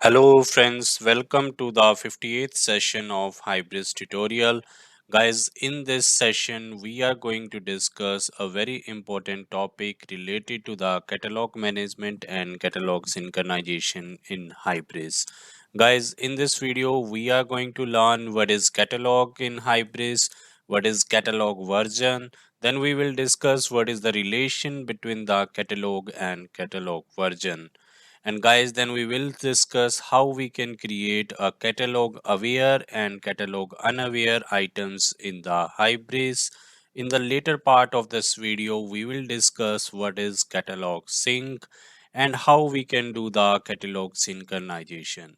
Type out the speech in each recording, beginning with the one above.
Hello friends, welcome to the 58th session of Hybris tutorial. Guys, in this session we are going to discuss a very important topic related to the catalog management and catalog synchronization in Hybris. Guys, in this video we are going to learn what is catalog in Hybris, what is catalog version, then we will discuss what is the relation between the catalog and catalog version. And guys, then we will discuss how we can create a catalog aware and catalog unaware items in the Hybris. In the later part of this video, we will discuss what is catalog sync and how we can do the catalog synchronization.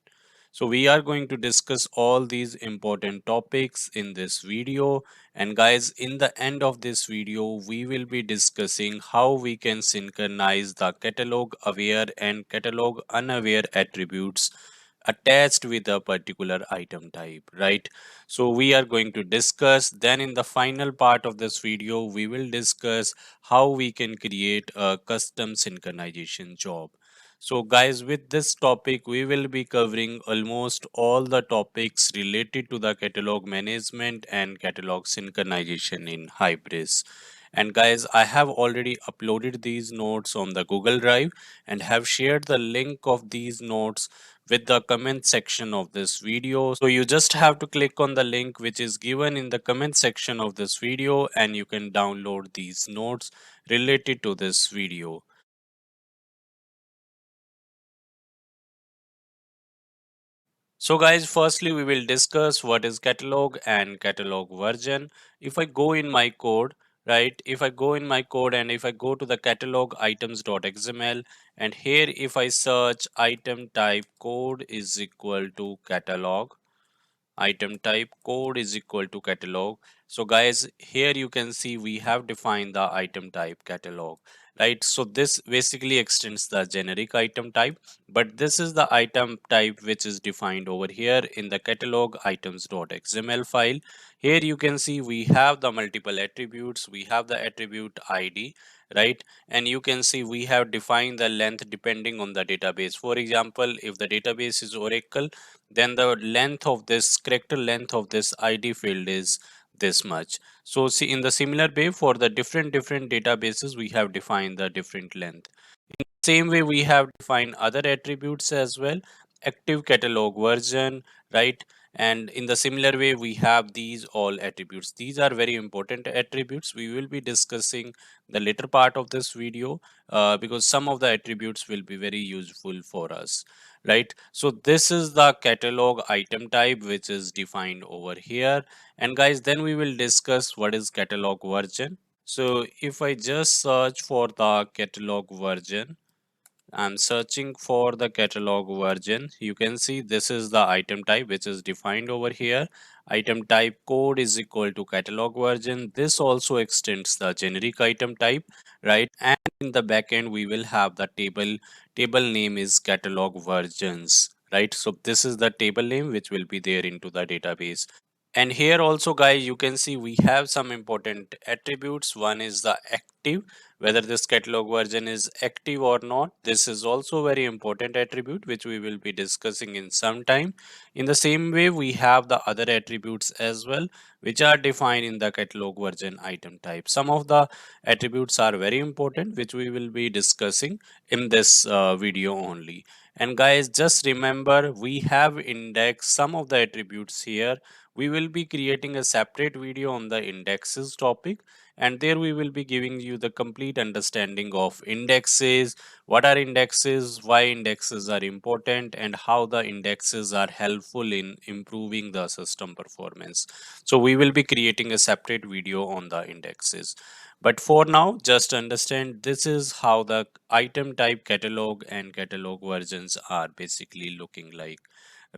So we are going to discuss all these important topics in this video. And guys, in the end of this video, we will be discussing how we can synchronize the catalog aware and catalog unaware attributes attached with a particular item type, right? So we are going to discuss, then in the final part of this video we will discuss how we can create a custom synchronization job. So guys, with this topic we will be covering almost all the topics related to the catalog management and catalog synchronization in Hybris. And guys, I have already uploaded these notes on the Google Drive and have shared the link of these notes with the comment section of this video. So you just have to click on the link which is given in the comment section of this video and you can download these notes related to this video. So guys, firstly we will discuss what is catalog and catalog version. If I go in my code, right, if I go in my code and if I go to the catalog items.xml, and here if I search item type code is equal to catalog, item type code is equal to catalog. So guys, here you can see we have defined the item type catalog, right? So this basically extends the generic item type, but this is the item type which is defined over here in the catalog items.xml file. Here you can see we have the multiple attributes, we have the attribute id, right? And you can see we have defined the length depending on the database. For example, if the database is Oracle, then the length of this character length of this id field is this much. So see, in the similar way for the different databases we have defined the different length. Same way we have defined other attributes as well, active catalog version, right? And in the similar way we have these all attributes. These are very important attributes we will be discussing the later part of this video, because some of the attributes will be very useful for us, right? So this is the catalog item type which is defined over here. And guys, then we will discuss what is catalog version. So if I just search for the catalog version, I'm searching for the catalog version. You can see this is the item type which is defined over here. Item type code is equal to catalog version. This also extends the generic item type, right? And in the backend, we will have the table. Table name is catalog versions, right? So this is the table name which will be there into the database. And here also guys, you can see we have some important attributes. One is the active, whether this catalog version is active or not. This is also very important attribute which we will be discussing in some time. In the same way we have the other attributes as well which are defined in the catalog version item type. Some of the attributes are very important which we will be discussing in this video only. And guys, just remember we have indexed some of the attributes here. We will be creating a separate video on the indexes topic, and there we will be giving you the complete understanding of indexes, what are indexes, why indexes are important, and how the indexes are helpful in improving the system performance. So we will be creating a separate video on the indexes. But for now, just understand this is how the item type catalog and catalog versions are basically looking like,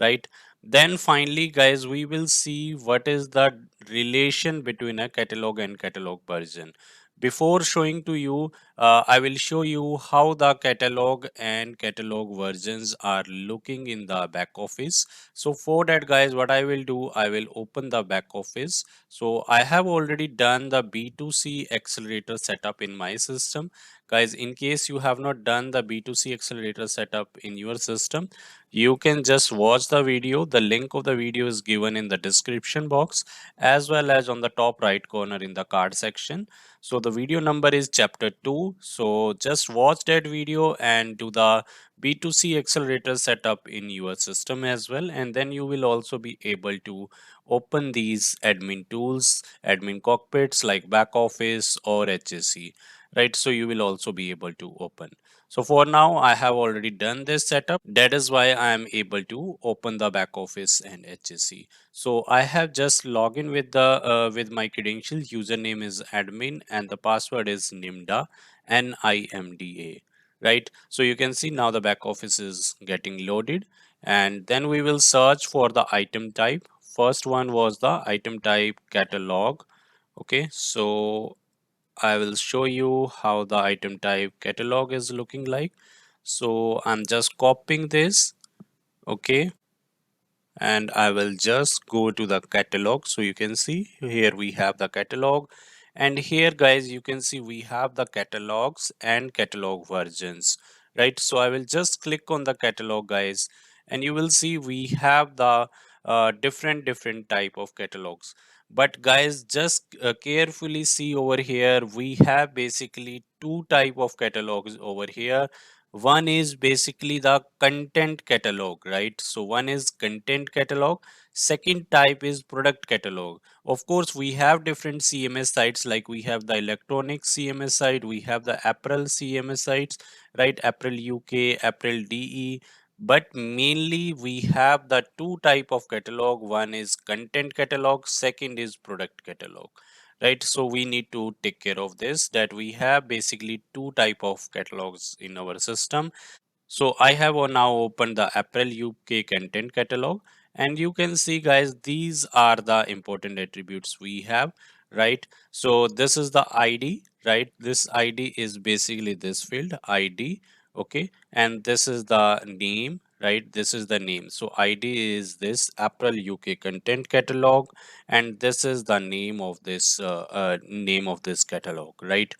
right? Then finally guys, we will see what is the relation between a catalog and catalog version. Before showing to you, I will show you how the catalog and catalog versions are looking in the back office. So for that guys, what I will do, I will open the back office. So I have already done the B2C accelerator setup in my system. Guys, in case you have not done the B2C accelerator setup in your system, you can just watch the video. The link of the video is given in the description box as well as on the top right corner in the card section. So the video number is chapter 2. So just watch that video and do the B2C accelerator setup in your system as well. And then you will also be able to open these admin tools, admin cockpits like back office or HSC, right? So you will also be able to open. So for now, I have already done this setup. That is why I am able to open the back office and HSC. So I have just logged in with the with my credentials. Username is admin and the password is nimda, NIMDA, right? So you can see now the back office is getting loaded, and then we will search for the item type. First one was the item type catalog. Okay, so I will show you how the item type catalog is looking like. So I'm just copying this. Okay, and I will just go to the catalog. So you can see here we have the catalog, and here guys you can see we have the catalogs and catalog versions, right? So I will just click on the catalog guys, and you will see we have the different type of catalogs. But guys, just carefully see over here, we have basically two type of catalogs over here. One is basically the content catalog, right? So one is content catalog. Second type is product catalog. Of course, we have different CMS sites, like we have the electronic CMS site, we have the apparel CMS sites, right? Apparel UK, Apparel DE. But mainly we have the two type of catalog. One is content catalog, second is product catalog, right? So we need to take care of this, that we have basically two type of catalogs in our system. So I have now opened the April UK content catalog, and you can see guys, these are the important attributes we have, right? So this is the ID, right? This ID is basically this field ID. Okay, and this is the name, right? This is the name. So ID is this April UK content catalog, and this is the name of this catalog, right?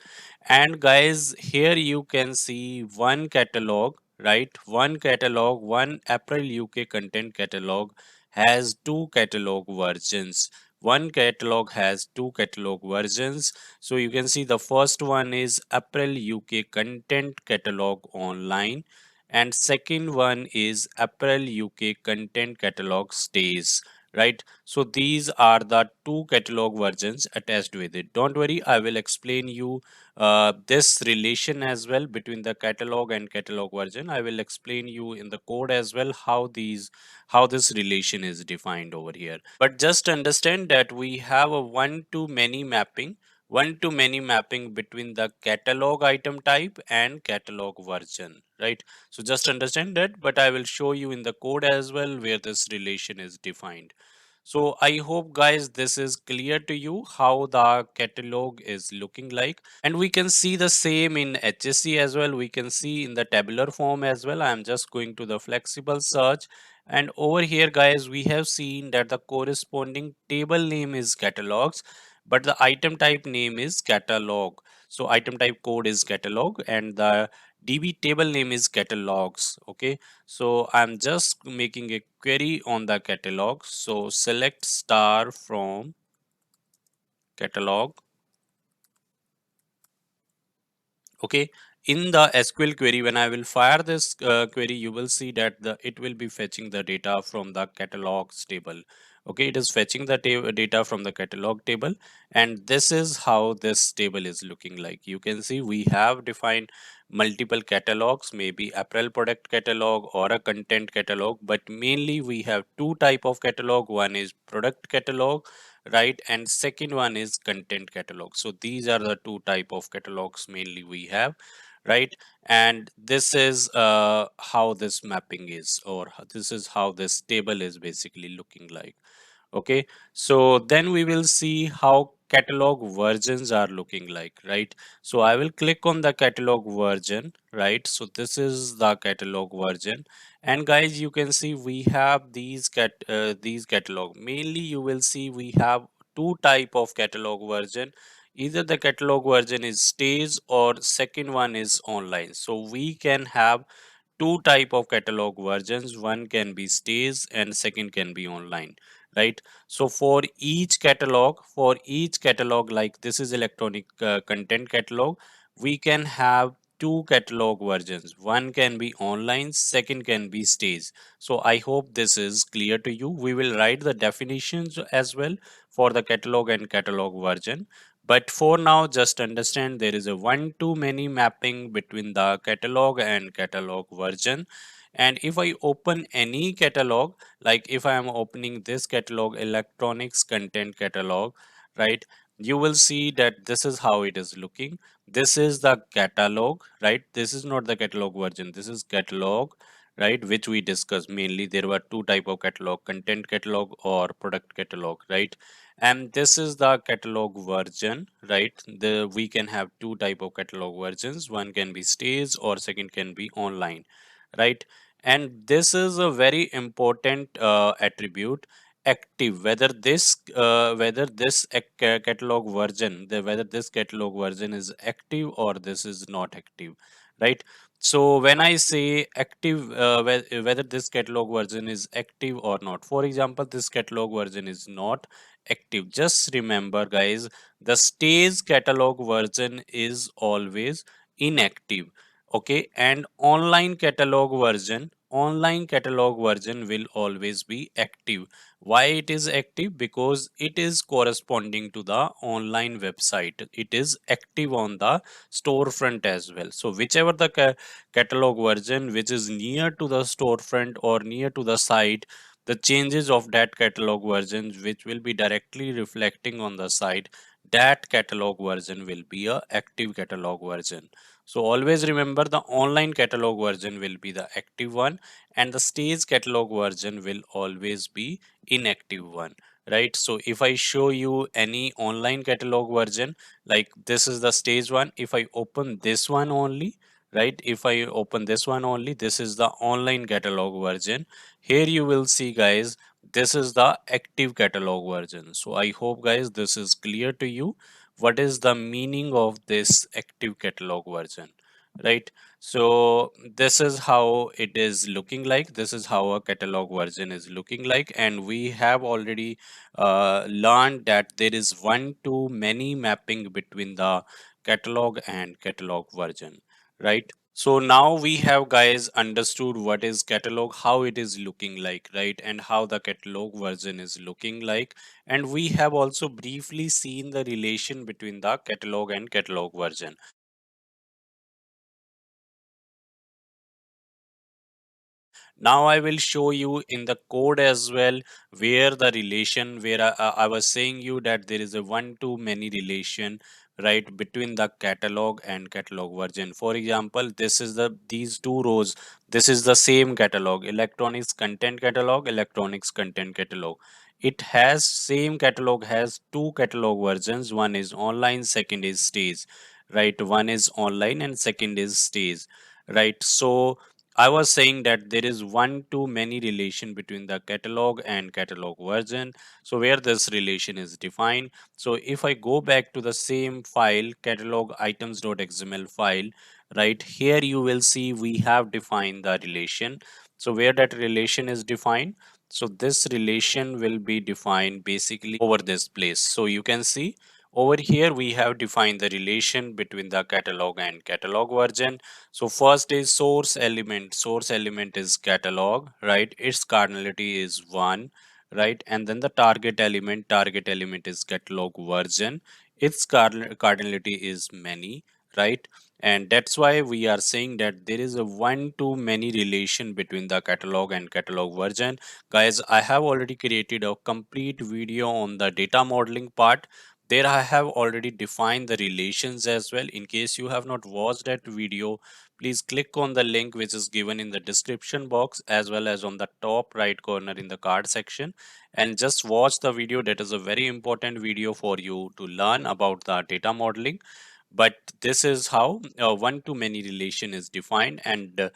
And guys, here you can see one catalog, right? One catalog, one April UK content catalog has two catalog versions. One catalog has two catalog versions. So you can see the first one is April UK content catalog online, and second one is April UK content catalog stays, right? So these are the two catalog versions attached with it. Don't worry, I will explain you this relation as well between the catalog and catalog version. I will explain you in the code as well how this relation is defined over here. But just understand that we have a one to many mapping between the catalog item type and catalog version, right? So just understand that, but I will show you in the code as well where this relation is defined. So I hope guys this is clear to you how the catalog is looking like. And we can see the same in HSC as well. We can see in the tabular form as well. I am just going to the flexible search. And over here guys, we have seen that the corresponding table name is catalogs, but the item type name is catalog. So item type code is catalog and the DB table name is catalogs. Okay. So I'm just making a query on the catalog. So select star from catalog. Okay, in the SQL query, when I will fire this query, you will see that it will be fetching the data from the catalogs table. Okay, it is fetching the data from the catalog table, and this is how this table is looking like. You can see we have defined multiple catalogs, maybe apparel product catalog or a content catalog, but mainly we have two type of catalog. One is product catalog, right, and second one is content catalog. So these are the two type of catalogs mainly we have, right? And this is how this mapping is, or this is how this table is basically looking like. Okay, so then we will see how catalog versions are looking like, right? So I will click on the catalog version, right? So this is the catalog version, and guys, you can see we have these catalog. Mainly you will see we have two type of catalog version. either the catalog version is stays or second one is online. So we can have two type of catalog versions. One can be stays and second can be online, right? So for each catalog, like this is electronic content catalog, we can have two catalog versions. One can be online, second can be stays. So I hope this is clear to you. We will write the definitions as well for the catalog and catalog version, but for now, just understand there is a one to many mapping between the catalog and catalog version. And if I open any catalog, like if I am opening this catalog, electronics content catalog, right? You will see that this is how it is looking. This is the catalog, right? This is not the catalog version. This is catalog, right? Which we discussed mainly. There were two type of catalog: content catalog or product catalog, right? And this is the catalog version, right? We can have two type of catalog versions. One can be stays or second can be online, right? And this is a very important attribute, active. Whether this catalog version, whether this catalog version is active or this is not active, right? So when I say active, whether this catalog version is active or not, for example, this catalog version is not active, just remember guys, the stays catalog version is always inactive, okay? And online catalog version will always be active. Why it is active? Because it is corresponding to the online website, it is active on the storefront as well. So whichever the catalog version which is near to the storefront or near to the site, the changes of that catalog version which will be directly reflecting on the site, that catalog version will be a active catalog version. So always remember, the online catalog version will be the active one and the stage catalog version will always be inactive one, right? So if I show you any online catalog version, like this is the stage one, if I open this one only, right? If I open this one only, this is the online catalog version. Here you will see guys, this is the active catalog version. So I hope guys this is clear to you, what is the meaning of this active catalog version, right? So this is how it is looking like, this is how a catalog version is looking like. And we have already learned that there is one to many mapping between the catalog and catalog version, right? So now we have guys understood what is catalog, how it is looking like, right? And how the catalog version is looking like. And we have also briefly seen the relation between the catalog and catalog version. Now I will show you in the code as well, where the relation, where I was saying you that there is a one to many relation, right, between the catalog and catalog version. For example, this is these two rows. This is the same catalog, electronics content catalog, electronics content catalog. It has same catalog has two catalog versions. One is online, second is stays, right? One is online and second is stays, right? So I was saying that there is one to many relation between the catalog and catalog version. So where this relation is defined. So if I go back to the same file, catalog items.xml file, right here you will see we have defined the relation. So where that relation is defined. So this relation will be defined basically over this place. So you can see over here we have defined the relation between the catalog and catalog version. So first is source element. Source element is catalog, right? Its cardinality is 1, right? And then the target element is catalog version. Its cardinality is many, right? And that's why we are saying that there is a one to many relation between the catalog and catalog version. Guys, I have already created a complete video on the data modeling part. There I have already defined the relations as well. In case you have not watched that video, please click on the link which is given in the description box as well as on the top right corner in the card section, and just watch the video. That is a very important video for you to learn about the data modeling. But this is how one to many relation is defined. And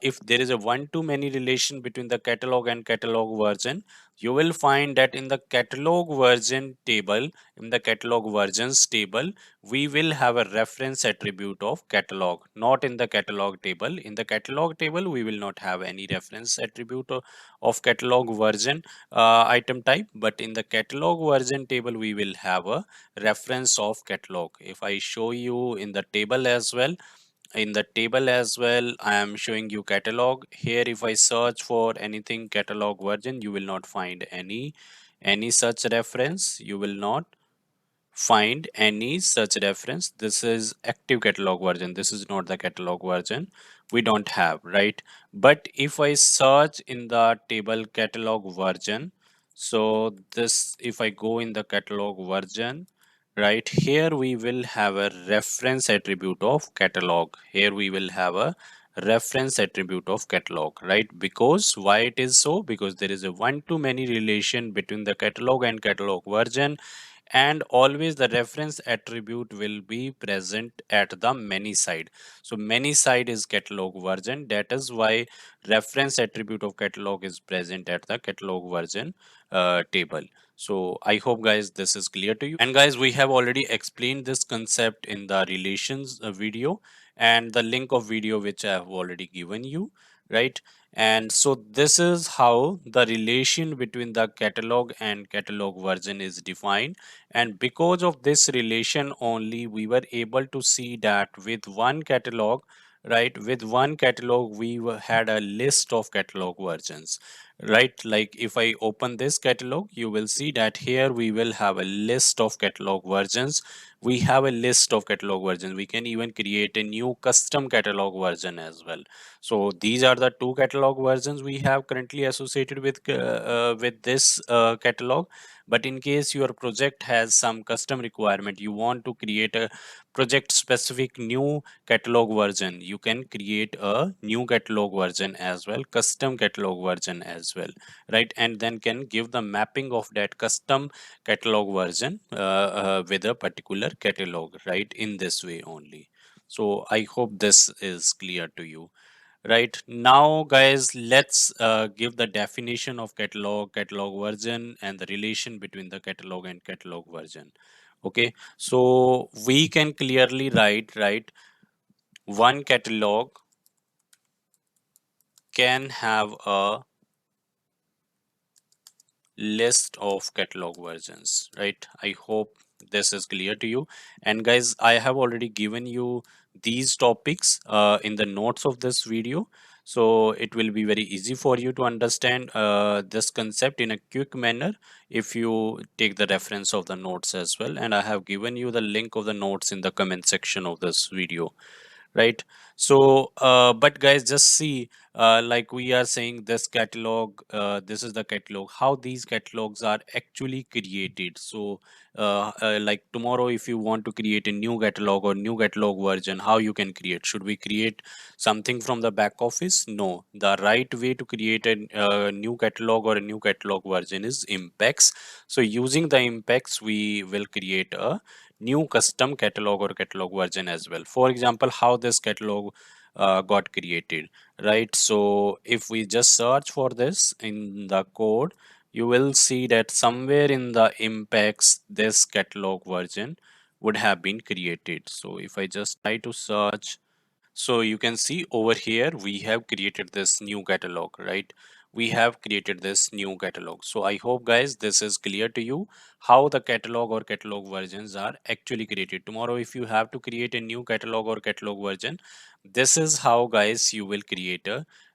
if there is a one to many relation between the catalog and catalog version, you will find that in the catalog version table, in the catalog versions table, we will have a reference attribute of catalog, not in the catalog table. In the catalog table, we will not have any reference attribute of catalog version item type, but in the catalog version table, we will have a reference of catalog. If I show you in the table as well, I am showing you catalog here. If I search for anything catalog version, you will not find any such reference. You will not find any such reference. This is active catalog version. This is not the catalog version. We don't have, right? But if I search in the table catalog version, so this, if I go in the catalog version, right here, we will have a reference attribute of catalog. Here we will have a reference attribute of catalog, right? Because why it is so? Because there is a one to many relation between the catalog and catalog version, and always the reference attribute will be present at the many side. So many side is catalog version. That is why reference attribute of catalog is present at the catalog version table. So I hope guys this is clear to you. And guys, we have already explained this concept in the relations video, and the link of video which I have already given you, right? And so this is how the relation between the catalog and catalog version is defined. And because of this relation only, we were able to see that with one catalog, right, with one catalog we had a list of catalog versions, right? Like if I open this catalog, you will see that here we will have a list of catalog versions. We have a list of catalog versions. We can even create a new custom catalog version as well. So these are the two catalog versions we have currently associated with this catalog. But in case your project has some custom requirement, you want to create a project specific new catalog version, you can create a new catalog version as well, custom catalog version as well, right? And then can give the mapping of that custom catalog version with a particular catalog, right? In this way only. So I hope this is clear to you. Right now, guys, let's give the definition of catalog, catalog version, and the relation between the catalog and catalog version. Okay, so we can clearly write, right? One catalog can have a list of catalog versions, right? I hope this is clear to you. And guys, I have already given you these topics in the notes of this video, so it will be very easy for you to understand this concept in a quick manner if you take the reference of the notes as well. And I have given you the link of the notes in the comment section of this video, right? So but guys, just see, like we are saying this catalog, this is the catalog, how these catalogs are actually created. So like tomorrow if you want to create a new catalog or new catalog version, how you can create? Should we create something from the back office? No, the right way to create a new catalog or a new catalog version is impacts. So using the impacts, we will create a new custom catalog or catalog version as well. For example, how this catalog got created, right? So if we just search for this in the code, you will see that somewhere in the impacts this catalog version would have been created. So if I just try to search, so you can see over here, we have created this new catalog, right? We have created this new catalog. So I hope guys, this is clear to you how the catalog or catalog versions are actually created. Tomorrow, if you have to create a new catalog or catalog version, this is how guys you will create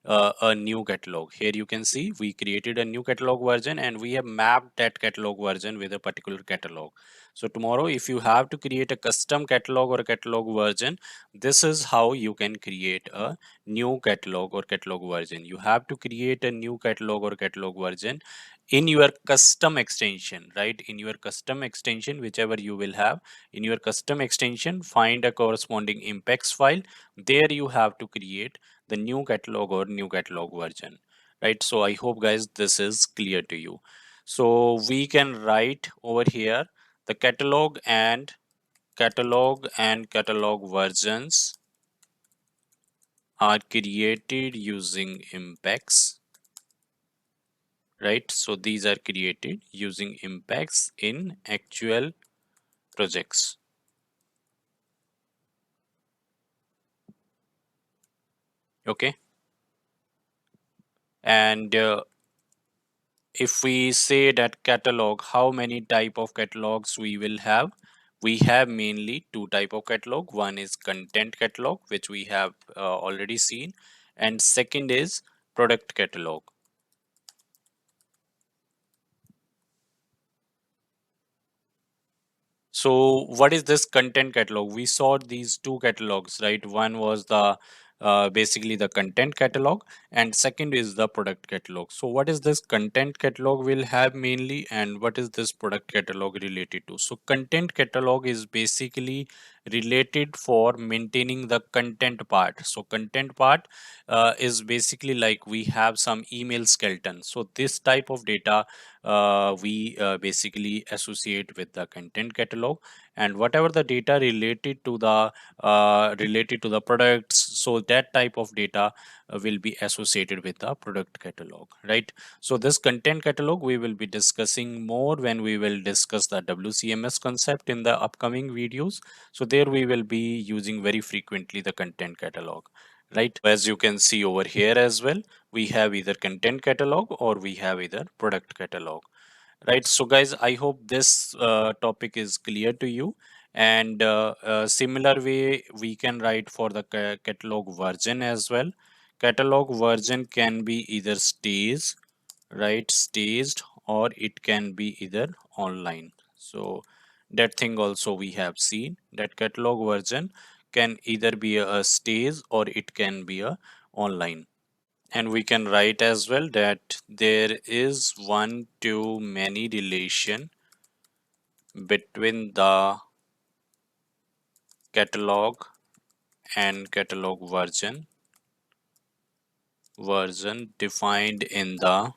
a new catalog. Here you can see we created a new catalog version and we have mapped that catalog version with a particular catalog. So tomorrow, if you have to create a custom catalog or a catalog version, this is how you can create a new catalog or catalog version. You have to create a new catalog or catalog version in your custom extension, right? In your custom extension, whichever you will have, in your custom extension, find a corresponding impacts file. There you have to create the new catalog or new catalog version, right? So I hope guys this is clear to you. So we can write over here the catalog and catalog versions are created using impacts, right? So these are created using impacts in actual projects. Okay. And if we say that catalog, how many type of catalogs we will have? We have mainly two type of catalog. One is content catalog, which we have already seen, and second is product catalog. So what is this content catalog? We saw these two catalogs, right? One was the basically the content catalog, and second is the product catalog. So what is this content catalog will have mainly, and what is this product catalog related to? So content catalog is basically related for maintaining the content part. So content part is basically like we have some email skeleton. So this type of data we basically associate with the content catalog, and whatever the data related to the products, so that type of data will be associated with the product catalog, right? So this content catalog we will be discussing more when we will discuss the WCMS concept in the upcoming videos. So there we will be using very frequently the content catalog, right? As you can see over here as well, we have either content catalog or we have either product catalog, right? So guys, I hope this topic is clear to you. And similar way we can write for the catalog version as well. Catalog version can be either staged, right, staged, or it can be either online. So that thing also we have seen, that catalog version can either be a stage or it can be a online. And we can write as well that there is one to many relation between the catalog and catalog version defined in the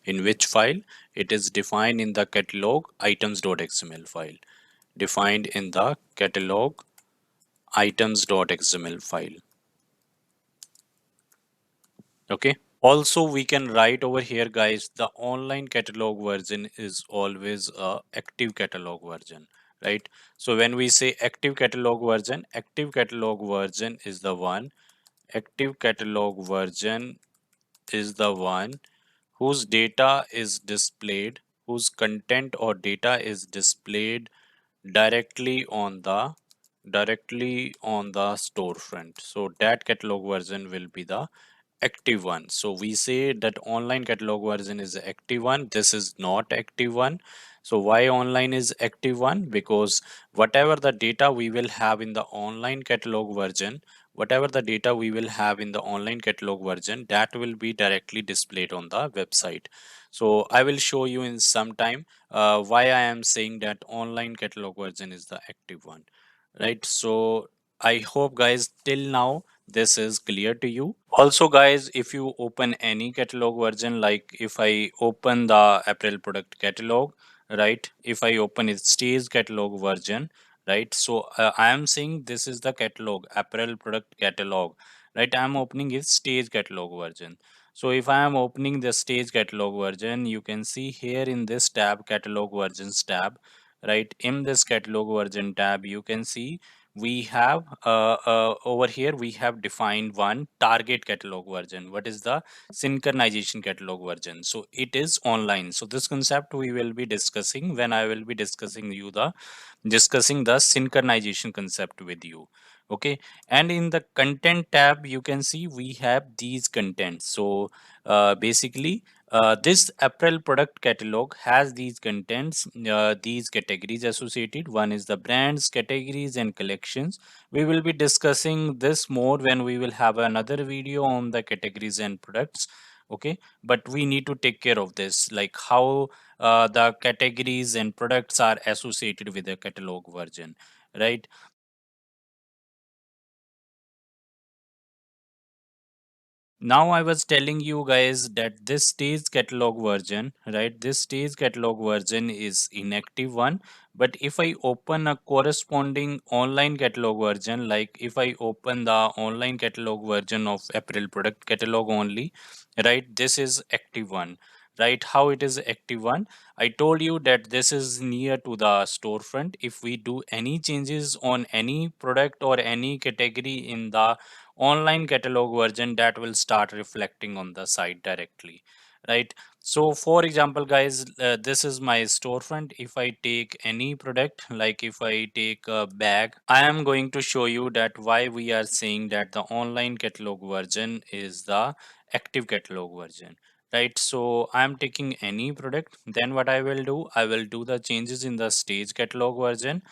in which file? It is defined in the catalog items.xml file, defined in the catalog items.xml file. Okay. Also we can write over here guys, the online catalog version is always a active catalog version, right? So when we say active catalog version is the one, active catalog version is the one whose data is displayed, whose content or data is displayed directly on the storefront. So that catalog version will be the active one. So we say that online catalog version is the active one. This is not active one. So why online is active one? Because whatever the data we will have in the online catalog version, whatever the data we will have in the online catalog version, that will be directly displayed on the website. So I will show you in some time why I am saying that online catalog version is the active one, right? So I hope guys till now this is clear to you. Also guys, if you open any catalog version, like if I open the apparel product catalog, right, if I open its stage catalog version, right, so I am saying this is the catalog apparel product catalog, right? I am opening its stage catalog version. So if I am opening the stage catalog version, you can see here in this tab, catalog versions tab, right? In this catalog version tab, you can see we have over here we have defined one target catalog version. What is the synchronization catalog version? So it is online. So this concept we will be discussing when I will be discussing the synchronization concept with you. Okay. And in the content tab you can see we have these contents. So basically this apparel product catalog has these contents, these categories associated. One is the brands, categories, and collections. We will be discussing this more when we will have another video on the categories and products. Okay, but we need to take care of this, like how the categories and products are associated with the catalog version, right? Now I was telling you guys that this stage catalog version, right? This stage catalog version is inactive one. But if I open a corresponding online catalog version, like if I open the online catalog version of April product catalog only, right? This is active one, right? How it is active one? I told you that this is near to the storefront. If we do any changes on any product or any category in the online catalog version, that will start reflecting on the site directly, right? So for example guys, this is my storefront. If I take any product, like if I take a bag, I am going to show you that why we are saying that the online catalog version is the active catalog version, right? So I'm taking any product, then what I will do, I will do the changes in the stage catalog version.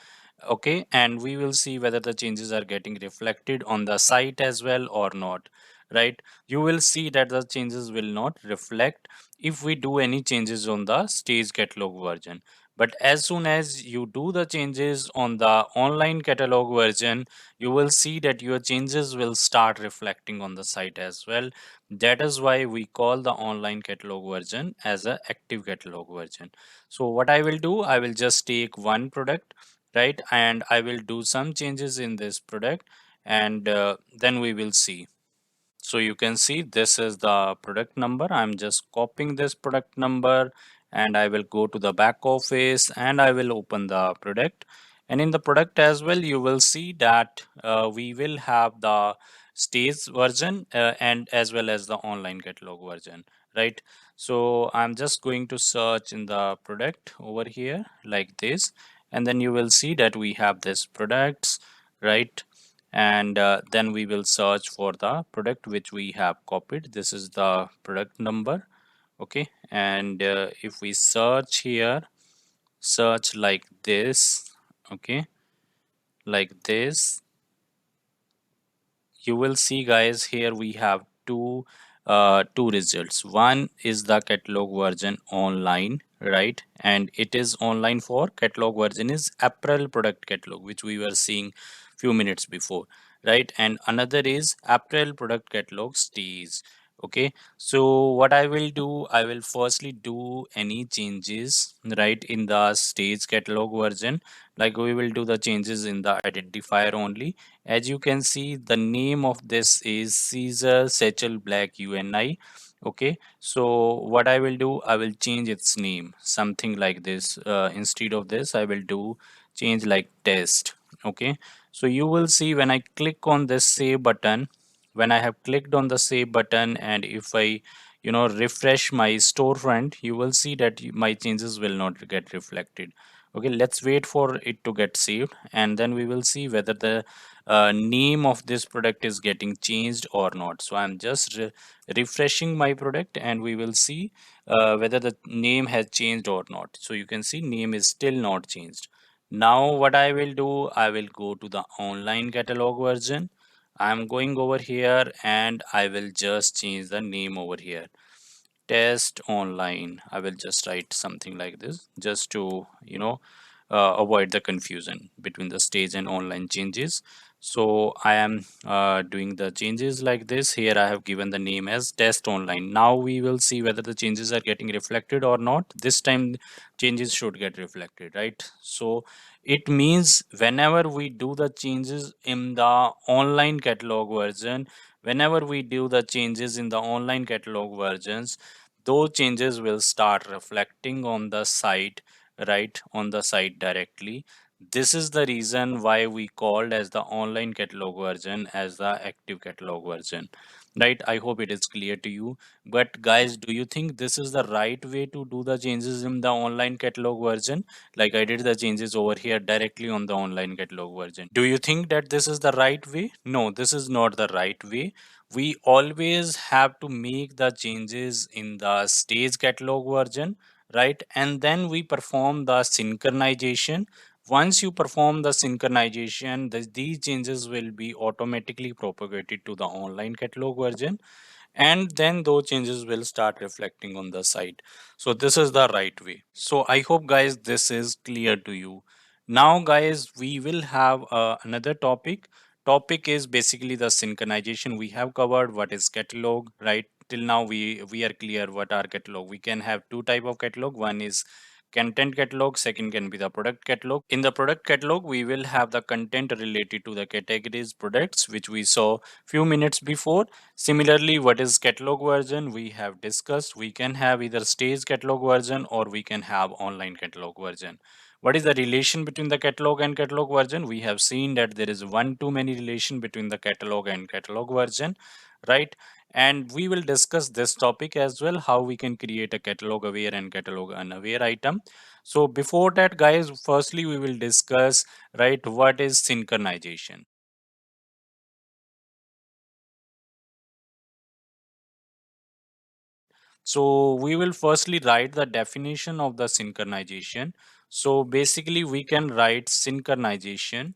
Okay, and we will see whether the changes are getting reflected on the site as well or not, right? You will see that the changes will not reflect if we do any changes on the stage catalog version. But as soon as you do the changes on the online catalog version, you will see that your changes will start reflecting on the site as well. That is why we call the online catalog version as a active catalog version. So what I will do, I will just take one product, right, and I will do some changes in this product, and then we will see. So you can see this is the product number. I'm just copying this product number, and I will go to the back office and I will open the product. And in the product as well, you will see that we will have the stage version and as well as the online catalog version, right? So I'm just going to search in the product over here like this, and then you will see that we have this products, right? And then we will search for the product which we have copied. This is the product number. Okay, and if we search here, search like this, okay, like this, you will see guys, here we have two results. One is the catalog version online, right, and it is online for catalog version is April product catalog, which we were seeing few minutes before, right? And another is April product catalog stage. Okay, so what I will do, I will firstly do any changes, right, in the stage catalog version. Like we will do the changes in the identifier only. As you can see, the name of this is Caesar Satchel Black UNI. Okay, so what I will do, I will change its name, something like this. Instead of this, I will do change like test. Okay, so you will see when I click on this save button, when I have clicked on the save button, and if I refresh my storefront, you will see that my changes will not get reflected. Okay, let's wait for it to get saved, and then we will see whether the name of this product is getting changed or not. So I'm just refreshing my product, and we will see whether the name has changed or not. So you can see name is still not changed. Now what I will do, I will go to the online catalog version. I'm going over here and I will just change the name over here, test online. I will just write something like this just to avoid the confusion between the stage and online changes. So I am doing the changes like this. Here I have given the name as test online. Now we will see whether the changes are getting reflected or not. This time changes should get reflected, right? So it means whenever we do the changes in the online catalog version, whenever we do the changes in the online catalog versions, those changes will start reflecting on the site, right, on the site directly. This is the reason why we called as the online catalog version as the active catalog version, right? I hope it is clear to you. But guys, do you think this is the right way to do the changes in the online catalog version? Like I did the changes over here directly on the online catalog version. Do you think that this is the right way? No, this is not the right way. We always have to make the changes in the stage catalog version, right? And then we perform the synchronization. Once you perform the synchronization, these changes will be automatically propagated to the online catalog version, and then those changes will start reflecting on the site. So this is the right way. So I hope guys this is clear to you. Now guys, we will have another topic topic is basically the synchronization. We have covered what is catalog, right? Till now we are clear what are catalog. We can have two type of catalog. One is content catalog, second can be the product catalog. In the product catalog, we will have the content related to the categories products which we saw few minutes before. Similarly, what is catalog version we have discussed. We can have either stage catalog version or we can have online catalog version. What is the relation between the catalog and catalog version? We have seen that there is one to many relation between the catalog and catalog version, right? And we will discuss this topic as well, how we can create a catalog aware and catalog unaware item. So before that, guys, firstly we will discuss, right, what is synchronization. So we will firstly write the definition of the synchronization. So basically we can write synchronization.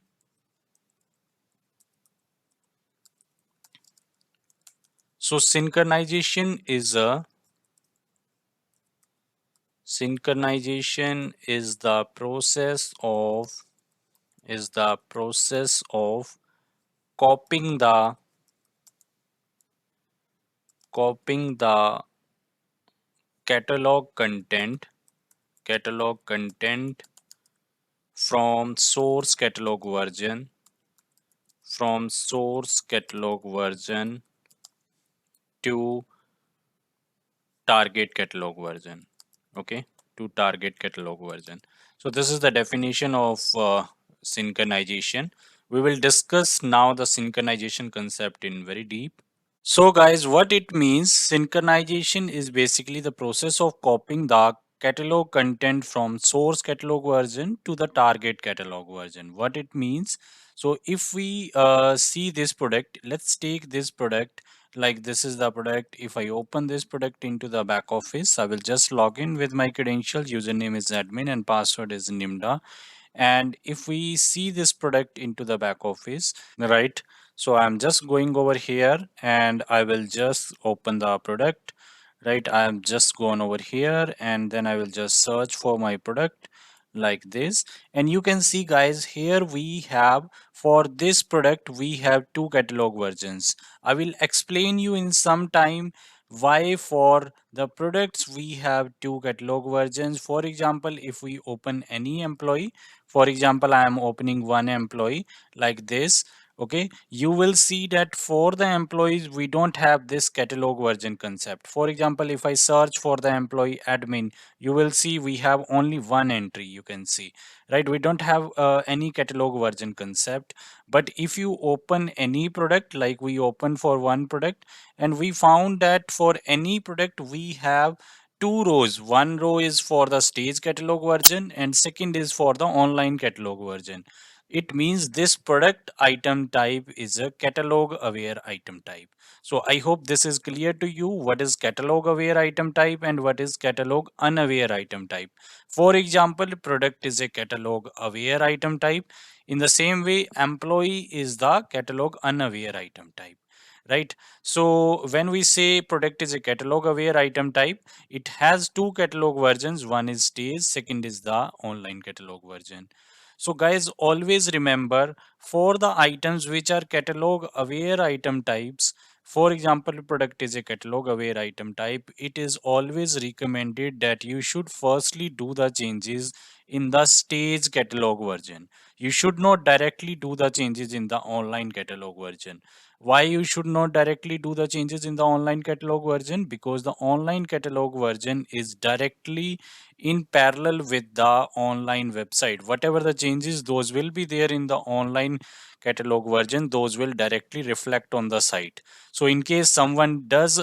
So synchronization is the process of copying the catalog content from source catalog version to target catalog version. Okay, to target catalog version. So this is the definition of synchronization. We will discuss now the synchronization concept in very deep. So guys, what it means, synchronization is basically the process of copying the catalog content from source catalog version to the target catalog version. What it means, so if we see this product, let's take this product, like this is the product. If I open this product into the back office, I will just log in with my credentials. Username is admin and password is nimda. And if we see this product into the back office, right, so I'm just going over here and I will just open the product, right. I'm just going over here and then I will just search for my product like this. And you can see, guys, here we have, for this product we have two catalog versions. I will explain you in some time why for the products we have two catalog versions. For example, if we open any employee, for example, I am opening one employee like this. Okay, you will see that for the employees we don't have this catalog version concept. For example, if I search for the employee admin, you will see we have only one entry. You can see, right, we don't have any catalog version concept. But if you open any product, like we open for one product, and we found that for any product we have two rows. One row is for the stage catalog version and second is for the online catalog version. It means this product item type is a catalog aware item type. So I hope this is clear to you, what is catalog aware item type and what is catalog unaware item type. For example, product is a catalog aware item type. In the same way, employee is the catalog unaware item type, right? So when we say product is a catalog aware item type, it has two catalog versions. One is stage, second is the online catalog version. So guys, always remember, for the items which are catalog aware item types, for example, product is a catalog aware item type, it is always recommended that you should firstly do the changes in the stage catalog version. You should not directly do the changes in the online catalog version. Why you should not directly do the changes in the online catalog version? Because the online catalog version is directly in parallel with the online website. Whatever the changes, those will be there in the online catalog version, those will directly reflect on the site. So in case someone does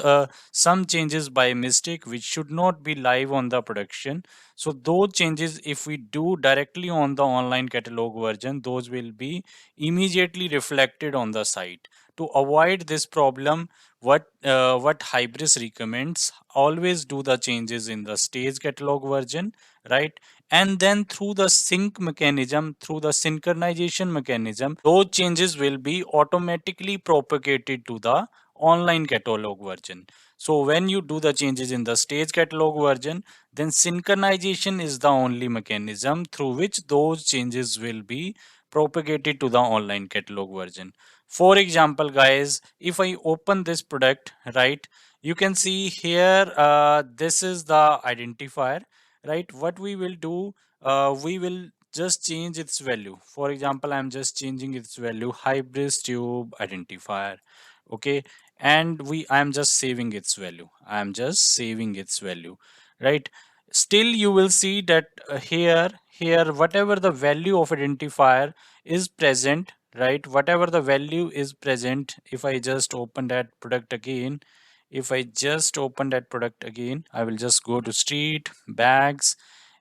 some changes by mistake which should not be live on the production, so those changes, if we do directly on the online catalog version, those will be immediately reflected on the site. To avoid this problem, what Hybris recommends, always do the changes in the stage catalog version, right? And then through the through the synchronization mechanism, those changes will be automatically propagated to the online catalog version. So when you do the changes in the stage catalog version, then synchronization is the only mechanism through which those changes will be propagated to the online catalog version. For example, guys, if I open this product, right, you can see here, this is the identifier, right? What we will do, we will just change its value. For example, I'm just changing its value, Hybris tube identifier. Okay. And I'm just saving its value. I'm just saving its value, right? Still, you will see that here, whatever the value of identifier is present, right? Whatever the value is present, if I just open that product again, if I just open that product again, I will just go to street bags,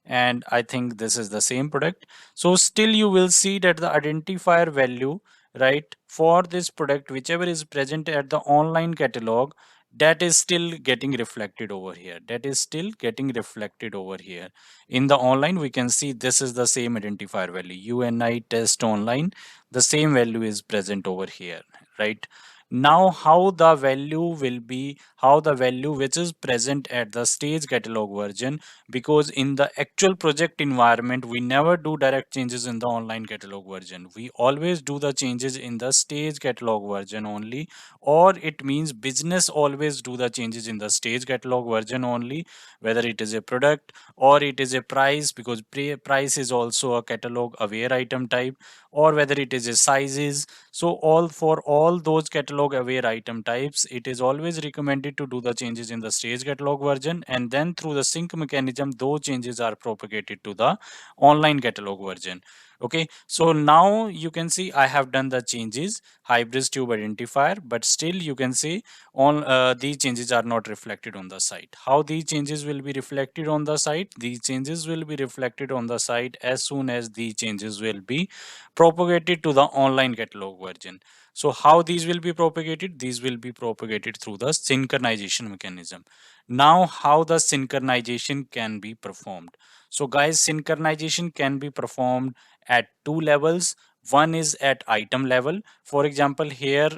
and I think this is the same product. So still you will see that the identifier value, right, for this product, whichever is present at the online catalog, that is still getting reflected over here. That is still getting reflected over here. In the online, we can see this is the same identifier value, UNI test online. The same value is present over here, right? Now how the value will be, how the value which is present at the stage catalog version, because in the actual project environment we never do direct changes in the online catalog version. We always do the changes in the stage catalog version only, or it means business always do the changes in the stage catalog version only, whether it is a product or it is a price, because price is also a catalog aware item type, or whether it is a sizes. So all, for all those catalog aware item types, it is always recommended to do the changes in the stage catalog version, and then through the sync mechanism those changes are propagated to the online catalog version. Okay, so now you can see I have done the changes, Hybris tube identifier, but still you can see all these changes are not reflected on the site. How these changes will be reflected on the site? These changes will be reflected on the site as soon as these changes will be propagated to the online catalog version. So how these will be propagated? These will be propagated through the synchronization mechanism. Now how the synchronization can be performed? So guys, synchronization can be performed at two levels. One is at item level. For example, here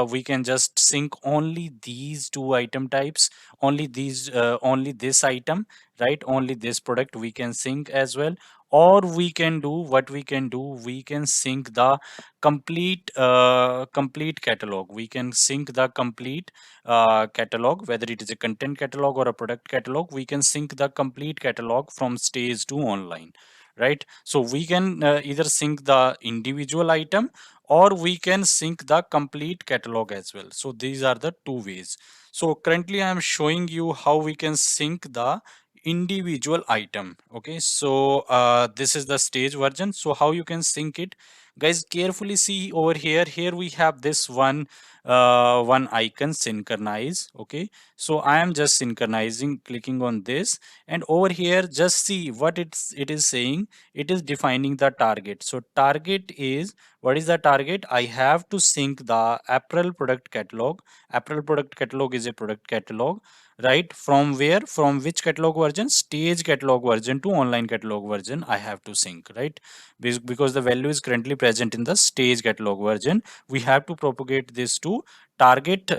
we can just sync only these two item types, only these, only this item, right? Only this product we can sync as well. Or we can do what we can do, we can sync the complete catalog. We can sync the complete catalog, whether it is a content catalog or a product catalog. We can sync the complete catalog from stage to online, right? So we can either sync the individual item, or we can sync the complete catalog as well. So these are the two ways. So currently I am showing you how we can sync the individual item. Okay, so this is the stage version. So how you can sync it, guys, carefully see over here. Here we have this one icon, synchronize. Okay, so I am just synchronizing, clicking on this, and over here just see what it is saying. It is defining the target. So target is, what is the target? I have to sync the April product catalog. April product catalog is a product catalog, right? From where? From which catalog version? Stage catalog version to online catalog version I have to sync, right? Because the value is currently present in the stage catalog version, we have to propagate this to target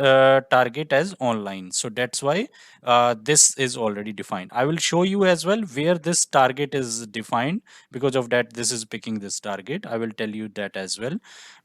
as online. So that's why this is already defined. I will show you as well where this target is defined. Because of that, this is picking this target. I will tell you that as well.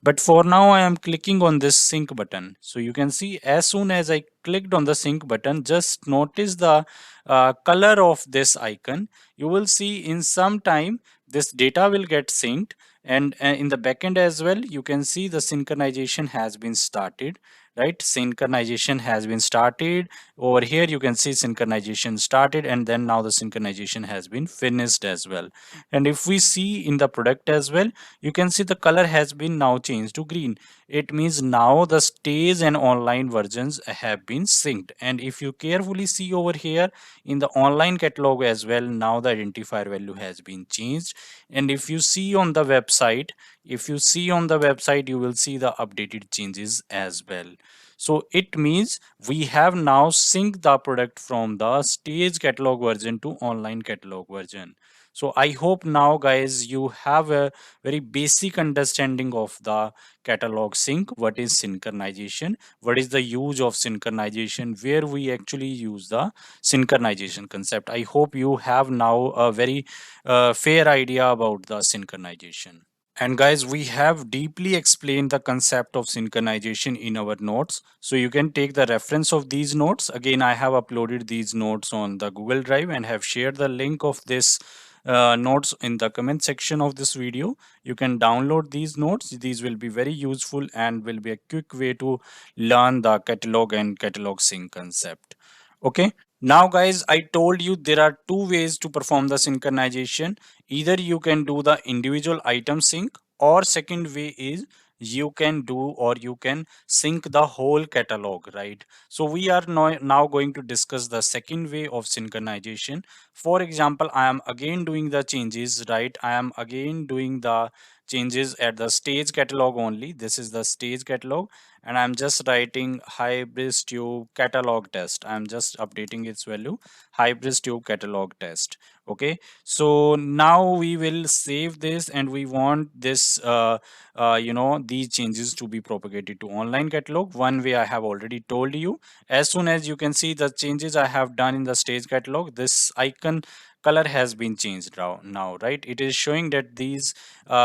But for now, I am clicking on this sync button. So you can see as soon as I clicked on the sync button, just notice the color of this icon. You will see in some time this data will get synced, and in the backend as well, you can see the synchronization has been started, right? Synchronization has been started. Over here you can see synchronization started, and then now the synchronization has been finished as well. And if we see in the product as well, you can see the color has been now changed to green. It means now the stage and online versions have been synced. And if you carefully see over here in the online catalog as well, now the identifier value has been changed. And if you see on the website, you will see the updated changes as well. So it means we have now synced the product from the stage catalog version to online catalog version. So I hope now, guys, you have a very basic understanding of the catalog sync. What is synchronization? What is the use of synchronization? Where we actually use the synchronization concept? I hope you have now a very fair idea about the synchronization. And guys, we have deeply explained the concept of synchronization in our notes. So you can take the reference of these notes. Again, I have uploaded these notes on the Google Drive and have shared the link of this notes in the comment section of this video. You can download these notes. These will be very useful and will be a quick way to learn the catalog and catalog sync concept. Okay. Now, guys, I told you there are two ways to perform the synchronization. Either you can do the individual item sync, or second way is you can do or you can sync the whole catalog, right? So we are now going to discuss the second way of synchronization. For example, I am again doing the changes, right? I am again doing the changes at the stage catalog only. This is the stage catalog, and I'm just writing Hybris tube catalog test. I'm just updating its value, Hybris tube catalog test. Okay, so now we will save this, and we want this these changes to be propagated to online catalog. One way I have already told you. As soon as you can see the changes I have done in the stage catalog, this icon color has been changed now, right? It is showing that these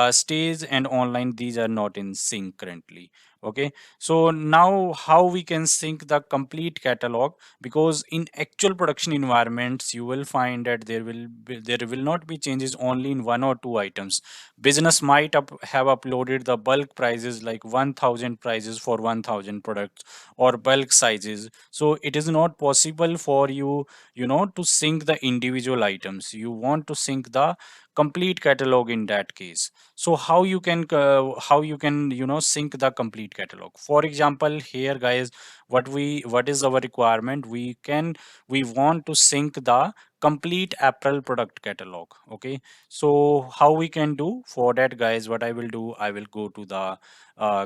stage and online, these are not in sync currently. Okay, so now how we can sync the complete catalog, because in actual production environments you will find that there will not be changes only in one or two items. Business might have uploaded the bulk prices like 1000 prices for 1000 products, or bulk sizes. So it is not possible for you, to sync the individual items. You want to sync the complete catalog in that case. So how you can sync the complete catalog. For example, here guys, what is our requirement? We want to sync the complete apparel product catalog. Okay, so how we can do for that, guys? What I will do, I will go to the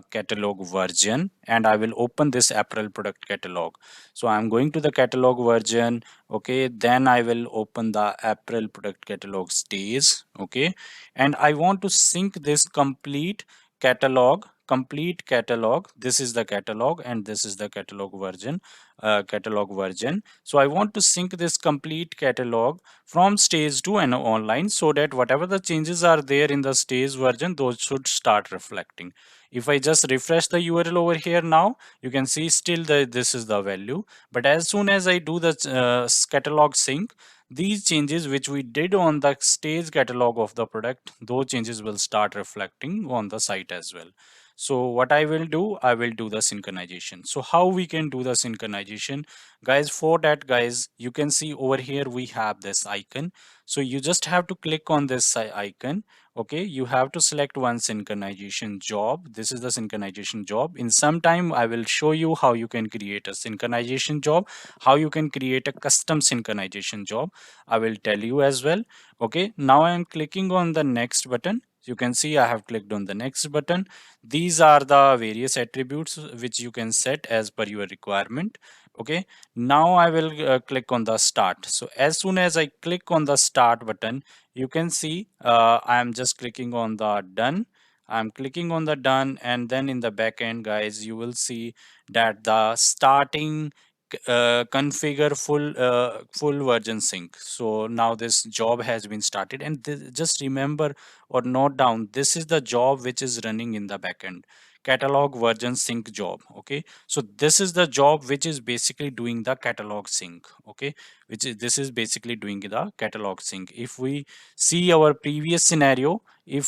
catalog version, and I will open this apparel product catalog. So I'm going to the catalog version. Okay, then I will open the apparel product catalog stage. Okay, and I want to sync this complete catalog. This is the catalog, and this is the catalog version. So I want to sync this complete catalog from stage 2 and online, so that whatever the changes are there in the stage version, those should start reflecting. If I just refresh the URL over here now, you can see still this is the value. But as soon as I do the catalog sync, these changes which we did on the stage catalog of the product, those changes will start reflecting on the site as well. So what I will do, I will do the synchronization. So how we can do the synchronization, guys? For that, guys, you can see over here we have this icon. So you just have to click on this icon. Okay, you have to select one synchronization job. This is the synchronization job. In some time I will show you how you can create a synchronization job, how you can create a custom synchronization job. I will tell you as well. Okay, now I am clicking on the next button. You can see I have clicked on the next button. These are the various attributes which you can set as per your requirement. Okay, now I will click on the start. So as soon as I click on the start button, you can see I am just clicking on the done. I'm clicking on the done, and then in the back end, guys, you will see that the starting configure full version sync. So now this job has been started, and just remember or note down, this is the job which is running in the backend, catalog version sync job. Okay, so this is the job which is basically doing the catalog sync. Okay, which is this is basically doing the catalog sync. If we see our previous scenario, you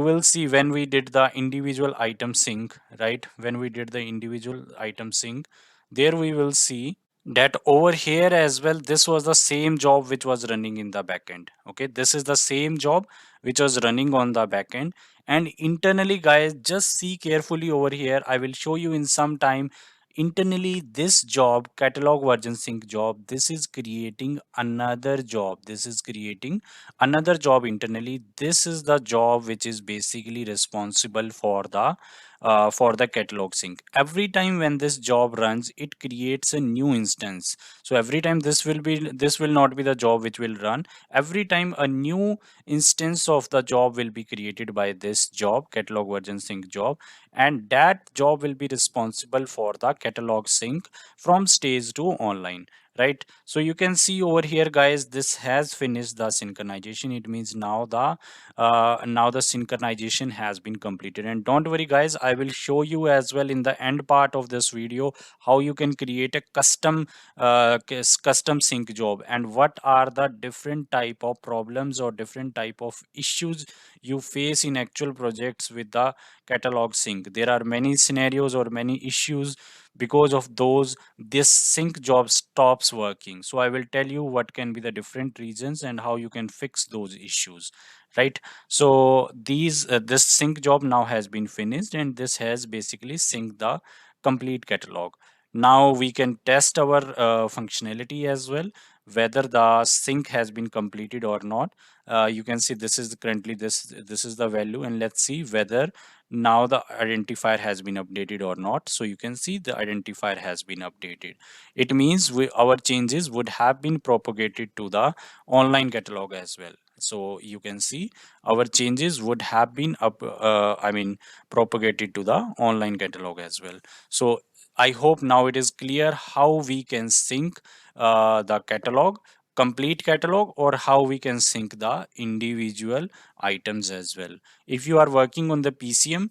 will see when we did the individual item sync, right? When we did the individual item sync, there we will see that over here as well, this was the same job which was running in the backend. Okay, this is the same job which was running on the backend. And internally, guys, just see carefully over here. I will show you in some time. Internally, this job, catalog version sync job, this is creating another job. This is creating another job internally. This is the job which is basically responsible for the catalog sync. Every time when this job runs, it creates a new instance. So every time this will not be the job which will run. Every time a new instance of the job will be created by this job, catalog version sync job, and that job will be responsible for the catalog sync from stage to online, right? So you can see over here, guys, this has finished the synchronization. It means now the synchronization has been completed. And don't worry, guys, I will show you as well in the end part of this video how you can create a custom sync job, and what are the different type of problems or different type of issues you face in actual projects with the catalog sync. There are many scenarios or many issues because of those this sync job stops working. So I will tell you what can be the different reasons and how you can fix those issues, right? So this sync job now has been finished, and this has basically synced the complete catalog. Now we can test our functionality as well, whether the sync has been completed or not. You can see this is currently this is the value, and let's see whether now the identifier has been updated or not. So you can see the identifier has been updated. It means our changes would have been propagated to the online catalog as well. So you can see our changes would have been propagated to the online catalog as well. So I hope now it is clear how we can sync the catalog, complete catalog, or how we can sync the individual items as well. If you are working on the PCM,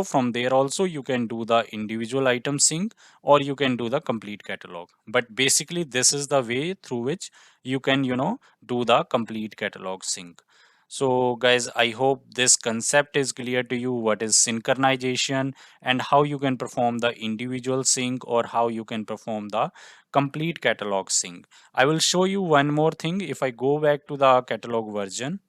from there also you can do the individual item sync, or you can do the complete catalog. But basically this is the way through which you can do the complete catalog sync. So guys, I hope this concept is clear to you, what is synchronization and how you can perform the individual sync or how you can perform the complete catalog sync. I will show you one more thing. If I go back to the catalog version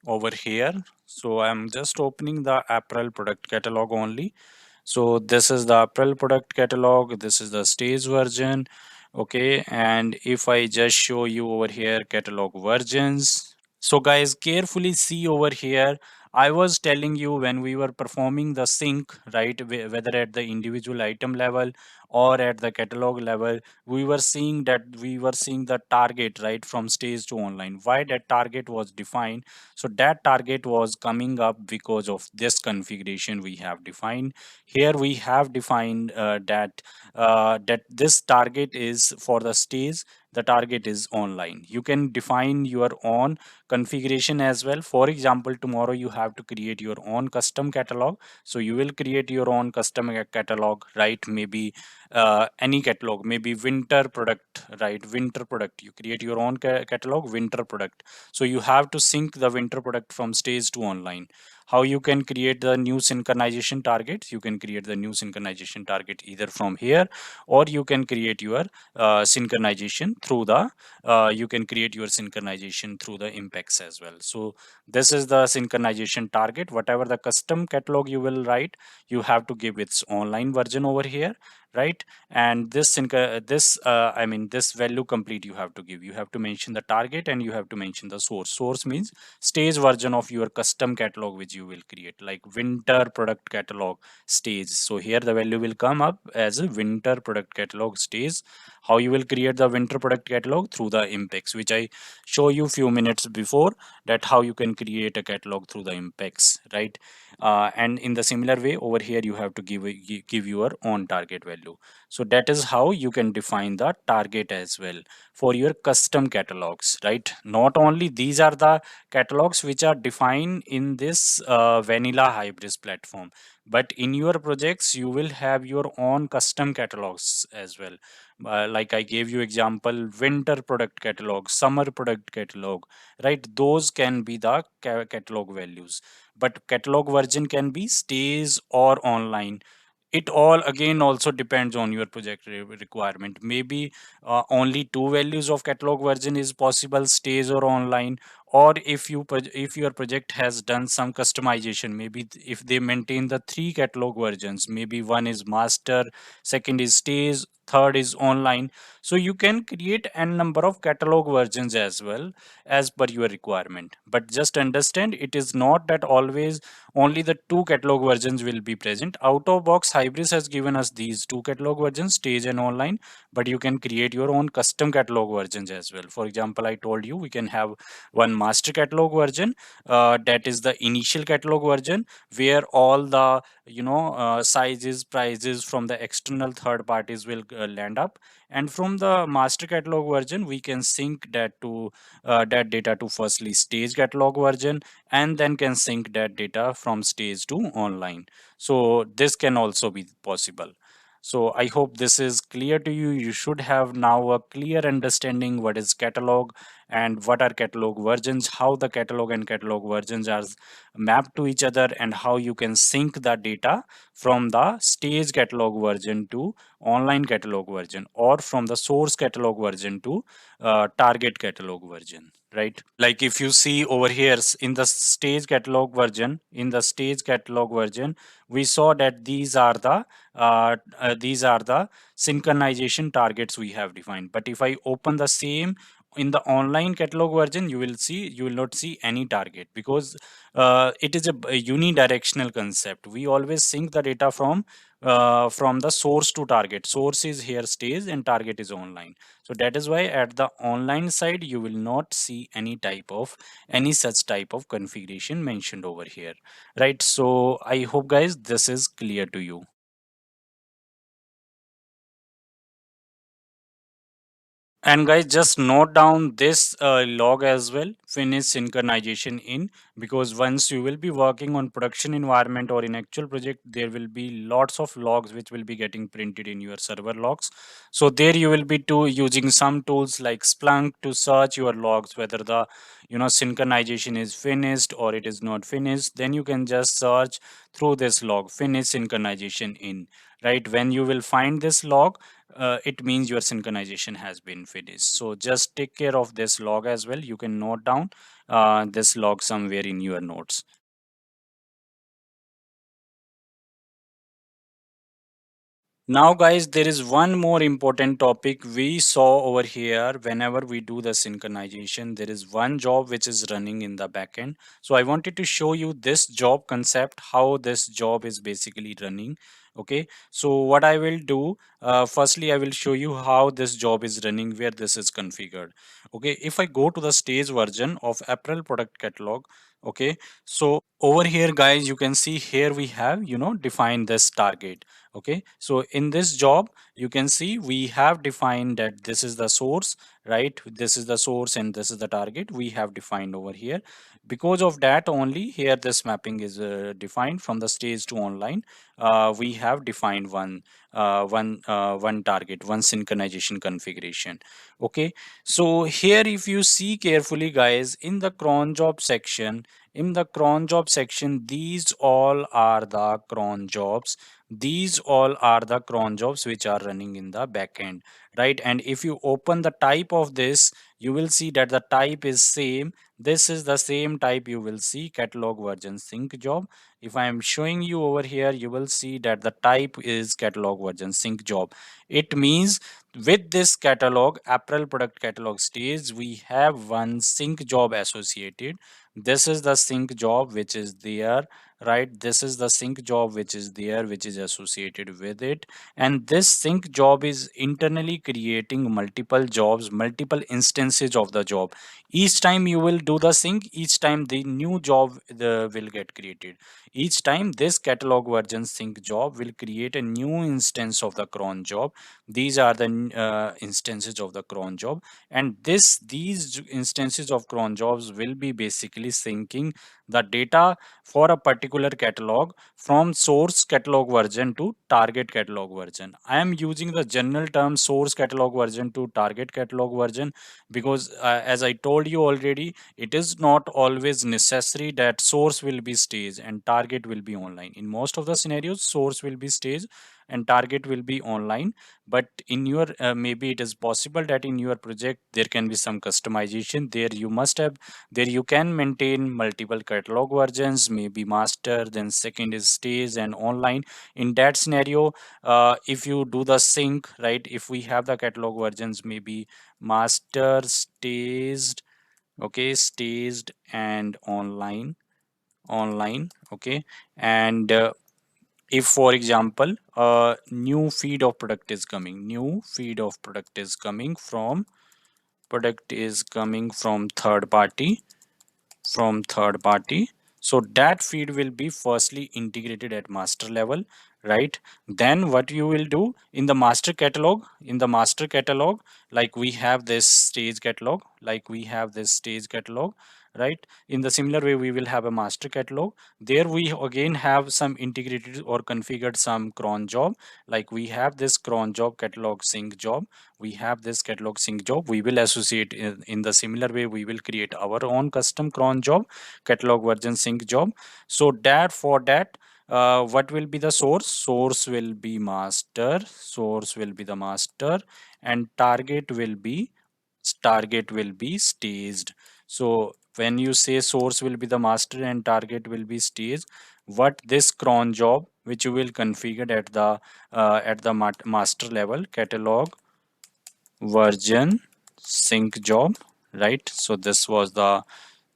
over here, so I'm just opening the April product catalog only. So this is the April product catalog, this is the stage version. Okay, and if I just show you over here catalog versions, so guys, carefully see over here. I was telling you when we were performing the sync, right, whether at the individual item level or at the catalog level, we were seeing the target, right, from stage to online. Why that target was defined? So that target was coming up because of this configuration we have defined. Here we have defined that this target is for the stage, the target is online. You can define your own configuration as well. For example, tomorrow you have to create your own custom catalog, so you will create your own custom catalog, right? Maybe any catalog, maybe winter product, right? Winter product, you create your own catalog, winter product. So you have to sync the winter product from stage to online. How you can create the new synchronization targets? You can create the new synchronization target either from here, or you can create your synchronization through the impacts as well. So this is the synchronization target. Whatever the custom catalog you will write, you have to give its online version over here, right? And this value complete you have to give. You have to mention the target and you have to mention the source. Source means stage version of your custom catalog which you will create, like winter product catalog stage. So here the value will come up as a winter product catalog stage. How you will create the winter product catalog? Through the impacts, which I show you few minutes before, that how you can create a catalog through the impacts, right? And in the similar way over here you have to give your own target value. So that is how you can define the target as well for your custom catalogs, right? Not only these are the catalogs which are defined in this vanilla Hybris platform, but in your projects you will have your own custom catalogs as well. Like I gave you example, winter product catalog, summer product catalog, right? Those can be the catalog values, but catalog version can be stays or online. It all again also depends on your project requirement. Maybe only two values of catalog version is possible, stays or online. Or if if your project has done some customization, maybe if they maintain the three catalog versions, maybe one is master, second is stays, third is online. So you can create n number of catalog versions as well as per your requirement. But just understand, it is not that always only the two catalog versions will be present. Out of box, Hybris has given us these two catalog versions, stage and online, but you can create your own custom catalog versions as well. For example, I told you we can have one master catalog version, that is the initial catalog version, where all the sizes, prices from the external third parties will land up. And from the master catalog version, we can sync that data to firstly stage catalog version, and then can sync that data from stage to online. So this can also be possible. So I hope this is clear to you. You should have now a clear understanding what is catalog and what are catalog versions, how the catalog and catalog versions are mapped to each other, and how you can sync the data from the stage catalog version to online catalog version, or from the source catalog version to target catalog version, right? Like if you see over here in the stage catalog version, we saw that these are the synchronization targets we have defined. But if I open the same in the online catalog version, you will not see any target, because it is a unidirectional concept. We always sync the data from the source to target. Source is here stage and target is online. So that is why at the online side you will not see any such type of configuration mentioned over here, right? So I hope guys this is clear to you. And guys, just note down this log as well, finish synchronization in, because once you will be working on production environment or in actual project, there will be lots of logs which will be getting printed in your server logs. So there you will be using some tools like Splunk to search your logs, whether the synchronization is finished or it is not finished. Then you can just search through this log, finish synchronization in, right? When you will find this log, it means your synchronization has been finished. So just take care of this log as well. You can note down this log somewhere in your notes. Now, guys, there is one more important topic we saw over here. Whenever we do the synchronization, there is one job which is running in the backend. So I wanted to show you this job concept, how this job is basically running. Okay, so what I will do, firstly, I will show you how this job is running, where this is configured. Okay, if I go to the stage version of April product catalog, okay, so over here, guys, you can see here we have, defined this target. Okay, so in this job you can see we have defined that this is the source, right? This is the source and this is the target we have defined over here. Because of that only here this mapping is defined from the stage to online. We have defined one target, one synchronization configuration. Okay, so here if you see carefully, guys, in the cron job section, these all are the cron jobs. These all are the cron jobs which are running in the backend, right? And if you open the type of this, you will see that the type is same. This is the same type. You will see catalog version sync job. If I am showing you over here, you will see that the type is catalog version sync job. It means with this catalog, April product catalog stage, we have one sync job associated. This is the sync job which is there, right? This is the sync job which is there, which is associated with it. And this sync job is internally creating multiple jobs, multiple instances of the job. Each time you will do the sync, each time the new job will get created. Each time this catalog version sync job will create a new instance of the cron job. These are the instances of the cron job, and these instances of cron jobs will be basically syncing the data for a particular catalog from source catalog version to target catalog version. I am using the general term source catalog version to target catalog version because, as I told you already, it is not always necessary that source will be stage and target will be online. In most of the scenarios, source will be stage and target will be online. But in your maybe it is possible that in your project there can be some customization. There you must have, there you can maintain multiple catalog versions, maybe master, then second is stage and online. In that scenario, if you do the sync, right, if we have the catalog versions, maybe master, staged, okay, staged and online, okay. And if for example a new feed of product is coming, new feed of product is coming from, product is coming from third party, from third party, so that feed will be firstly integrated at master level, right? Then what you will do in the master catalog, in the master catalog, like we have this stage catalog, like we have this stage catalog, right? In the similar way we will have a master catalog. There we again have some integrated or configured some cron job, like we have this cron job catalog sync job, we have this catalog sync job. We will associate in the similar way, we will create our own custom cron job, catalog version sync job. So that for that, what will be the source? Source will be master, source will be the master, and target will be staged. So when you say source will be the master and target will be staged, what this cron job which you will configure at the master level, catalog version sync job, right? So this was the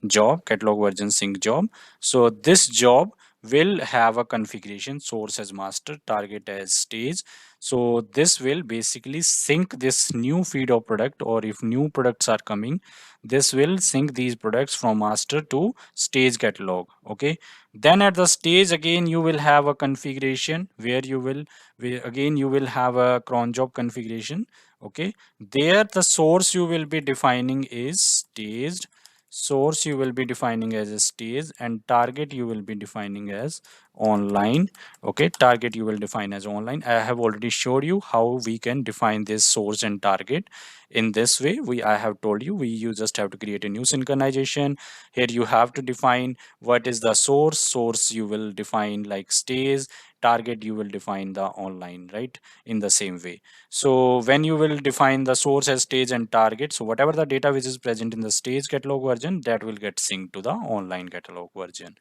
job, catalog version sync job. So this job will have a configuration, source as master, target as stage. So this will basically sync this new feed of product, or if new products are coming, this will sync these products from master to stage catalog, okay. Then at the stage again you will have a configuration where you will, where again you will have a cron job configuration, okay. There the source you will be defining is staged, source you will be defining as a stage, and target you will be defining as online, okay. Target you will define as online. I have already showed you how we can define this source and target. In this way, I have told you, you just have to create a new synchronization. Here you have to define what is the source. Source you will define like stage, target you will define the online, right, in the same way. So when you will define the source as stage and target, so whatever the data which is present in the stage catalog version, that will get synced to the online catalog version.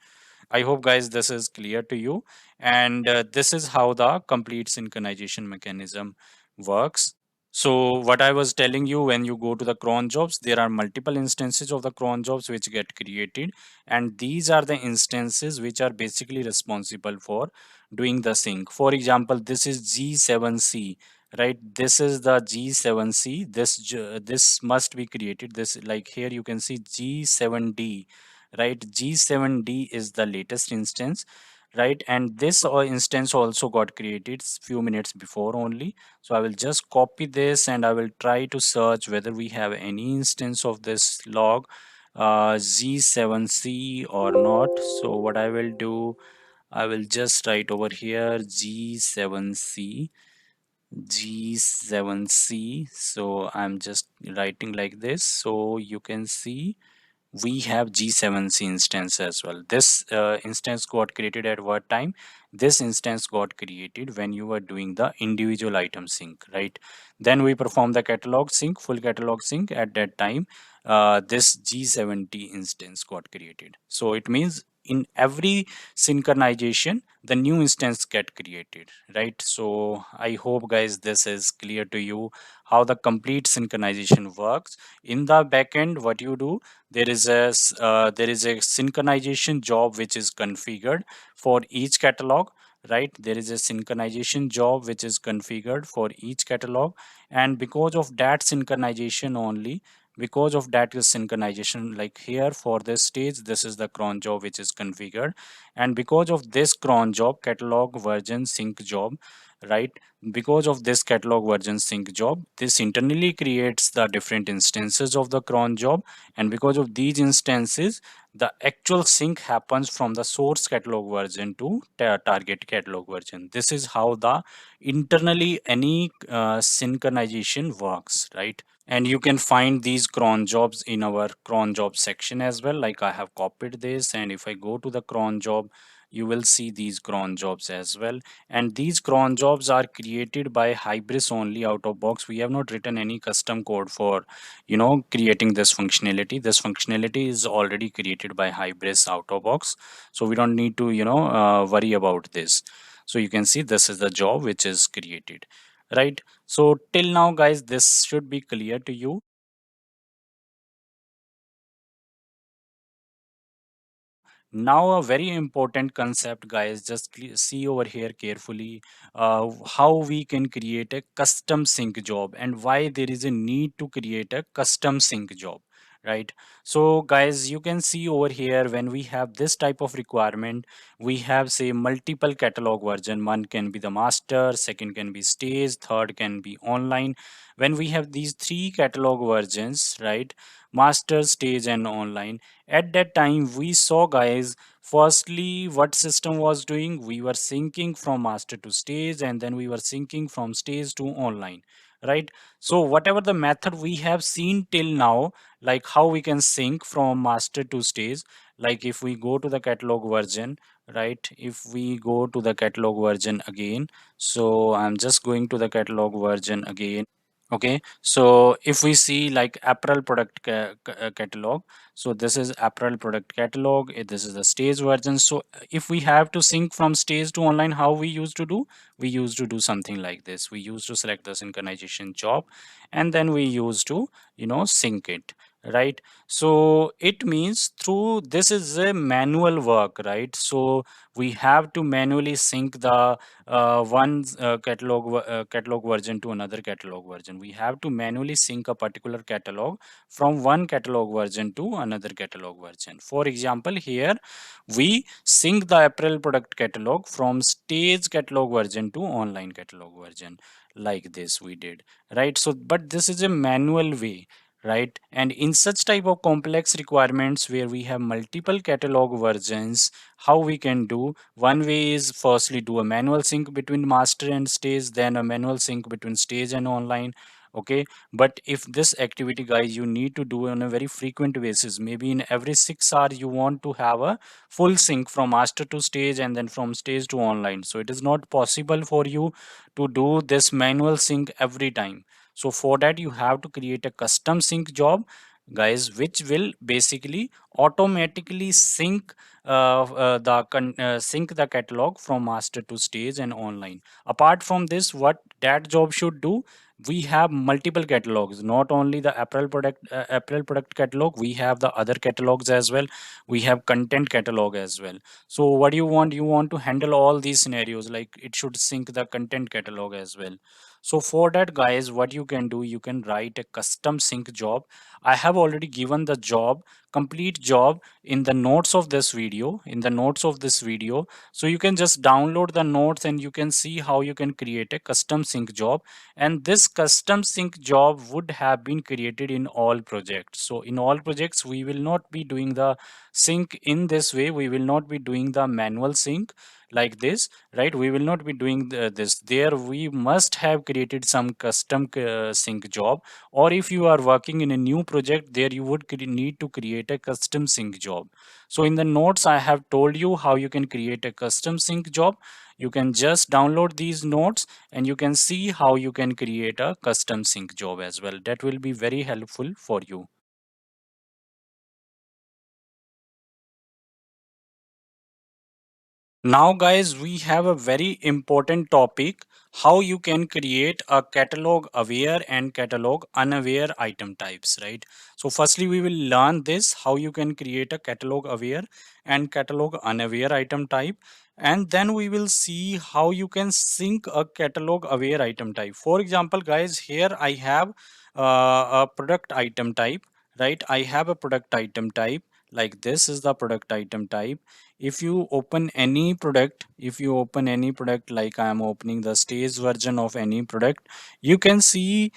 I hope guys this is clear to you, and this is how the complete synchronization mechanism works. So what I was telling you, when you go to the cron jobs, there are multiple instances of the cron jobs which get created, and these are the instances which are basically responsible for doing the sync. For example, this is G7C, right? This is the G7C. This must be created. This, like here you can see G7D, right? G7D is the latest instance, right? And this instance also got created few minutes before only. So I will just copy this and I will try to search whether we have any instance of this log G7C or not. So what I will do, I will just write over here G7C, G7C. So I'm just writing like this, so you can see we have G7C instance as well. This instance got created at what time? This instance got created when you were doing the individual item sync, right? Then we perform the catalog sync, full catalog sync. At that time, this G70 instance got created. So it means in every synchronization, the new instance get created, right? So I hope guys this is clear to you how the complete synchronization works. In the backend, what you do, there is a synchronization job which is configured for each catalog, right? There is a synchronization job which is configured for each catalog, and because of that synchronization only, because of that is synchronization, like here for this stage, this is the cron job which is configured, and because of this cron job, catalog version sync job, right? Because of this catalog version sync job, this internally creates the different instances of the cron job, and because of these instances, the actual sync happens from the source catalog version to target catalog version. This is how the internally any synchronization works, right? And you can find these cron jobs in our cron job section as well. Like I have copied this, and if I go to the cron job, you will see these cron jobs as well. And these cron jobs are created by Hybris only out of box. We have not written any custom code for, creating this functionality. This functionality is already created by Hybris out of box. So we don't need to, worry about this. So you can see this is the job which is created, right? So till now, guys, this should be clear to you. Now, a very important concept, guys, just see over here carefully, how we can create a custom sync job and why there is a need to create a custom sync job, right? So, guys, you can see over here when we have this type of requirement, we have, say, multiple catalog version. One can be the master, second can be stage, third can be online. When we have these three catalog versions, right? Master, stage, and online, at that time we saw, guys, firstly what system was doing, we were syncing from master to stage, and then we were syncing from stage to online, right? So whatever the method we have seen till now, like how we can sync from master to stage, like if we go to the catalog version, right? If we go to the catalog version again, so I'm just going to the catalog version again. Okay, so if we see like apparel product catalog, so this is apparel product catalog. This is the stage version. So if we have to sync from stage to online, how we used to do? We used to do something like this. We used to select the synchronization job, and then we used to, sync it, right? So it means through this is a manual work, right? So we have to manually sync the one catalog version to another catalog version. We have to manually sync a particular catalog from one catalog version to another catalog version. For example, here we sync the apparel product catalog from stage catalog version to online catalog version, like this we did, right? So but this is a manual way, right? And in such type of complex requirements where we have multiple catalog versions, how we can do, one way is firstly do a manual sync between master and stage, then a manual sync between stage and online. Okay, but if this activity, guys, you need to do on a very frequent basis, maybe in every 6 hours you want to have a full sync from master to stage and then from stage to online, so it is not possible for you to do this manual sync every time. So for that you have to create a custom sync job, guys, which will basically automatically sync the catalog from master to stage and online. Apart from this, what that job should do, we have multiple catalogs, not only the apparel product catalog, we have the other catalogs as well. We have content catalog as well. So what do you want? You want to handle all these scenarios, like it should sync the content catalog as well. So for that, guys, what you can do, you can write a custom sync job. I have already given the job, complete job, in the notes of this video, so you can just download the notes and you can see how you can create a custom sync job. And this custom sync job would have been created in all projects. So in all projects we will not be doing the sync in this way, we will not be doing the manual sync like this, right? We will not be doing this there. We must have created some custom sync job, or if you are working in a new project, there you would need to create a custom sync job. So in the notes I have told you how you can create a custom sync job. You can just download these notes and you can see how you can create a custom sync job as well. That will be very helpful for you. Now, guys, we have a very important topic, how you can create a catalog aware and catalog unaware item types, right? So firstly, we will learn this, how you can create a catalog aware and catalog unaware item type. And then we will see how you can sync a catalog aware item type. For example, guys, here I have a product item type, right? I have a product item type, like this is the product item type. If you open any product, like I am opening the stage version of any product, you can see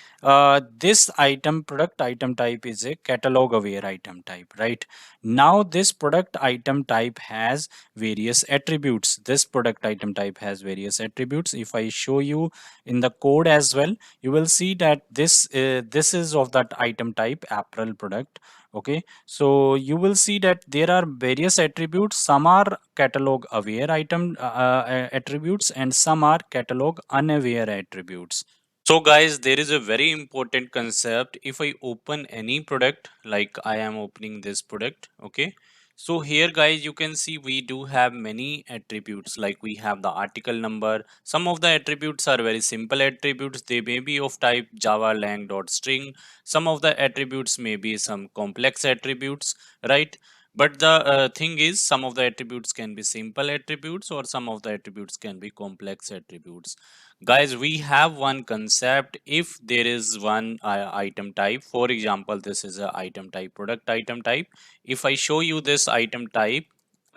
this item product item type is a catalog aware item type, right? Now this product item type has various attributes. This product item type has various attributes. If I show you in the code as well, you will see that this is of that item type apparel product. Okay, so you will see that there are various attributes. Some are catalog aware item attributes, and some are catalog unaware attributes. So guys, there is a very important concept. If I open any product, like I am opening this product, okay. So here guys, you can see we do have many attributes, like we have the article number. Some of the attributes are very simple attributes. They may be of type Java lang dot string. Some of the attributes may be some complex attributes, right? But the thing is, some of the attributes can be simple attributes or some of the attributes can be complex attributes. Guys, we have one concept. If there is one item type, for example, this is a item type, product item type. If I show you this item type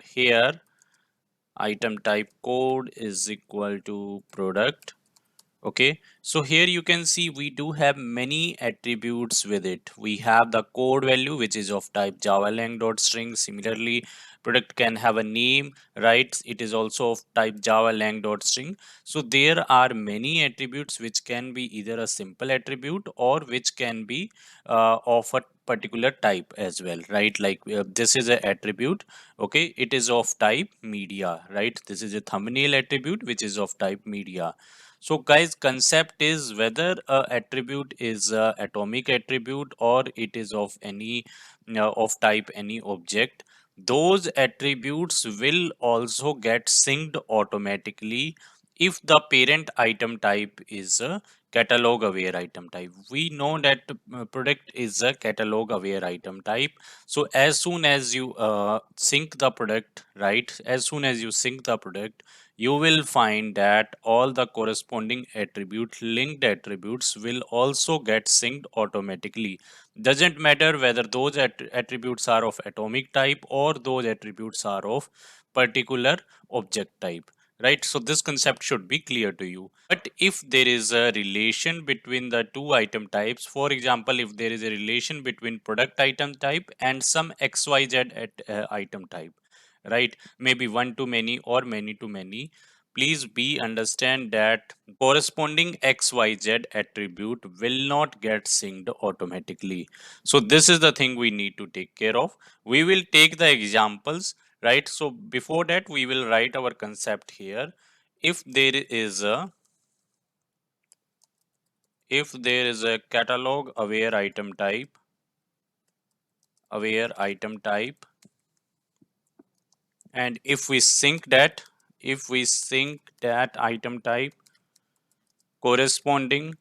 here, item type code is equal to product. Okay, so here you can see we do have many attributes with it. We have the code value, which is of type javalang.string. Similarly, product can have a name, right? It is also of type javalang.string. So there are many attributes which can be either a simple attribute or which can be of a particular type as well, right? Like this is a attribute. Okay, it is of type media, right? This is a thumbnail attribute which is of type media. So guys, concept is whether a attribute is a atomic attribute or it is of any of type any object. Those attributes will also get synced automatically if the parent item type is a catalog aware item type. We know that product is a catalog aware item type. So as soon as you sync the product, right? As soon as you sync the product, you will find that all the corresponding attribute linked attributes will also get synced automatically. Doesn't matter whether those attributes are of atomic type or those attributes are of particular object type, right? So this concept should be clear to you. But if there is a relation between the two item types, for example, if there is a relation between product item type and some xyz item type, right? Maybe one to many or many to many, please be understand that corresponding xyz attribute will not get synced automatically. So this is the thing we need to take care of. We will take the examples, right? So before that, we will write our concept here. If there is a catalog aware item type, and if we sync that item type corresponding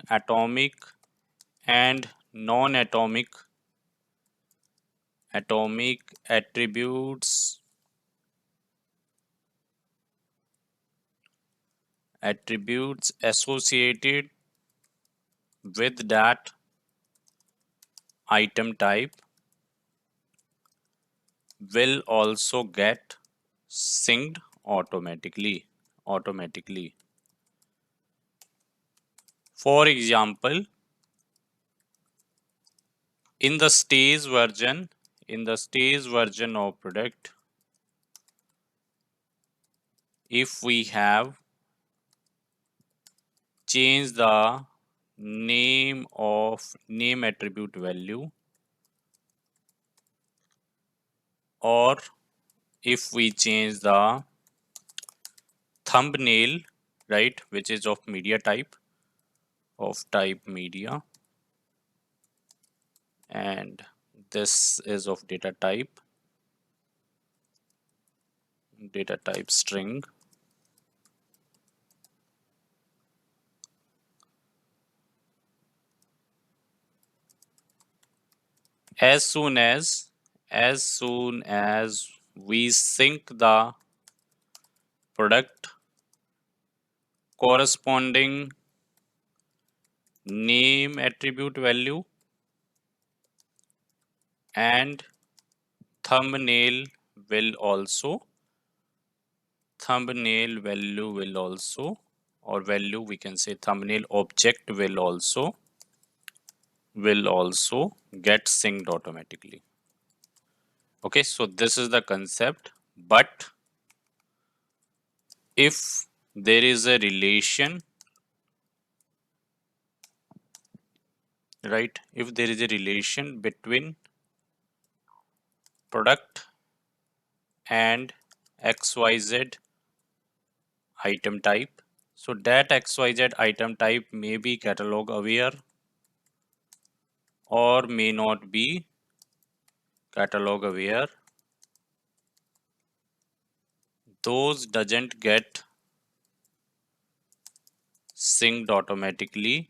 atomic and non-atomic attributes associated with that item type will also get synced automatically. For example, in the stage version of product, if we have changed the name attribute value, or if we change the thumbnail, right, which is of media, and this is of data type string. As soon as we sync the product corresponding name attribute value and thumbnail will also thumbnail value will also or value, we can say thumbnail object will also get synced automatically. Okay, so this is the concept. But if there is a relation right? If there is a relation between product and XYZ item type, so that XYZ item type may be catalog aware or may not be catalog aware. Those doesn't get synced automatically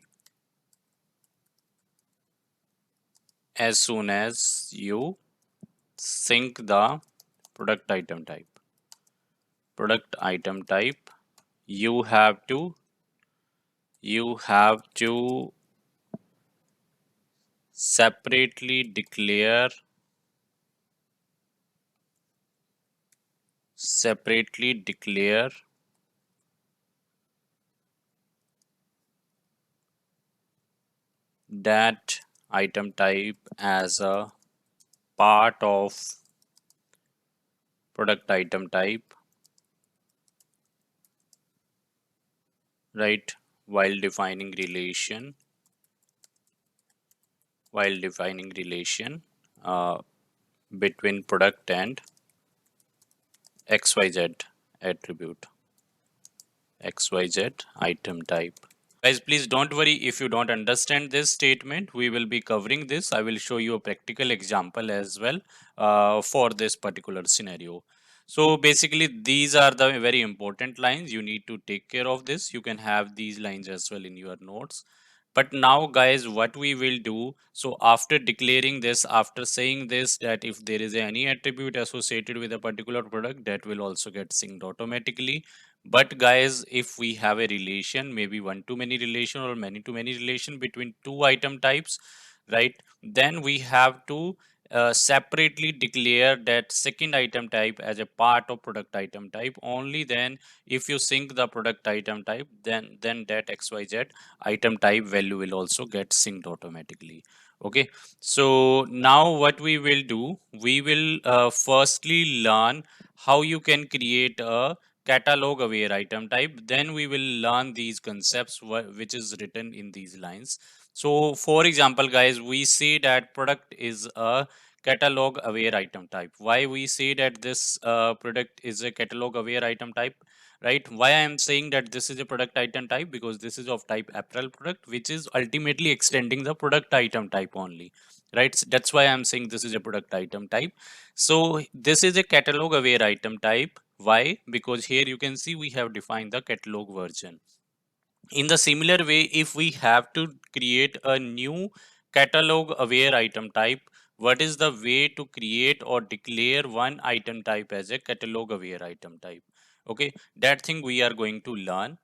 as soon as you sync the product item type. Product item type, you have to you have to separately declare that item type as a part of product item type, right? while defining relation while defining relation uh, between product and XYZ attribute, XYZ item type. Guys, please don't worry if you don't understand this statement. We will be covering this. I will show you a practical example as well for this particular scenario. So basically, these are the very important lines. You need to take care of this. You can have these lines as well in your notes. But now, guys, what we will do, so after declaring this, after saying this, that if there is any attribute associated with a particular product, that will also get synced automatically. But guys, if we have a relation, maybe one to many relation or many to many relation between two item types, right? Then we have to separately declare that second item type as a part of product item type. Only then, if you sync the product item type, then that XYZ item type value will also get synced automatically. Okay, so now what we will do, we will firstly learn how you can create a catalog aware item type. Then we will learn these concepts which is written in these lines. So for example, guys, we say that product is a catalog aware item type. Why we say that this product is a catalog aware item type, right? Why I am saying that this is a product item type, because this is of type apparel product, which is ultimately extending the product item type only, right? That's why I'm saying this is a product item type. So this is a catalog aware item type. Why? Because here you can see we have defined the catalog version. In the similar way, if we have to create a new catalog aware item type, what is the way to create or declare one item type as a catalog aware item type? Okay, that thing we are going to learn.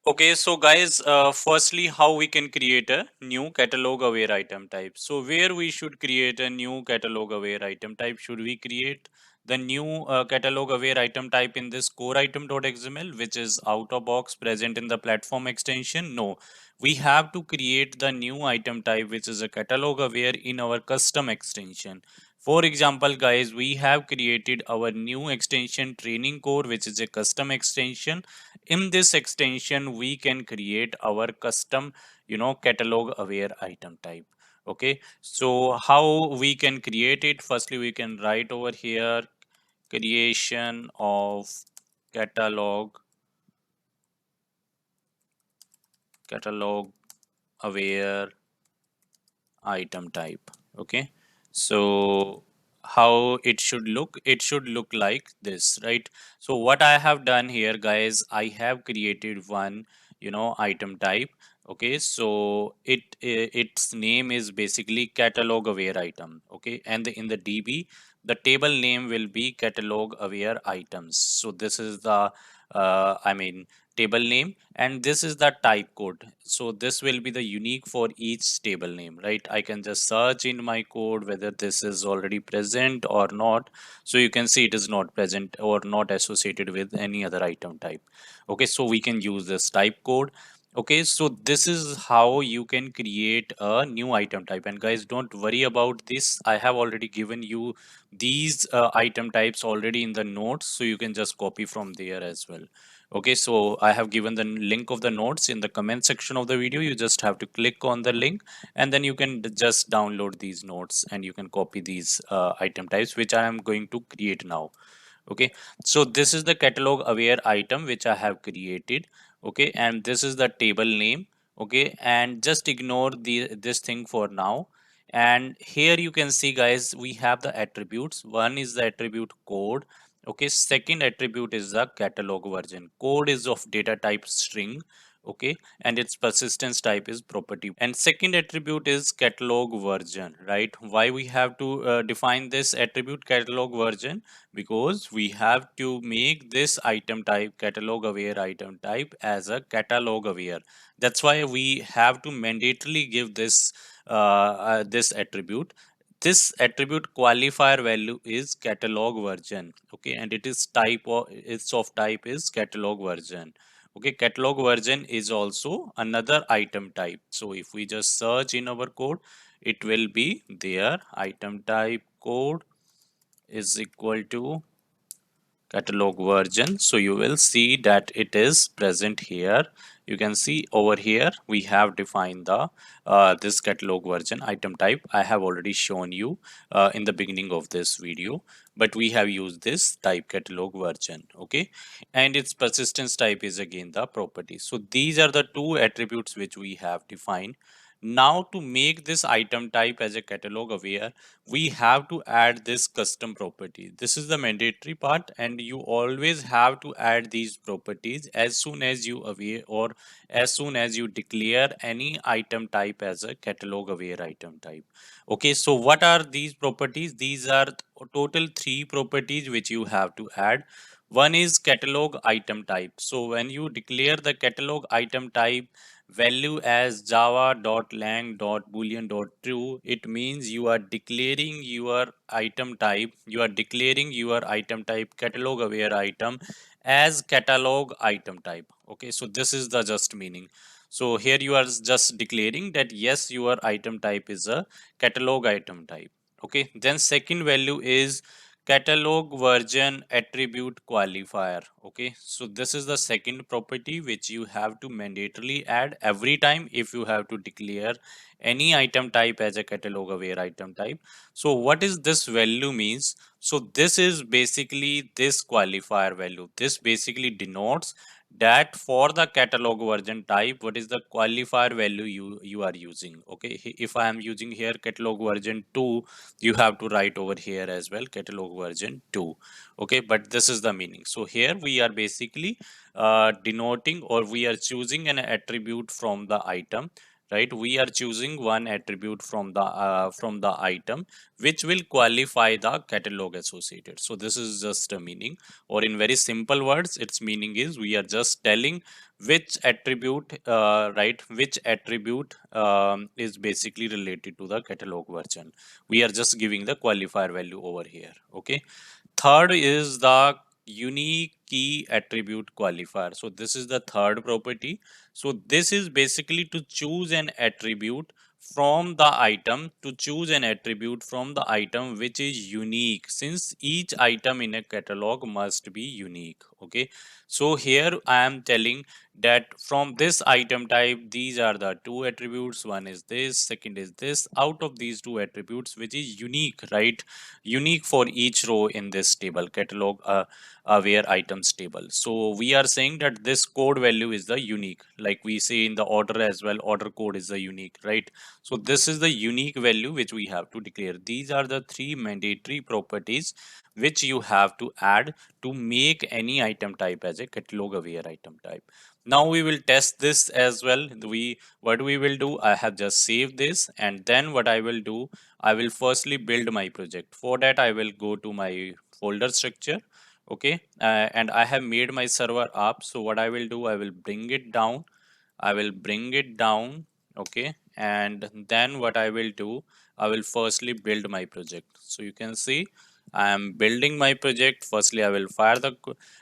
Okay, so guys, firstly, how we can create a new catalog aware item type. So where we should create a new catalog aware item type? Should we create the new catalog aware item type in this core item.xml, which is out of box present in the platform extension? No, we have to create the new item type, which is a catalog aware in our custom extension. For example, guys, we have created our new extension training core, which is a custom extension. In this extension we can create our custom, catalog aware item type. Okay, so how we can create it? Firstly, we can write over here creation of catalog catalog aware item type. Okay, so how it should look? It should look like this, right? So what I have done here, guys, I have created one, item type. Okay, so its name is basically catalog aware item. Okay, and in the DB, the table name will be catalog aware items. So this is the table name, and this is the type code. So this will be the unique for each table name, right? I can just search in my code whether this is already present or not. So you can see it is not present or not associated with any other item type. Okay, so we can use this type code. Okay, so this is how you can create a new item type. And guys, don't worry about this. I have already given you these item types already in the notes, so you can just copy from there as well. Okay, so I have given the link of the notes in the comment section of the video. You just have to click on the link, and then you can just download these notes and you can copy these item types, which I am going to create now. Okay, so this is the catalog aware item which I have created. Okay, and this is the table name. Okay, and just ignore this thing for now. And here you can see, guys, we have the attributes. One is the attribute code. Okay, second attribute is the catalog version. Code is of data type string. Okay, and its persistence type is property. And second attribute is catalog version, right? Why we have to define this attribute catalog version? Because we have to make this item type, catalog aware item type, as a catalog aware. That's why we have to mandatorily give this attribute. This attribute qualifier value is catalog version. Okay, and it is type of its of type is catalog version. Okay, catalog version is also another item type. So if we just search in our code, it will be there. Item type code is equal to catalog version. So you will see that it is present here. You can see over here we have defined the this catalog version item type. I have already shown you in the beginning of this video, but we have used this type catalog version. Okay, and its persistence type is again the property. So these are the two attributes which we have defined. Now to make this item type as a catalog aware, we have to add this custom property. This is the mandatory part, and you always have to add these properties as soon as you aware or as soon as you declare any item type as a catalog aware item type. Okay, so what are these properties? These are total three properties which you have to add. One is catalog item type. So when you declare the catalog item type value as java.lang.boolean.true, it means you are declaring your item type, catalog aware item as catalog item type. Okay, so this is the just meaning. So here you are just declaring that yes, your item type is a catalog item type. Okay, then second value is catalog version attribute qualifier. Okay, so this is the second property which you have to mandatorily add every time if you have to declare any item type as a catalog aware item type. So what is this value means? So this is basically this qualifier value. This basically denotes that for the catalog version type, what is the qualifier value you are using. Okay, if I am using here catalog version 2, you have to write over here as well catalog version 2. Okay, but this is the meaning. So here we are basically denoting, or we are choosing an attribute from the item, right? We are choosing one attribute from the item which will qualify the catalog associated. So this is just a meaning, or in very simple words, its meaning is we are just telling which attribute, right, which attribute is basically related to the catalog version. We are just giving the qualifier value over here. Okay, third is the unique key attribute qualifier. So this is the third property. So this is basically to choose an attribute from the item, which is unique, since each item in a catalog must be unique. Okay, so here I am telling that from this item type, these are the two attributes. One is this, second is this. Out of these two attributes, which is unique, right? Unique for each row in this table, catalog aware items table. So we are saying that this code value is the unique, like we say in the order as well, order code is the unique, right? So this is the unique value which we have to declare. These are the three mandatory properties which you have to add to make any item type as a catalog aware item type. Now we will test this as well. What we will do, I have just saved this, and then what I will do, I will firstly build my project. For that, I will go to my folder structure. Okay, and I have made my server up. So what I will do, I will bring it down. Okay, and then what I will do, I will firstly build my project. So you can see I am building my project. Firstly, I will fire the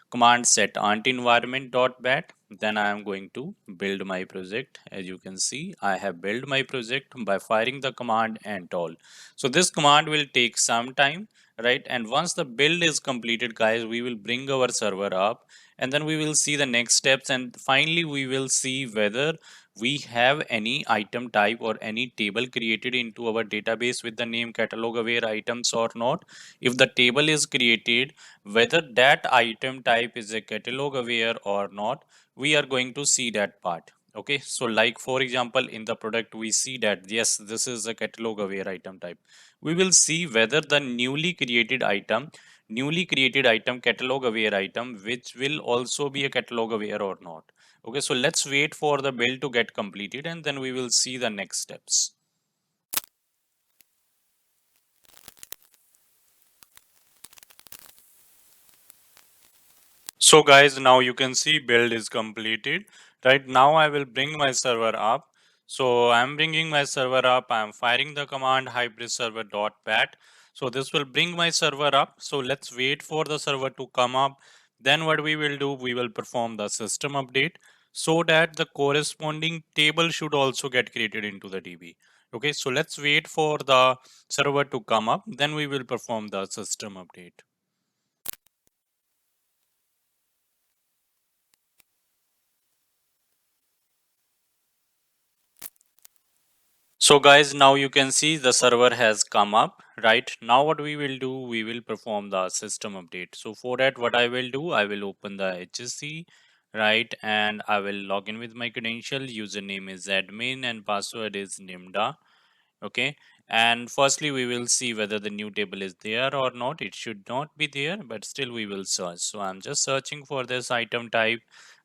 command set ant environment dot bat. Then I am going to build my project. As you can see, I have built my project by firing the command and all. So this command will take some time, right? And once the build is completed, guys, we will bring our server up, and then we will see the next steps, and finally we will see whether we have any item type or any table created into our database with the name catalog aware items or not. If the table is created, whether that item type is a catalog aware or not, we are going to see that part. Okay, so like for example, in the product we see that yes, this is a catalog aware item type. We will see whether the newly created item catalog aware item, which will also be a catalog aware or not. Okay, so let's wait for the build to get completed and then we will see the next steps. So guys, now you can see build is completed. Right now I will bring my server up. So I'm bringing my server up. I'm firing the command hybris server.bat. So this will bring my server up. So let's wait for the server to come up. Then what we will do, we will perform the system update so that the corresponding table should also get created into the DB. Okay, so let's wait for the server to come up. Then we will perform the system update. So guys, now you can see the server has come up, right? Now what we will do, we will perform the system update. So for that, what I will do, I will open the HSC, right? And I will log in with my credential. Username is admin and password is nimda. Okay, and firstly we will see whether the new table is there or not. It should not be there, but still we will search. So I'm just searching for this item type,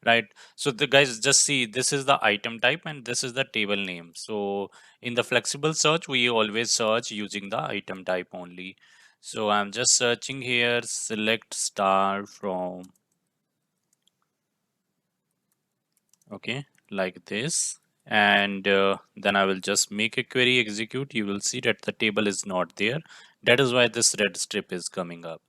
right? So the guys, just see, this is the item type and this is the table name. So in the flexible search we always search using the item type only. So I'm just searching here, select star from, okay, like this, and then I will just make a query execute. You will see that the table is not there. That is why this red strip is coming up.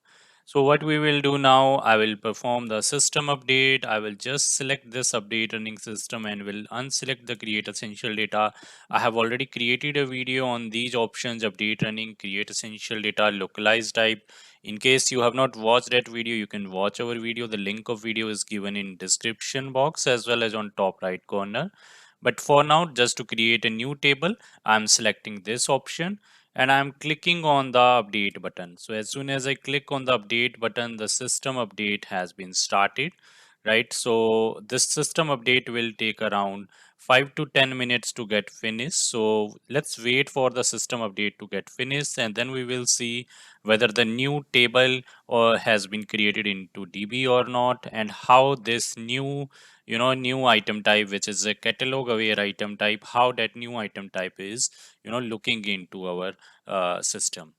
So what we will do now, I will perform the system update. I will just select this update running system and will unselect the create essential data. I have already created a video on these options: update running, create essential data, localized type. In case you have not watched that video, you can watch our video. The link of video is given in description box as well as on top right corner. But for now, just to create a new table, I'm selecting this option and I'm clicking on the update button. So as soon as I click on the update button, the system update has been started, right? So this system update will take around 5 to 10 minutes to get finished. So let's wait for the system update to get finished and then we will see whether the new table or has been created into DB or not, and how this new item type, which is a catalog aware item type, how that new item type is looking into our system.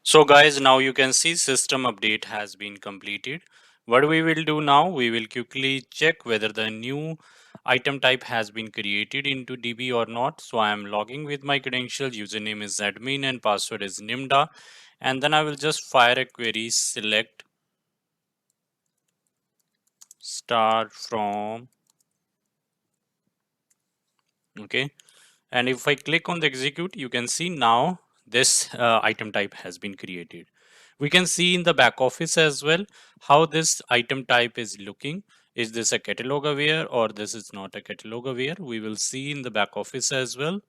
So guys, now you can see system update has been completed. What we will do now, we will quickly check whether the new item type has been created into DB or not. So I am logging with my credentials, username is admin and password is nimda. And then I will just fire a query, select star from, okay. And if I click on the execute, you can see now this item type has been created. We can see in the back office as well how this item type is looking. Is this a catalog aware or this is not a catalog aware? We will see in the back office as well.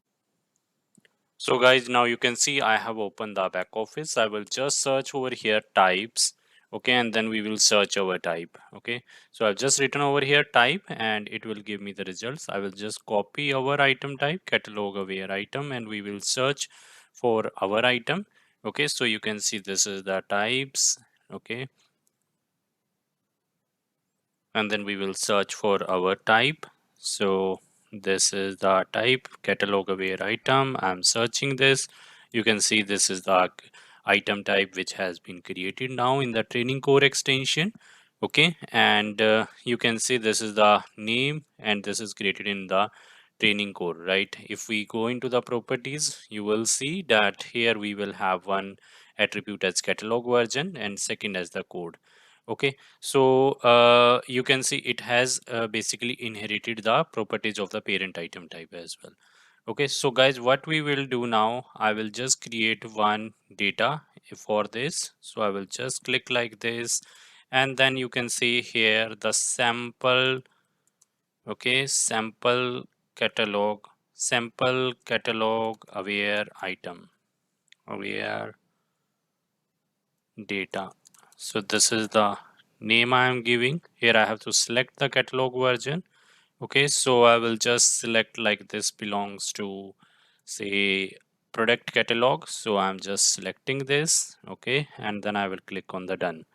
So guys, now you can see I have opened the back office. I will just search over here types. Okay, and then we will search our type. Okay, so I've just written over here type and it will give me the results. I will just copy our item type, catalog aware item, and we will search for our item. Okay, so you can see this is the types. Okay, and then we will search for our type. So this is the type, catalog aware item. I'm searching this. You can see this is the item type which has been created now in the training core extension. Okay, and you can see this is the name and this is created in the training core, right? If we go into the properties, you will see that here we will have one attribute as catalog version and second as the code. Okay, so you can see it has basically inherited the properties of the parent item type as well. Okay, so guys, what we will do now, I will just create one data for this. So I will just click like this, and then you can see here the sample, okay, sample catalog aware item, aware data. So this is the name I am giving. Here I have to select the catalog version. Okay, so I will just select like this belongs to say product catalog. So I'm just selecting this, okay, and then I will click on the done.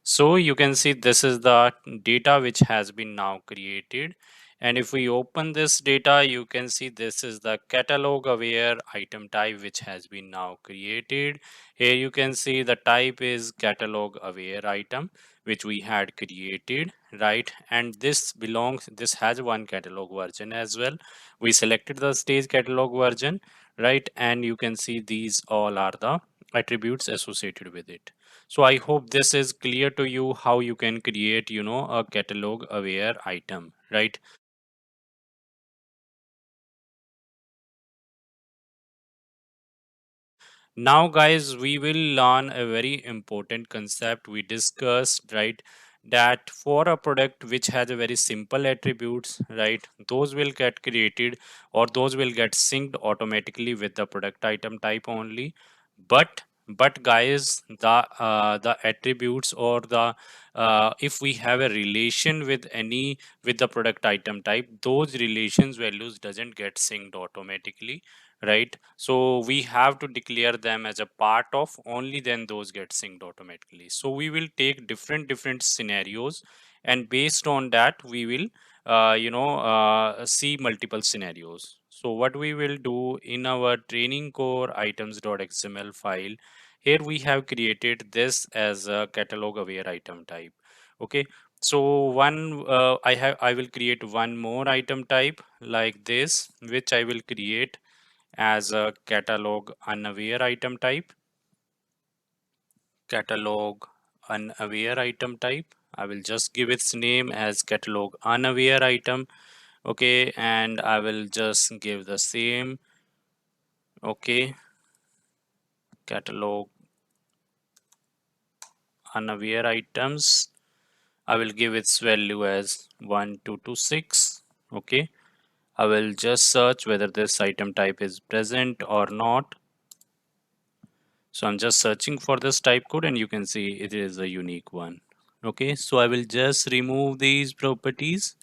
So you can see this is the data which has been now created. And if we open this data, you can see this is the catalog aware item type which has been now created. Here you can see the type is catalog aware item which we had created, right? And this has one catalog version as well. We selected the stage catalog version, right? And you can see these all are the attributes associated with it. So I hope this is clear to you how you can create, a catalog aware item, right? Now, guys, we will learn a very important concept we discussed, right? That for a product which has a very simple attributes, right? Those will get created or those will get synced automatically with the product item type only. But guys, the attributes or the if we have a relation with any with the product item type, those relations values doesn't get synced automatically, right? So we have to declare them as a part of, only then those get synced automatically. So we will take different scenarios, and based on that we will see multiple scenarios. So what we will do in our training core items.xml file, here we have created this as a catalog aware item type. Okay, so I will create one more item type like this, which I will create as a catalog unaware item type. Catalog unaware item type. I will just give its name as catalog unaware item. Okay, and I will just give the same. Okay, catalog unaware items. I will give its value as 1226. Okay, I will just search whether this item type is present or not. So I'm just searching for this type code, and you can see it is a unique one. Okay, so I will just remove these properties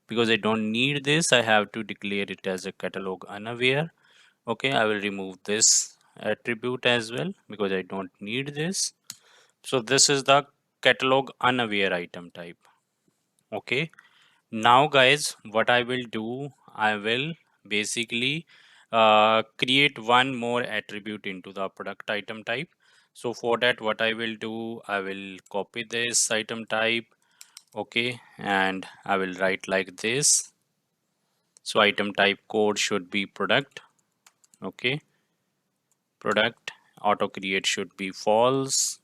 because I don't need this. I have to declare it as a catalog unaware. Okay, I will remove this attribute as well because I don't need this. So this is the catalog unaware item type. Okay, now guys, what I will do, I will basically create one more attribute into the product item type. So for that, what I will do, I will copy this item type, okay, and I will write like this. So item type code should be product, okay, product auto create should be false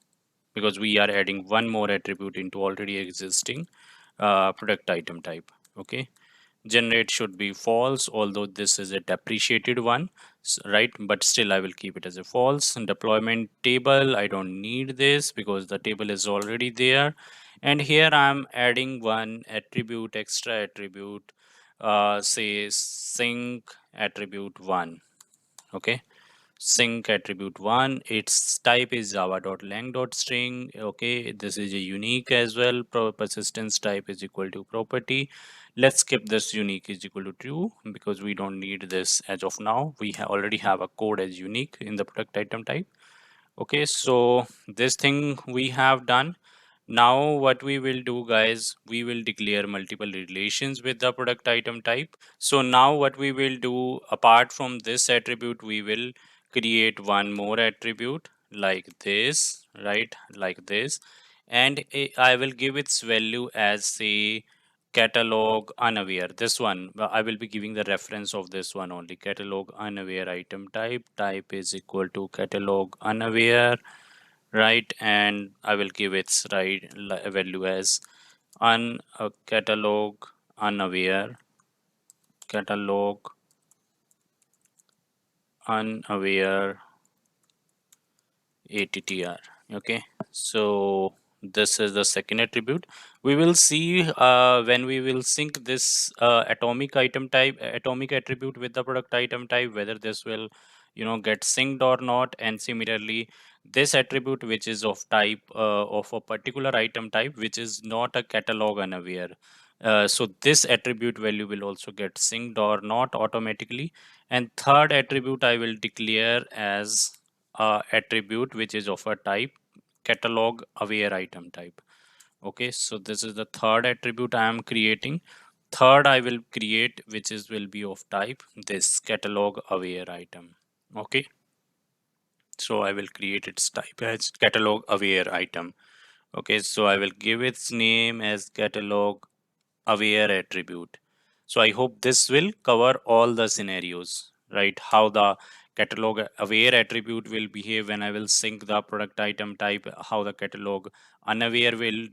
because we are adding one more attribute into already existing product item type, okay. Generate should be false, although this is a depreciated one, right? But still I will keep it as a false. And deployment table, I don't need this because the table is already there. And here I'm adding one attribute, extra attribute, say sync attribute one. Okay, sync attribute one, its type is java.lang.string. Okay, this is a unique as well. Persistence type is equal to property. Let's skip this unique is equal to true because we don't need this as of now. We already have a code as unique in the product item type. Okay, so this thing we have done. Now what we will do, guys, we will declare multiple relations with the product item type. So now what we will do, apart from this attribute, we will create one more attribute like this, right? Like this. And I will give its value as say catalog unaware. This one, I will be giving the reference of this one only. Catalog unaware item type. Type is equal to catalog unaware, right? And I will give its value as catalog unaware, catalog unaware attr. Okay, so this is the second attribute. We will see when we will sync this atomic item type, atomic attribute with the product item type, whether this will get synced or not. And similarly, this attribute which is of type of a particular item type which is not a catalog unaware, so this attribute value will also get synced or not automatically. And third attribute I will declare as attribute which is of a type catalog aware item type. Okay, so this is the third attribute I am creating. Third I will create which is will be of type this catalog aware item. Okay, so I will create its type as catalog aware item. Okay, so I will give its name as catalog aware attribute. So I hope this will cover all the scenarios, right? How the catalog aware attribute will behave when I will sync the product item type, how the catalog unaware will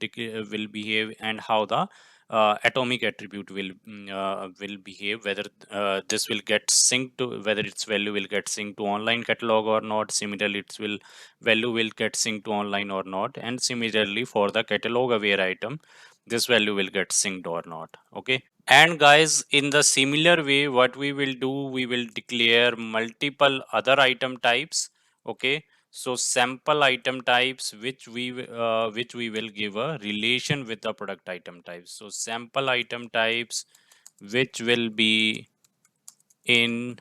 behave, and how the atomic attribute will behave, whether this will get synced to, whether its value will get synced to online catalog or not. Similarly, its will value will get synced to online or not. And similarly for the catalog aware item, this value will get synced or not. Okay, and guys, in the similar way, what we will do, we will declare multiple other item types. Okay, so sample item types which we will give a relation with the product item types. So sample item types which will be in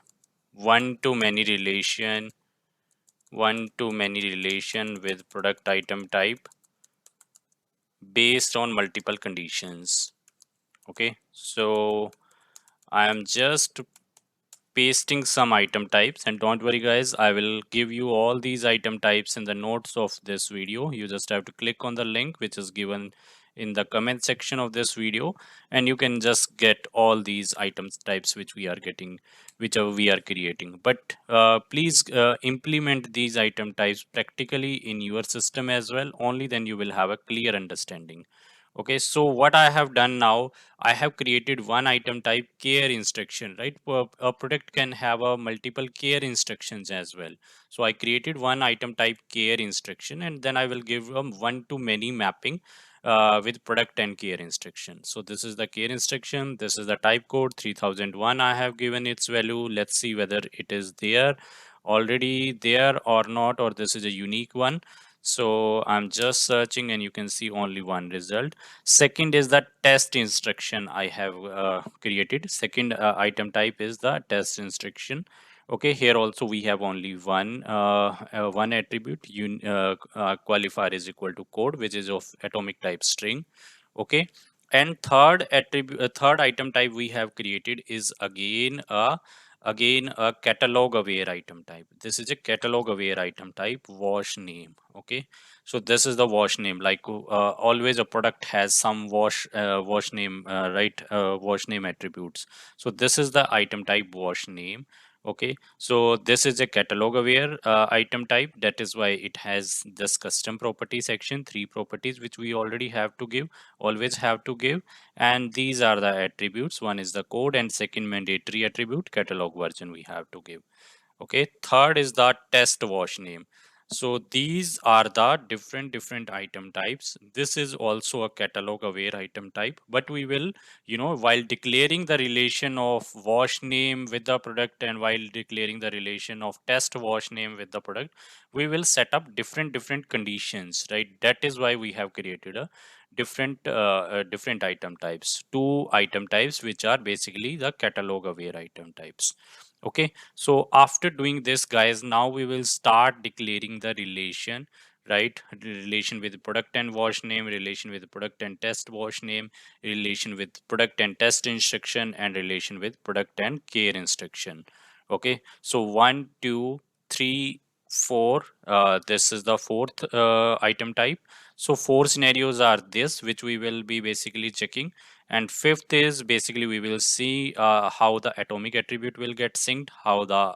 one to many relation, with product item type based on multiple conditions. Okay, so I am just pasting some item types, and don't worry guys, I will give you all these item types in the notes of this video. You just have to click on the link which is given in the comment section of this video, and you can just get all these items types which we are getting, whichever we are creating. But please implement these item types practically in your system as well, only then you will have a clear understanding. Okay, so what I have done now, I have created one item type care instruction, right? A product can have a multiple care instructions as well. So I created one item type care instruction, and then I will give one to many mapping with product and care instruction. So this is the care instruction. This is the type code 3001. I have given its value. Let's see whether it is there already there or not, or this is a unique one. So I'm just searching and you can see only one result. Second is the test instruction I have created. Second item type is the test instruction. Okay, here also we have only one attribute. Qualifier is equal to code, which is of atomic type string. Okay, and third attribute, third item type we have created is again a catalog aware item type. This is a catalog aware item type wash name. Okay, so this is the wash name. Like always, a product has some wash name, right? Wash name attributes. So this is the item type wash name. Okay, so this is a catalog aware item type. That is why it has this custom property section, three properties which we already have to give, always have to give. And these are the attributes. One is the code, and second mandatory attribute catalog version we have to give. Okay, third is the test wash name. So these are the different item types. This is also a catalog aware item type, but we will, while declaring the relation of wash name with the product, and while declaring the relation of test wash name with the product, we will set up different conditions, right? That is why we have created a different item types, two item types which are basically the catalog aware item types. Okay, so after doing this guys, now we will start declaring the relation, right? Relation with product and wash name, relation with product and test wash name, relation with product and test instruction, and relation with product and care instruction. Okay, so 1 2 3 4, this is the fourth item type. So four scenarios are this which we will be basically checking. And fifth is basically we will see how the atomic attribute will get synced, how the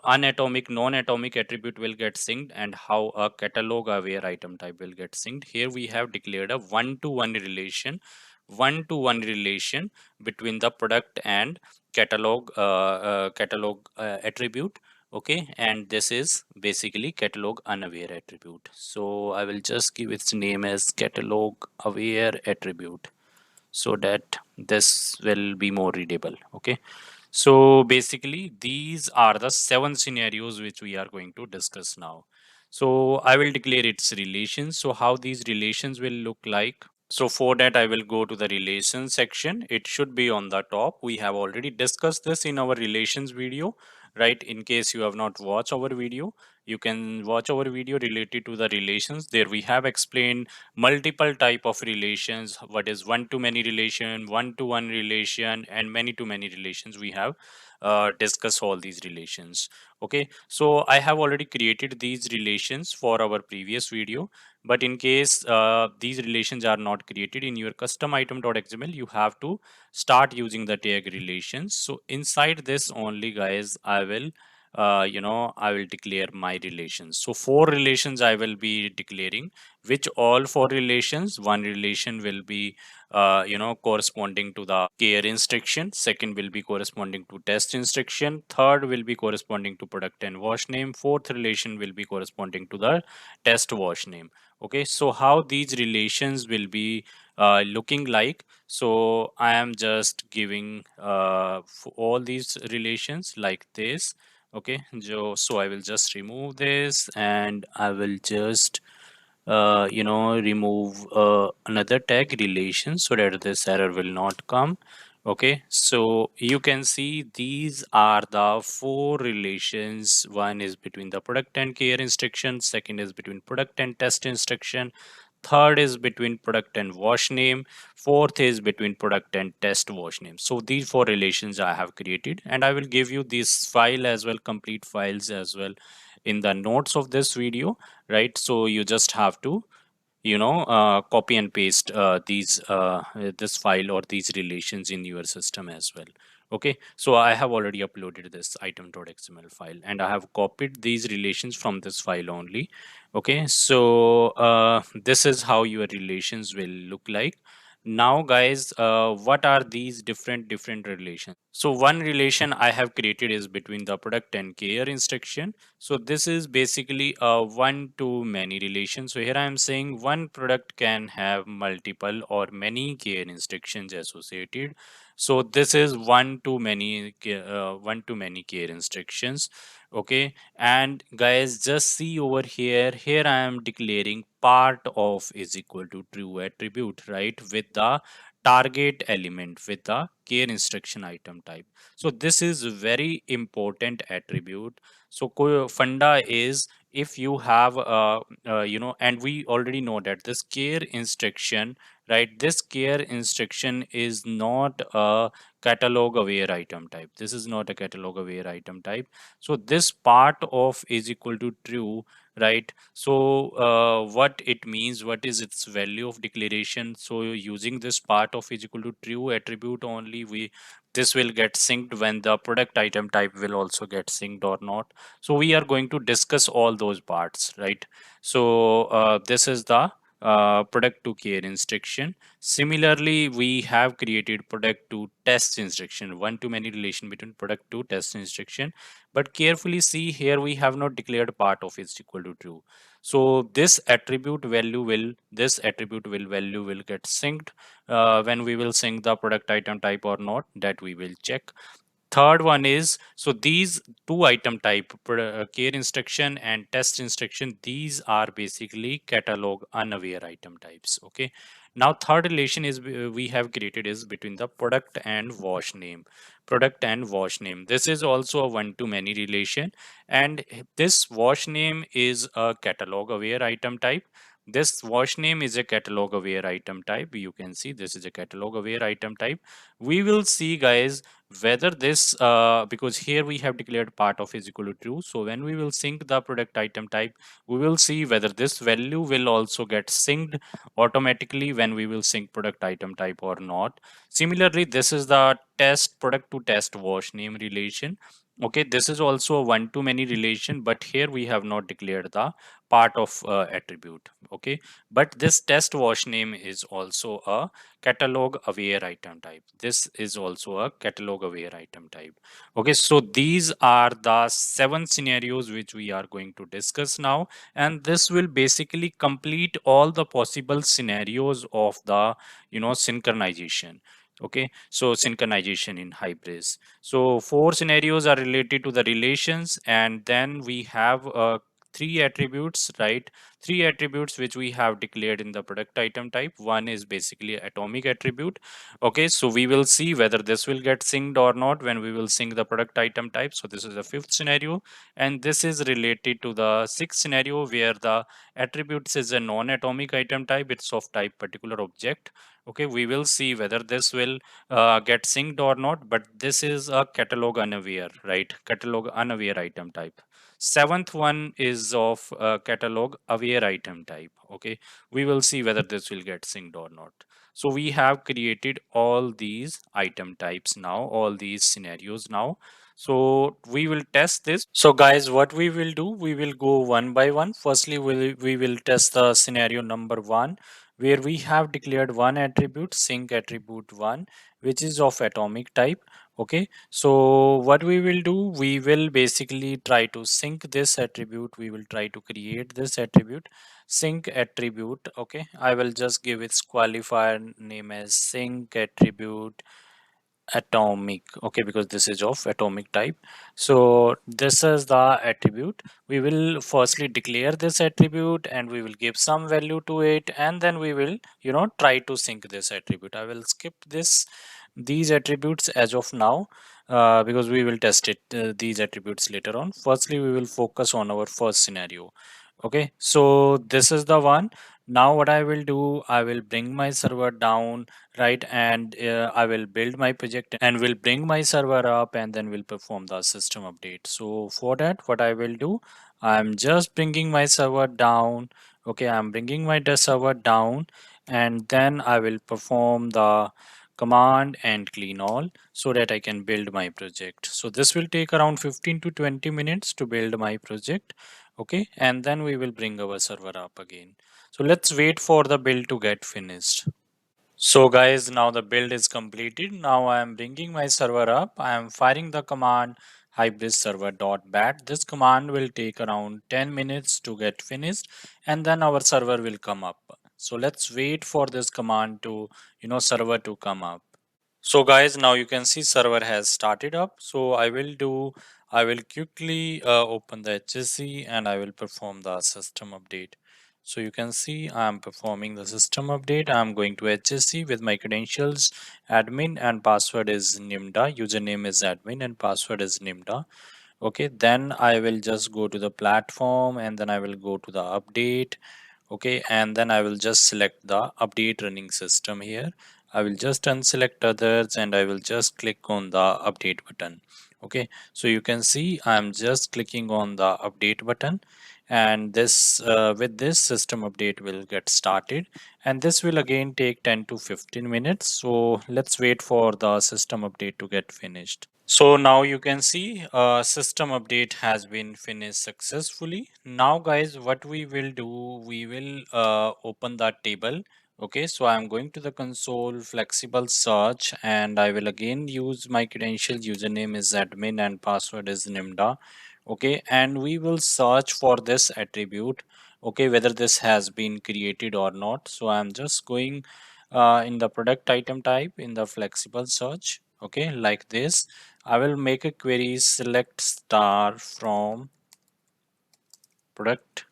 unatomic, non-atomic attribute will get synced, and how a catalog aware item type will get synced. Here we have declared a one-to-one relation between the product and catalog attribute. Okay, and this is basically catalog unaware attribute. So I will just give its name as catalog aware attribute so that this will be more readable. Okay, so basically these are the 7 scenarios which we are going to discuss now. So I will declare its relations. So how these relations will look like. So for that, I will go to the relations section. It should be on the top. We have already discussed this in our relations video, right? In case you have not watched our video, you can watch our video related to the relations. There we have explained multiple type of relations. What is one-to-many relation, one-to-one relation, and many-to-many relations. We have discussed all these relations. Okay, so I have already created these relations for our previous video, but in case these relations are not created in your custom item.xml, you have to start using the tag relations. So inside this only, guys, I will I will declare my relations. So 4 relations I will be declaring, which all 4 relations, one relation will be corresponding to the care instruction, second will be corresponding to test instruction, third will be corresponding to product and wash name, fourth relation will be corresponding to the test wash name. Okay, so how these relations will be looking like. So I am just giving for all these relations like this. Okay, so I will just remove this and I will just remove another tag relation so that this error will not come. Okay, so you can see these are the 4 relations. One is between the product and care instruction, second is between product and test instruction, third is between product and wash name, fourth is between product and test wash name. So these 4 relations I have created, and I will give you this file as well, complete files as well, in the notes of this video, right? So you just have to copy and paste these this file or these relations in your system as well. Okay, so I have already uploaded this item.xml file and I have copied these relations from this file only. Okay, so this is how your relations will look like. Now guys, what are these different relations? So one relation I have created is between the product and care instruction. So this is basically a one-to-many relation. So here I am saying one product can have multiple or many care instructions associated. So this is one-to-many care instructions. Okay, and guys, just see over here. Here I am declaring part of is equal to true attribute, right? With the target element with the care instruction item type. So this is very important attribute. So funda is, if you have and we already know that this care instruction, right, this care instruction is not a catalog aware item type. This is not a catalog aware item type. So this part of is equal to true, right? So what it means, what is its value of declaration? So using this part of is equal to true attribute only, we this will get synced when the product item type will also get synced or not. So we are going to discuss all those parts, right? So this is the product to care instruction. Similarly, we have created product to test instruction, one to many relation between product to test instruction. But carefully see here, we have not declared part of is equal to true. So this attribute will value will get synced when we will sync the product item type or not, that we will check. Third one is, so these two item type, care instruction and test instruction, these are basically catalog unaware item types. Okay, now third relation is we have created is between the product and wash name. Product and wash name, this is also a one to many relation, and this wash name is a catalog aware item type. This wash name is a catalog aware item type. You can see this is a catalog aware item type. We will see, guys, whether this because here we have declared part of is equal to true. So when we will sync the product item type, we will see whether this value will also get synced automatically when we will sync product item type or not. Similarly, this is the test product to test wash name relation. Okay, this is also a one-to-many relation, but here we have not declared the part of attribute. Okay, but this test wash name is also a catalog aware item type. This is also a catalog aware item type. Okay, so these are the 7 scenarios which we are going to discuss now, and this will basically complete all the possible scenarios of the synchronization. Okay, so synchronization in Hybris. So four scenarios are related to the relations, and then we have three attributes, right? Three attributes which we have declared in the product item type. One is basically atomic attribute. Okay, so we will see whether this will get synced or not when we will sync the product item type. So this is the fifth scenario, and this is related to the sixth scenario where the attributes is a non-atomic item type. It's of type particular object. Okay, we will see whether this will get synced or not, but this is a catalog unaware, right? Catalog unaware item type. Seventh one is of catalog aware item type. Okay, we will see whether this will get synced or not. So we have created all these item types now, all these scenarios now. So we will test this. So guys, what we will do, we will go one by one. Firstly, we will test the scenario number one, where we have declared one attribute, sync attribute one, which is of atomic type. Okay, so what we will do, we will basically try to sync this attribute. We will try to create this attribute, sync attribute. Okay, I will just give its qualifier name as sync attribute atomic. Okay, because this is of atomic type. So this is the attribute. We will firstly declare this attribute and we will give some value to it, and then we will try to sync this attribute. I will skip these attributes as of now, because we will test it these attributes later on. Firstly, we will focus on our first scenario. Okay, so this is the one. Now what I will do, I will bring my server down, right? And I will build my project and will bring my server up, and then we'll perform the system update. So for that, what I will do, I'm just bringing my server down. Okay, I'm bringing my server down, and then I will perform the command and clean all so that I can build my project. So this will take around 15 to 20 minutes to build my project. Okay, and then we will bring our server up again. So let's wait for the build to get finished. So guys, now the build is completed. Now I am bringing my server up. I am firing the command hybris server.bat. This command will take around 10 minutes to get finished, and then our server will come up. So let's wait for this command to, server to come up. So guys, now you can see server has started up. So I will quickly open the HSC and I will perform the system update. So you can see I am performing the system update. I am going to HSC with my credentials, admin, and password is Nimda. Username is admin and password is Nimda. Okay, then I will just go to the platform and then I will go to the update. Okay, and then I will just select the update running system here. I will just unselect others and I will just click on the update button. Okay, so you can see I'm just clicking on the update button, and this with this system update will get started, and this will again take 10 to 15 minutes. So let's wait for the system update to get finished. So now you can see system update has been finished successfully. Now guys, what we will do, we will open that table. Okay, so I'm going to the console flexible search, and I will again use my credentials. Username is admin and password is Nimda. Okay, and we will search for this attribute. Okay, whether this has been created or not. So I'm just going in the product item type in the flexible search. Okay, like this. I will make a query select star from product.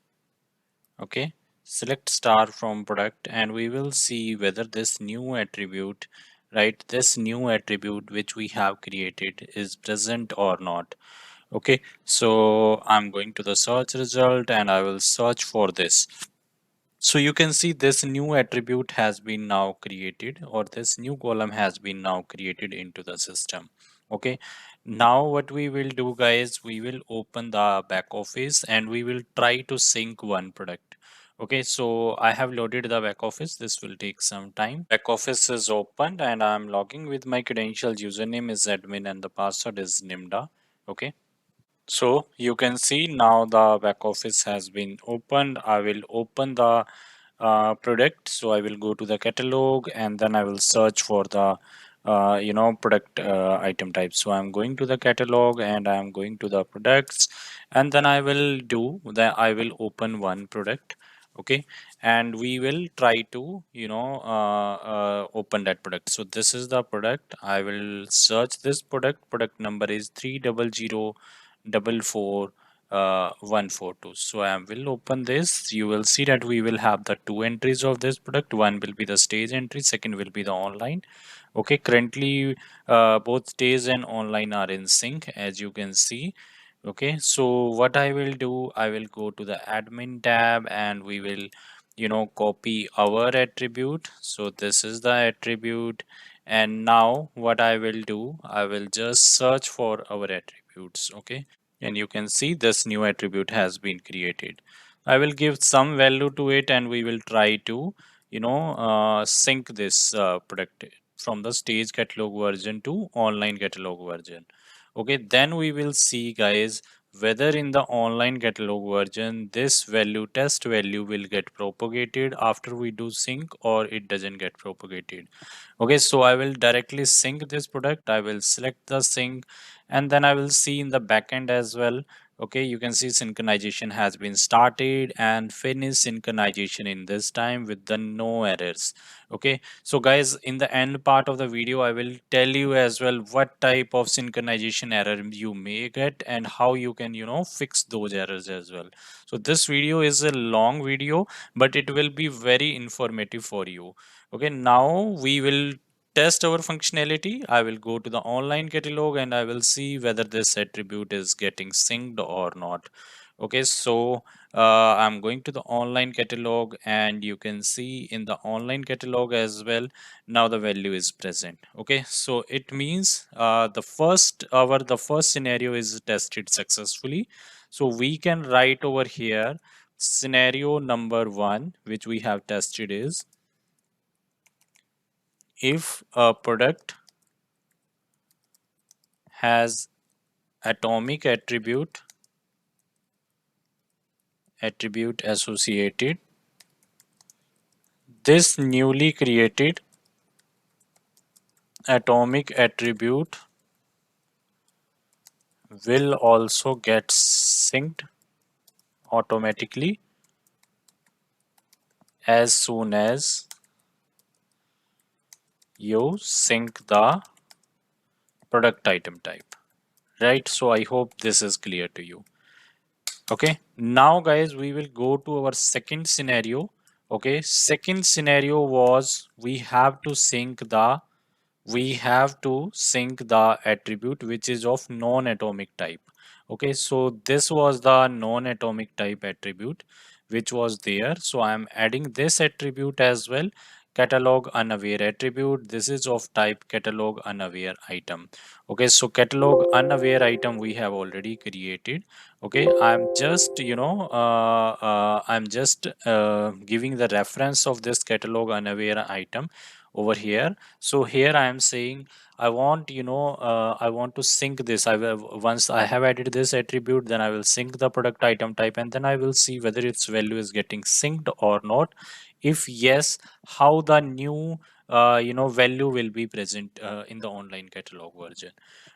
Okay, select star from product, and we will see whether this new attribute, right, this new attribute which we have created is present or not. Okay, so I'm going to the search result and I will search for this. So you can see this new attribute has been now created, or this new column has been now created into the system. Okay, now what we will do guys, we will open the back office and we will try to sync one product. Okay, so I have loaded the back office. This will take some time. Back office is opened and I'm logging with my credentials. Username is admin and the password is Nimda. Okay. So you can see now the back office has been opened. I will open the product. So I will go to the catalog and then I will search for the product item type. So I'm going to the catalog and I'm going to the products, and then I will do that. I will open one product. Okay, and we will try to open that product. So this is the product. I will search this product. Product number is 30044 142. So I will open this. You will see that we will have the two entries of this product. One will be the stage entry, second will be the online. Okay, currently both stage and online are in sync, as you can see. Okay, so what I will do, I will go to the admin tab and we will copy our attribute. So this is the attribute, and now what I will do, I will just search for our attributes. Okay, and you can see this new attribute has been created. I will give some value to it and we will try to sync this product from the stage catalog version to online catalog version. Okay, then we will see, guys, whether in the online catalog version this value test value will get propagated after we do sync or it doesn't get propagated. Okay, so I will directly sync this product. I will select the sync and then I will see in the backend as well. Okay, you can see synchronization has been started and finish synchronization in this time with the no errors. Okay, so guys, in the end part of the video I will tell you as well what type of synchronization error you may get and how you can fix those errors as well. So this video is a long video, but it will be very informative for you. Okay, now we will test our functionality. I will go to the online catalog and I will see whether this attribute is getting synced or not. Okay, so I'm going to the online catalog and you can see in the online catalog as well, now the value is present. Okay, so it means the first scenario is tested successfully. So we can write over here scenario number one, which we have tested, is if a product has atomic attribute associated, this newly created atomic attribute will also get synced automatically as soon as you sync the product item type. Right, so I hope this is clear to you. Okay, now guys, we will go to our second scenario. Okay, second scenario was we have to sync the attribute which is of non-atomic type. Okay, so this was the non-atomic type attribute which was there. So I am adding this attribute as well, catalog unaware attribute. This is of type catalog unaware item. Okay, so catalog unaware item we have already created. Okay, I'm just giving the reference of this catalog unaware item over here. So here I am saying I want I want to sync this. I will, once I have added this attribute, then I will sync the product item type and then I will see whether its value is getting synced or not. If yes, how the new value will be present in the online catalog version.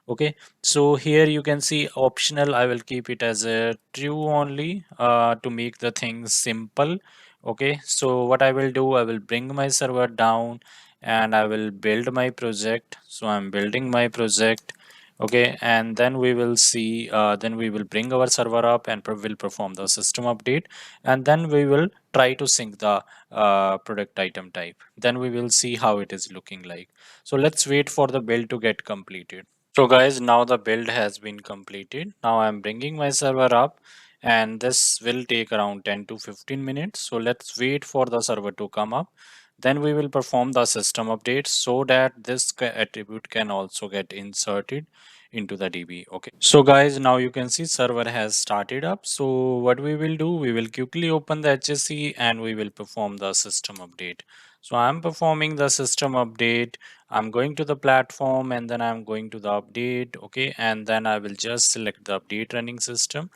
Okay, so here you can see optional. I will keep it as a true only to make the things simple. Okay, so what I will do, I will bring my server down and I will build my project. So I'm building my project. Okay, and then we will see, then we will bring our server up and will perform the system update, and then we will try to sync the product item type. Then we will see how it is looking like. So let's wait for the build to get completed. So guys, now the build has been completed. Now I'm bringing my server up and this will take around 10 to 15 minutes. So let's wait for the server to come up. Then we will perform the system update so that this attribute can also get inserted into the DB. Okay. So guys, now you can see server has started up. So what we will do, we will quickly open the HSE and we will perform the system update. So I'm performing the system update. I'm going to the platform and then I'm going to the update. Okay. And then I will just select the update running system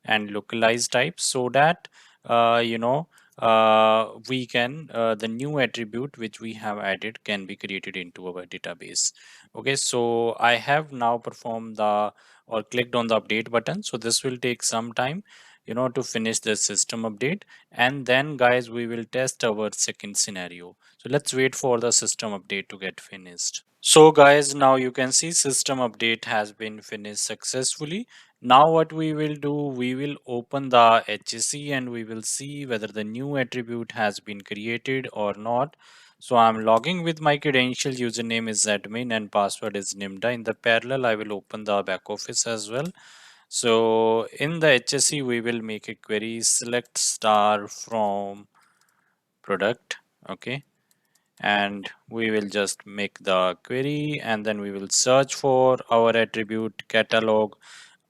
and localize type so that you know we can the new attribute which we have added can be created into our database. Okay, so I have now performed the or clicked on the update button, so this will take some time to finish the system update, and then guys we will test our second scenario. So let's wait for the system update to get finished. So guys, now you can see system update has been finished successfully. Now what we will do, we will open the HSE and we will see whether the new attribute has been created or not. So I'm logging with my credential, username is admin and password is Nimda. In the parallel, I will open the back office as well. So in the HSE, we will make a query select star from product. Okay, and we will just make the query and then we will search for our attribute catalog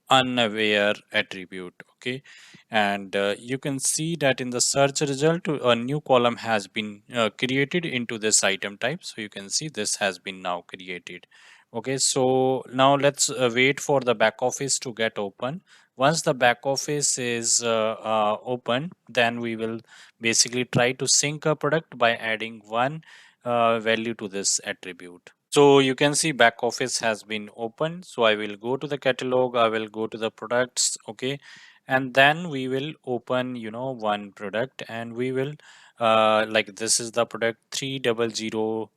unaware attribute. Okay, and you can see that in the search result a new column has been created into this item type. So you can see this has been now created. Okay, so now let's wait for the back office to get open. Once the back office is open, then we will basically try to sync a product by adding one value to this attribute. So you can see back office has been opened. So I will go to the catalog, I will go to the products. Okay, and then we will open one product and we will like this is the product 300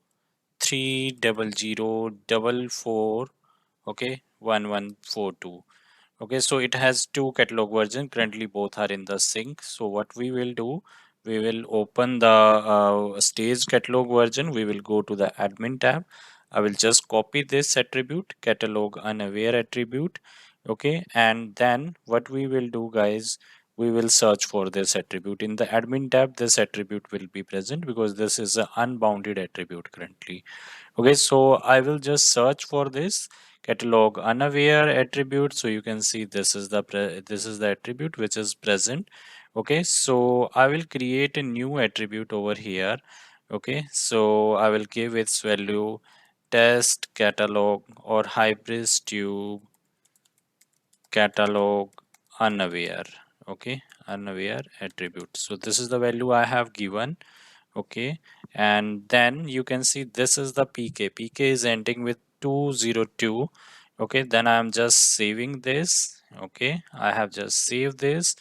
300 okay 1142. Okay, so it has two catalog version. Currently, both are in the sync. So what we will do, we will open the stage catalog version. We will go to the admin tab. I will just copy this attribute, catalog unaware attribute. Okay, and then what we will do, guys, we will search for this attribute in the admin tab. This attribute will be present because this is an unbounded attribute currently. Okay, so I will just search for this catalog unaware attribute. So you can see this is this is the attribute which is present. Okay, so I will create a new attribute over here. Okay, so I will give its value test catalog or hybris tube catalog unaware. Okay, unaware attribute. So this is the value I have given. Okay, and then you can see this is the pk is ending with 202. Okay, then I'm just saving this. Okay, I have just saved this.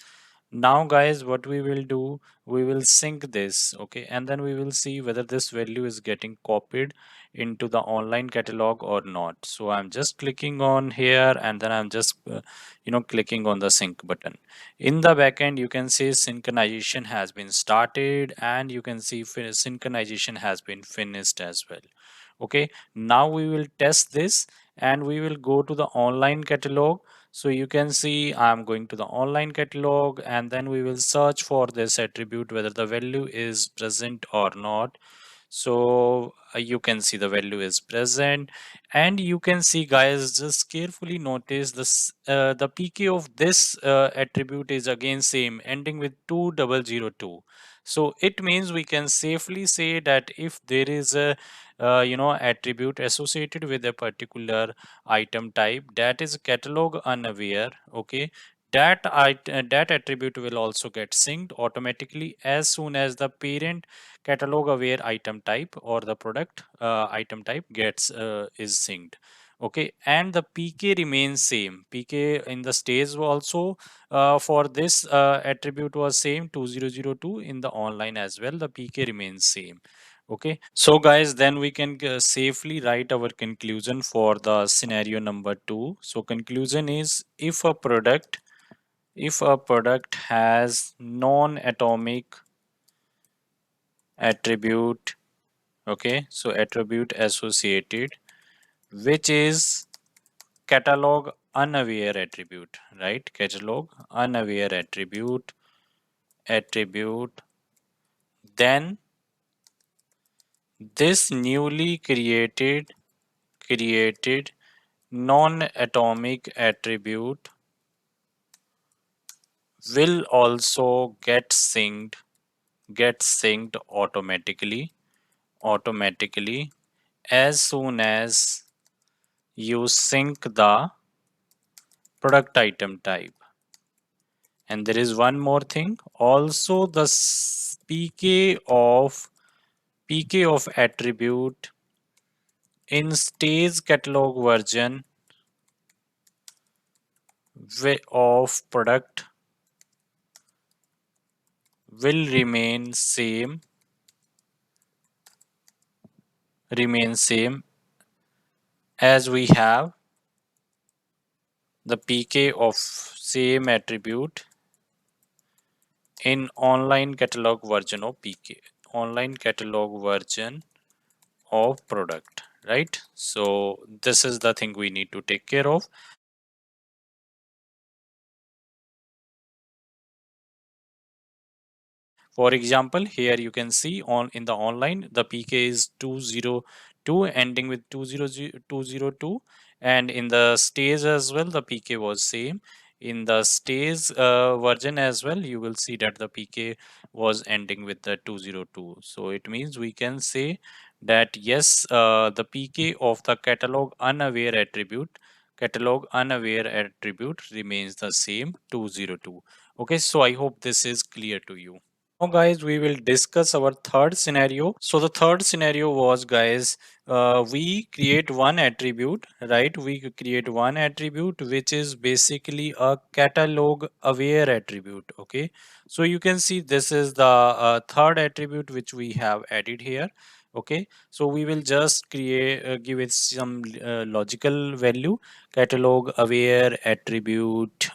Now guys, what we will do, we will sync this. Okay, and then we will see whether this value is getting copied into the online catalog or not. So I'm just clicking on here and then I'm just clicking on the sync button. In the backend, you can see synchronization has been started and you can see synchronization has been finished as well. Okay, now we will test this and we will go to the online catalog. So you can see I'm going to the online catalog and then we will search for this attribute whether the value is present or not. So you can see the value is present and you can see guys, just carefully notice this the pk of this attribute is again same ending with 2002. So it means we can safely say that if there is a attribute associated with a particular item type that is catalog unaware. Okay, that attribute will also get synced automatically as soon as the parent catalog aware item type or the product item type gets is synced. Okay, and the pk remains same. Pk in the stage also for this attribute was same 2002. In the online as well the pk remains same. Okay, so guys, then we can safely write our conclusion for the scenario number 2. So conclusion is if a product has non-atomic attribute. Okay, so attribute associated which is catalog unaware attribute, right? Catalog unaware attribute, then this newly created non-atomic attribute will also get synced automatically as soon as you sync the product item type. And there is one more thing. Also, the PK of attribute in stage catalog version of product will remain same as we have the PK of same attribute in online catalog version of PK, online catalog version of product, right? So this is the thing we need to take care of. For example, here you can see on in the online the PK is 202 ending with 202, and in the stage as well the PK was same. In the stage version as well, you will see that the PK was ending with the 202. So it means we can say that yes, the PK of the catalog unaware attribute remains the same 202. Okay, so I hope this is clear to you. Now, guys, we will discuss our third scenario. So the third scenario was, guys, we create one attribute, right? We create one attribute which is basically a catalog aware attribute. Okay, so you can see this is the third attribute which we have added here. Okay, so we will just create give it some logical value, catalog aware attribute.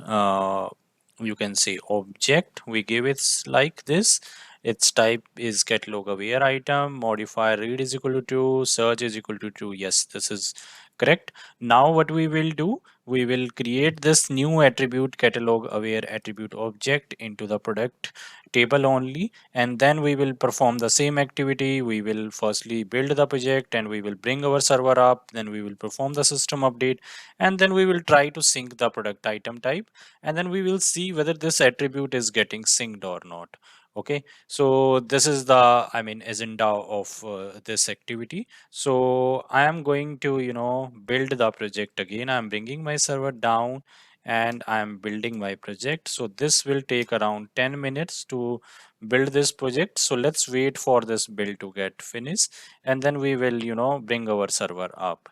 You can say object, we give it like this. Its type is catalog aware item, modifier read is equal to true, search is equal to true. Yes, this is correct. Now what we will do, we will create this new attribute catalog aware attribute object into the product table only, and then we will perform the same activity. We will firstly build the project and we will bring our server up, then we will perform the system update, and then we will try to sync the product item type, and then we will see whether this attribute is getting synced or not. Okay, so this is the, I mean, agenda of this activity. So I am going to, build the project again. I'm bringing my server down and I'm building my project. So this will take around 10 minutes to build this project. So let's wait for this build to get finished, and then we will, bring our server up.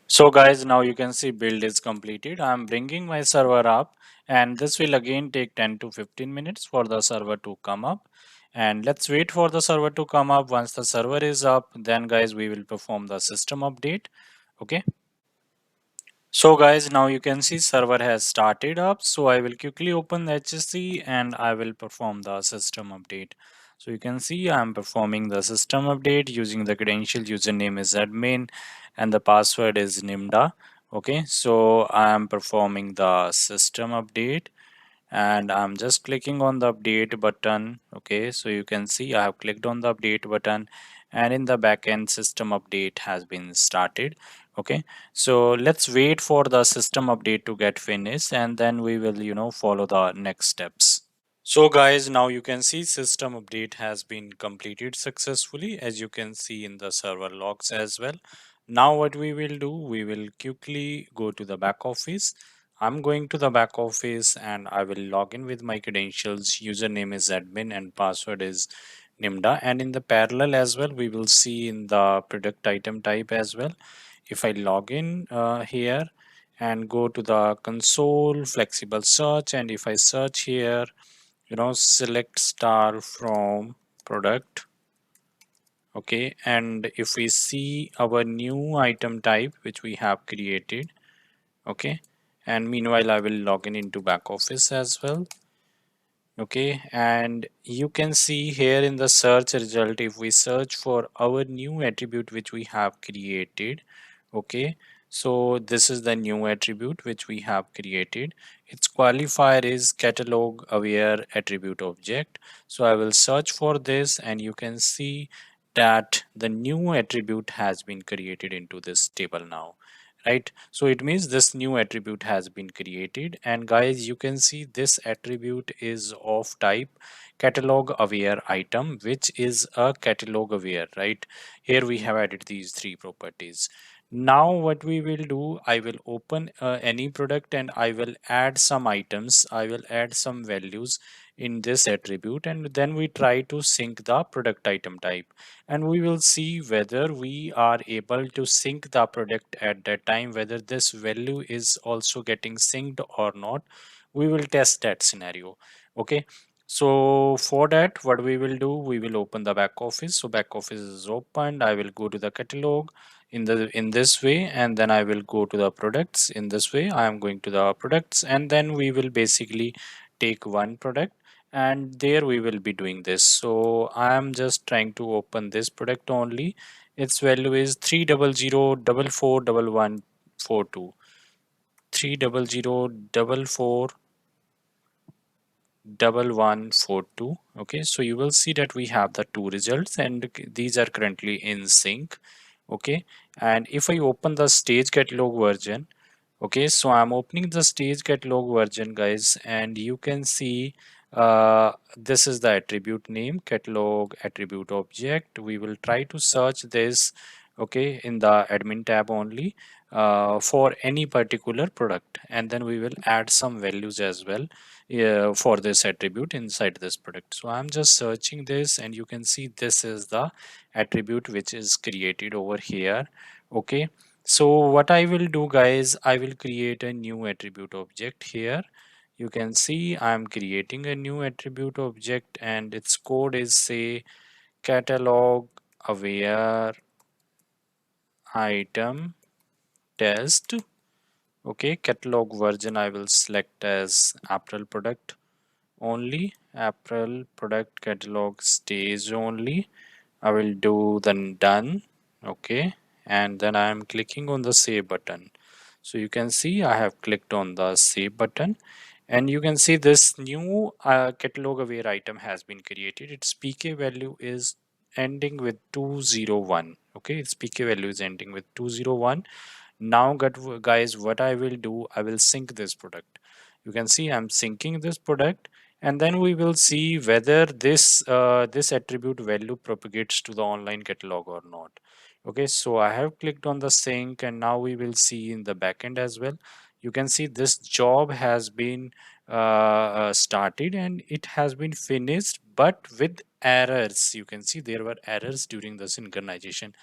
So guys, now you can see build is completed. I'm bringing my server up, and this will again take 10 to 15 minutes for the server to come up. And let's wait for the server to come up. Once the server is up, then guys, we will perform the system update. Okay. So guys, now you can see server has started up. So I will quickly open the HSC and I will perform the system update. So you can see I'm performing the system update using the credential. Username is admin and the password is nimda. Okay, so I am performing the system update and I'm just clicking on the update button. Okay, so you can see I have clicked on the update button, and in the backend system update has been started. Okay, so let's wait for the system update to get finished, and then we will, follow the next steps. So guys, now you can see system update has been completed successfully, as you can see in the server logs as well. Now what we will do, we will quickly go to the back office. I'm going to the back office and I will log in with my credentials. Username is admin and password is nimda. And in the parallel as well, we will see in the product item type as well. If I log in here and go to the console flexible search, and if I search here, select star from product. Okay, and if we see our new item type which we have created. Okay, and meanwhile I will log in into back office as well. Okay, and you can see here in the search result, if we search for our new attribute which we have created. Okay, so this is the new attribute which we have created. Its qualifier is catalog aware attribute object. So I will search for this and you can see that the new attribute has been created into this table now, right? So it means this new attribute has been created, and guys, you can see this attribute is of type catalog aware item, which is a catalog aware, right? Here we have added these three properties. Now what we will do, I will open any product and I will add some items, I will add some values in this attribute, and then we try to sync the product item type, and we will see whether we are able to sync the product at that time, whether this value is also getting synced or not. We will test that scenario. Okay, so for that, what we will do, we will open the back office. So back office is opened. I will go to the catalog in this way, and then I will go to the products in this way. I am going to the products, and then we will basically take one product, and there we will be doing this. So I am just trying to open this product only. Its value is 300441142, 300441142. Okay, so you will see that we have the two results, and these are currently in sync. Okay, and if I open the stage catalog version, okay, so I'm opening the stage catalog version, guys, and you can see this is the attribute name, catalog attribute object. We will try to search this, okay, in the admin tab only for any particular product, and then we will add some values as well for this attribute inside this product. So I'm just searching this, and you can see this is the attribute which is created over here. Okay, so what I will do, guys, I will create a new attribute object here. You can see I'm creating a new attribute object, and its code is say catalog aware item test. Okay, catalog version I will select as April product only, April product catalog stage only. I will do then done. Okay, and then I am clicking on the save button. So you can see I have clicked on the save button, and you can see this new catalog aware item has been created. Its pk value is ending with 201. Okay, its pk value is ending with 201. Now guys, what I will do, I will sync this product. You can see I'm syncing this product, and then we will see whether this attribute value propagates to the online catalog or not. Okay, so I have clicked on the sync, and now we will see in the backend as well. You can see this job has been started and it has been finished, but with errors. You can see there were errors during the synchronization.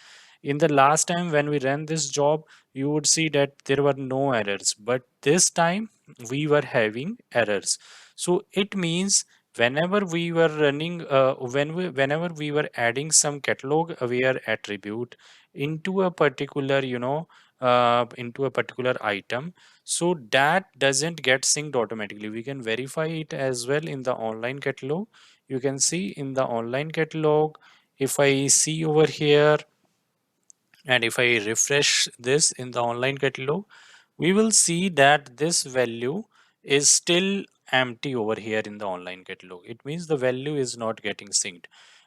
In the last time when we ran this job, you would see that there were no errors, but this time we were having errors. So it means whenever we were running whenever we were adding some catalog aware attribute into a particular, into a particular item, so that doesn't get synced automatically. We can verify it as well in the online catalog. You can see in the online catalog, if I see over here, and if I refresh this in the online catalog, we will see that this value is still empty over here in the online catalog. It means the value is not getting synced.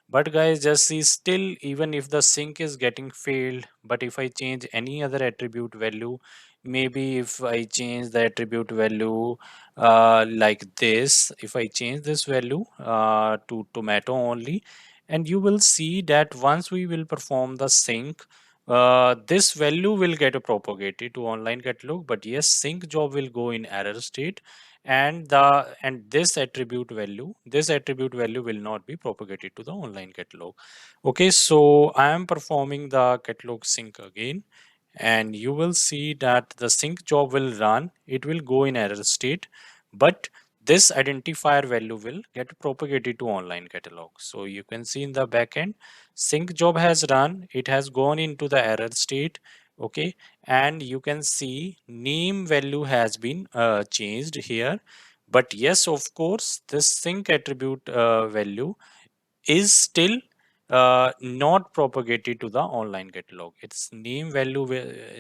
But guys, just see, still even if the sync is getting failed, but if I change any other attribute value, maybe if I change the attribute value like this, if I change this value to tomato only, and you will see that once we will perform the sync, this value will get propagated to online catalog, but yes, sync job will go in error state, and this attribute value will not be propagated to the online catalog. Okay, so I am performing the catalog sync again, and you will see that the sync job will run. It will go in error state, but this identifier value will get propagated to online catalog. So you can see in the backend, sync job has run, it has gone into the error state. Okay, and you can see name value has been changed here, but yes, of course, this sync attribute value is still not propagated to the online catalog. Its name value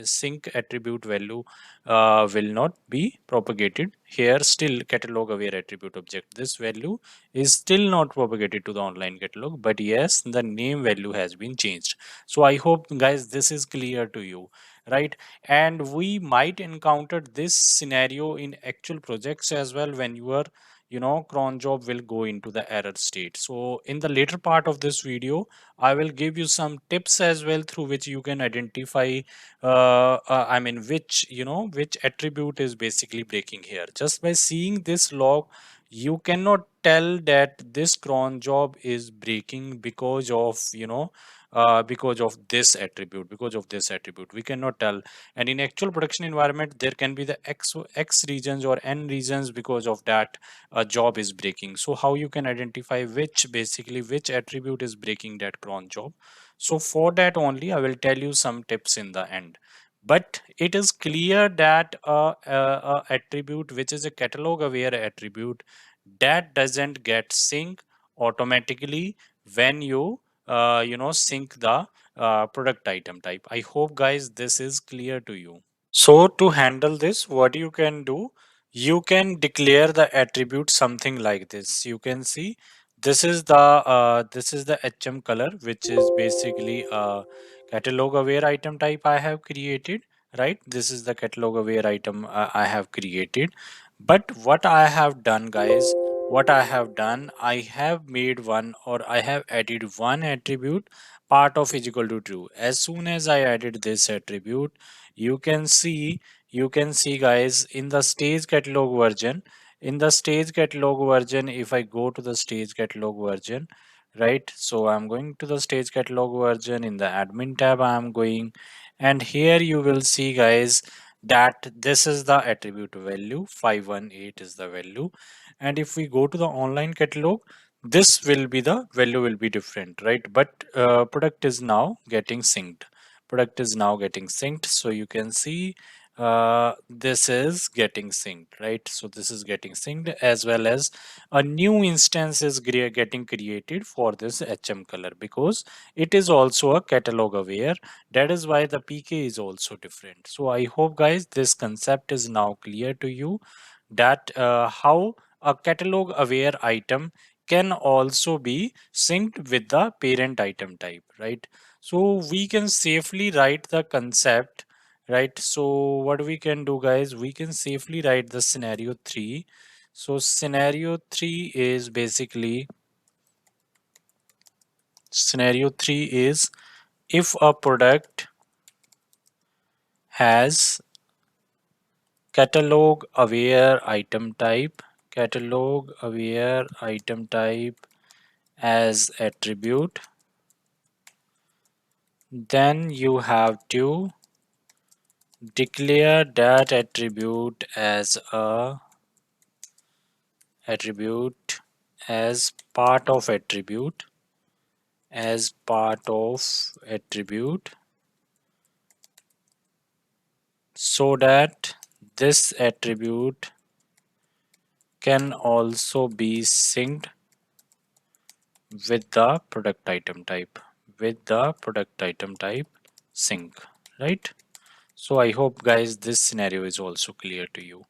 sync attribute value will not be propagated here. Still catalog aware attribute object, this value is still not propagated to the online catalog, but yes, the name value has been changed. So I hope guys this is clear to you, right? And we might encounter this scenario in actual projects as well, when you are, cron job will go into the error state. So in the later part of this video I will give you some tips as well through which you can identify I mean which, which attribute is basically breaking here. Just by seeing this log you cannot tell that this cron job is breaking because of, because of this attribute, we cannot tell. And in actual production environment there can be the x regions or n regions, because of that a job is breaking. So how you can identify which, basically which attribute is breaking that cron job? So for that only I will tell you some tips in the end. But it is clear that a attribute which is a catalog aware attribute, that doesn't get sync automatically when you sync the product item type. I hope guys this is clear to you. So to handle this, what you can do, you can declare the attribute something like this. You can see this is the HM color, which is basically a catalog aware item type I have created, right? This is the catalog aware item I have created. But what I have done, guys, I have made one, or I have added one attribute, part of is equal to true. As soon as I added this attribute, you can see, guys, in the stage catalog version, if I go to the stage catalog version, right? So I'm going to the stage catalog version. In the admin tab I'm going, and here you will see, guys, that this is the attribute value, 518 is the value. And if we go to the online catalog, this will be, the value will be different, right? But product is now getting synced, so you can see this is getting synced, right? So this is getting synced, as well as a new instance is getting created for this HM color, because it is also a catalog aware. That is why the PK is also different. So I hope guys this concept is now clear to you, that how a catalog aware item can also be synced with the parent item type, right? So we can safely write the concept, right? So what we can do, guys, we can safely write the scenario 3. So scenario 3 is basically, if a product has catalog aware item type as attribute, then you have to declare that attribute as a attribute as part of attribute, so that this attribute can also be synced with the product item type, sync, right? So I hope guys this scenario is also clear to you,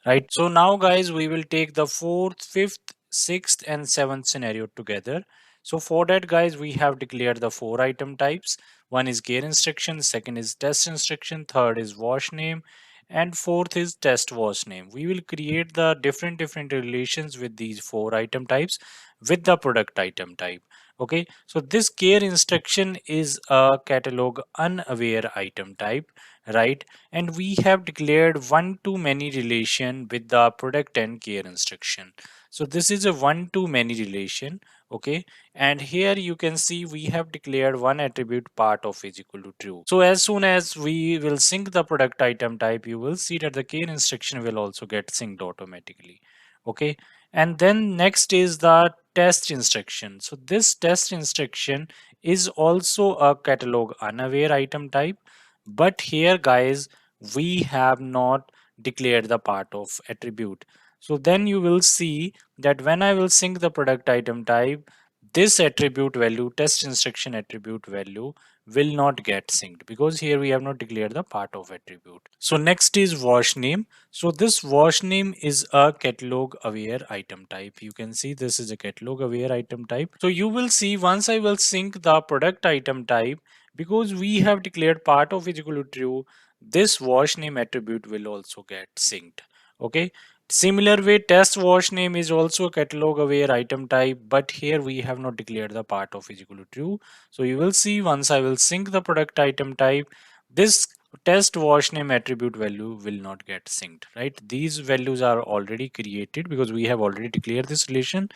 right? So now guys we will take the fourth, fifth, sixth and seventh scenario together. So for that guys we have declared the four item types. One is gear instruction, second is test instruction, third is wash name, and fourth is test wash name. We will create the different relations with these four item types with the product item type. Okay, so this care instruction is a catalog unaware item type, right? And we have declared one to many relation with the product and care instruction. So this is a one to many relation. Okay, and here you can see we have declared one attribute part of is equal to true. So as soon as we will sync the product item type, you will see that the care instruction will also get synced automatically. Okay, and then next is the test instruction. So this test instruction is also a catalog unaware item type, but here guys we have not declared the part of attribute. So then you will see that when I will sync the product item type, this attribute value, test instruction attribute value, will not get synced because here we have not declared the part of attribute. So next is wash name. So this wash name is a catalog aware item type. You can see this is a catalog aware item type. So you will see once I will sync the product item type, because we have declared part of is equal to true, this wash name attribute will also get synced. Okay. Similar way, test wash name is also a catalog aware item type, but here we have not declared the part of is equal to true. So you will see once I will sync the product item type, this test wash name attribute value will not get synced, right? These values are already created because we have already declared this relation.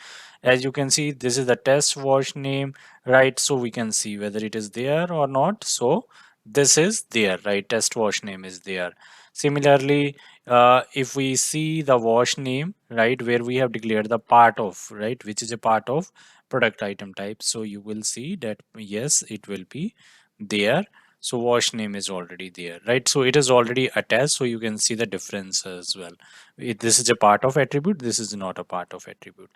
As you can see, this is the test wash name, right? So we can see whether it is there or not. So this is there, right? Test wash name is there. Similarly, if we see the wash name, right, where we have declared the part of, right, which is a part of product item type, so you will see that yes, it will be there. So wash name is already there, right? So it is already attached, so you can see the difference as well. This is a part of attribute, this is not a part of attribute.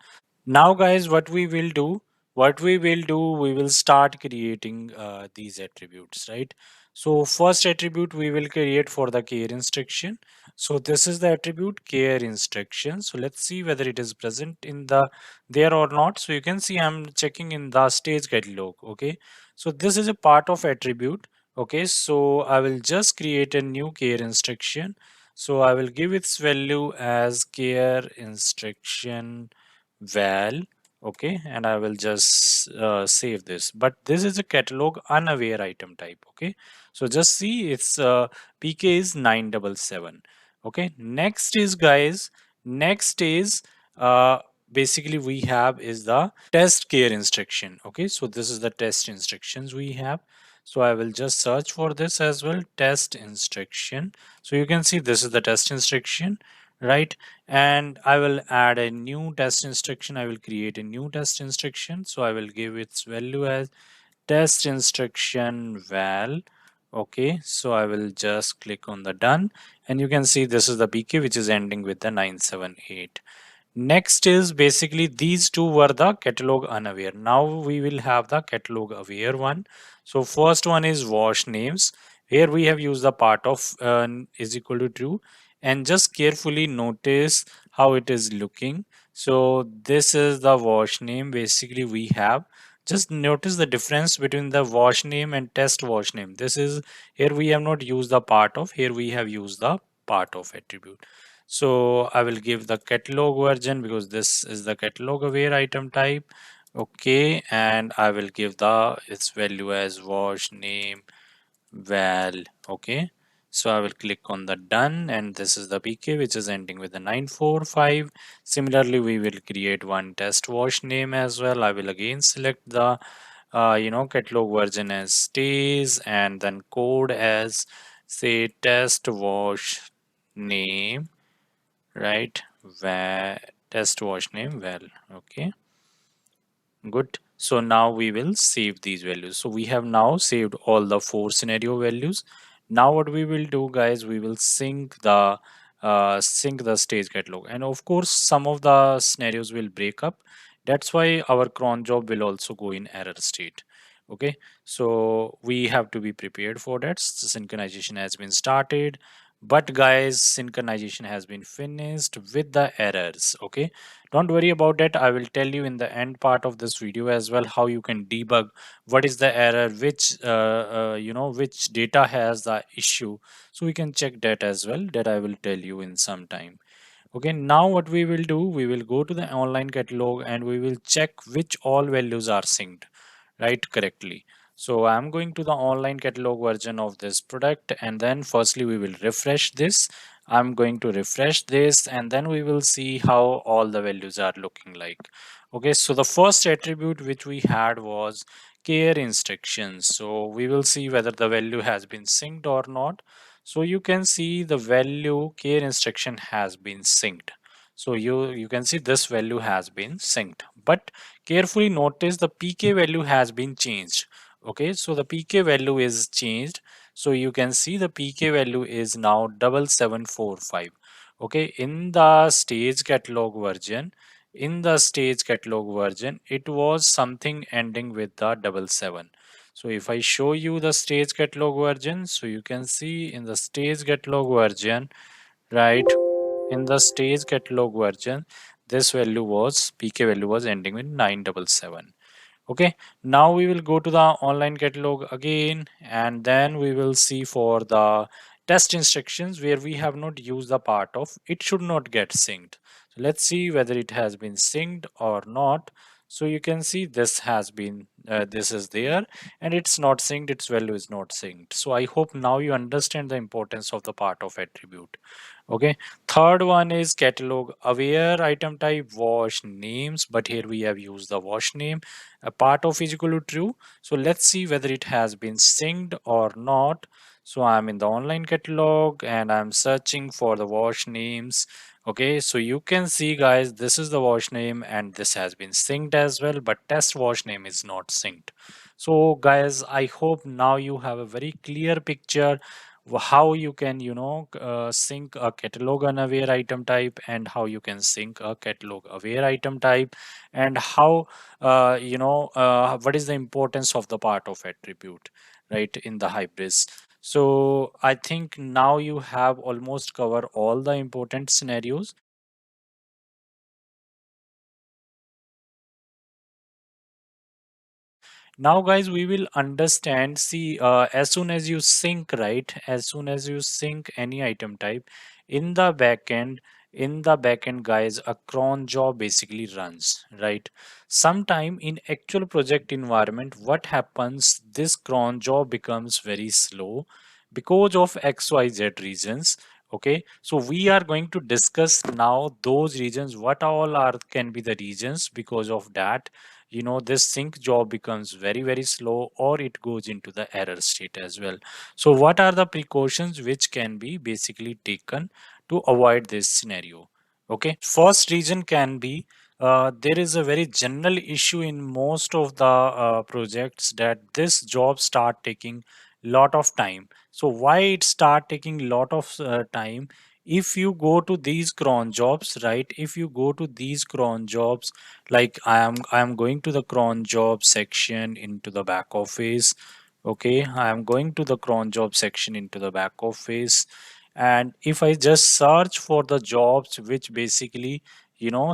Now guys, what we will do, we will start creating these attributes, right? So first attribute we will create for the care instruction. So this is the attribute care instruction. So let's see whether it is present in the there or not. So you can see I'm checking in the stage catalog. Okay, so this is a part of attribute. Okay, so I will just create a new care instruction. So I will give its value as care instruction val. Okay, and I will just save this, but this is a catalog unaware item type. Okay, so just see its pk is 977. Okay, next is guys, next is basically we have is the test care instruction. Okay, so this is the test instructions we have. So I will just search for this as well, test instruction. So you can see this is the test instruction, right? And I will add a new test instruction. I will create a new test instruction. So I will give its value as test instruction val. Okay, so I will just click on the done, and you can see this is the pk which is ending with the 978. Next is basically these two were the catalog unaware. Now we will have the catalog aware one. So first one is wash names. Here we have used the part of is equal to true, and just carefully notice how it is looking. So this is the wash name. Basically we have, just notice the difference between the wash name and test wash name. This is, here we have not used the part of, here we have used the part of attribute. So I will give the catalog version because this is the catalog aware item type. Okay, and I will give the its value as wash name val. Okay, so I will click on the done, and this is the pk which is ending with the 945. Similarly, we will create one test wash name as well. I will again select the catalog version as stays, and then code as say test wash name, right? Where test wash name well. Okay, good. So now we will save these values. So we have now saved all the four scenario values. Now what we will do guys, we will sync the stage catalog, and of course some of the scenarios will break up. That's why our cron job will also go in error state. Okay, so we have to be prepared for that. Synchronization has been started, but guys, synchronization has been finished with the errors. Okay, don't worry about that. I will tell you in the end part of this video as well how you can debug what is the error, which which data has the issue. So we can check that as well, that I will tell you in some time. Okay, now what we will do, we will go to the online catalog and we will check which all values are synced right correctly. So I'm going to the online catalog version of this product, and then firstly we will refresh this. I'm going to refresh this, and then we will see how all the values are looking like. Okay, so the first attribute which we had was care instructions. So we will see whether the value has been synced or not. So you can see the value care instruction has been synced. So you can see this value has been synced, but carefully notice the pk value has been changed. Okay, so the pk value is changed. So you can see the pk value is now 7745. Okay, in the stage catalog version, in the stage catalog version, it was something ending with the 77. So if I show you the stage catalog version, so you can see in the stage catalog version, right, in the stage catalog version, this value was pk value was ending with 977. Okay, now we will go to the online catalog again, and then we will see for the test instructions where we have not used the part of it should not get synced. So let's see whether it has been synced or not. So you can see this has been this is there, and it's not synced, its value is not synced. So I hope now you understand the importance of the part of attribute. Okay, third one is catalog aware item type wash names, but here we have used the wash name. A part of is equal to true. So let's see whether it has been synced or not. So I'm in the online catalog and I'm searching for the wash names. Okay, so you can see guys, this is the wash name and this has been synced as well, but test wash name is not synced. So guys, I hope now you have a very clear picture how you can sync a catalog unaware item type and how you can sync a catalog aware item type, and how what is the importance of the part of attribute, right, in the Hybris. So I think now you have almost covered all the important scenarios. Now guys, we will understand, see, as soon as you sync, right, as soon as you sync any item type in the backend, guys, a cron job basically runs, right? Sometime in actual project environment, what happens, this cron job becomes very slow because of xyz reasons. Okay, so we are going to discuss now those reasons, what all are can be the reasons because of that this sync job becomes very slow, or it goes into the error state as well. So what are the precautions which can be basically taken to avoid this scenario? Okay, first reason can be there is a very general issue in most of the projects that this job start taking lot of time. So why it start taking lot of time? If you go to these cron jobs, right, if you go to these cron jobs, like I am going to the cron job section into the back office. Okay, I am going to the cron job section into the back office, and if I just search for the jobs which basically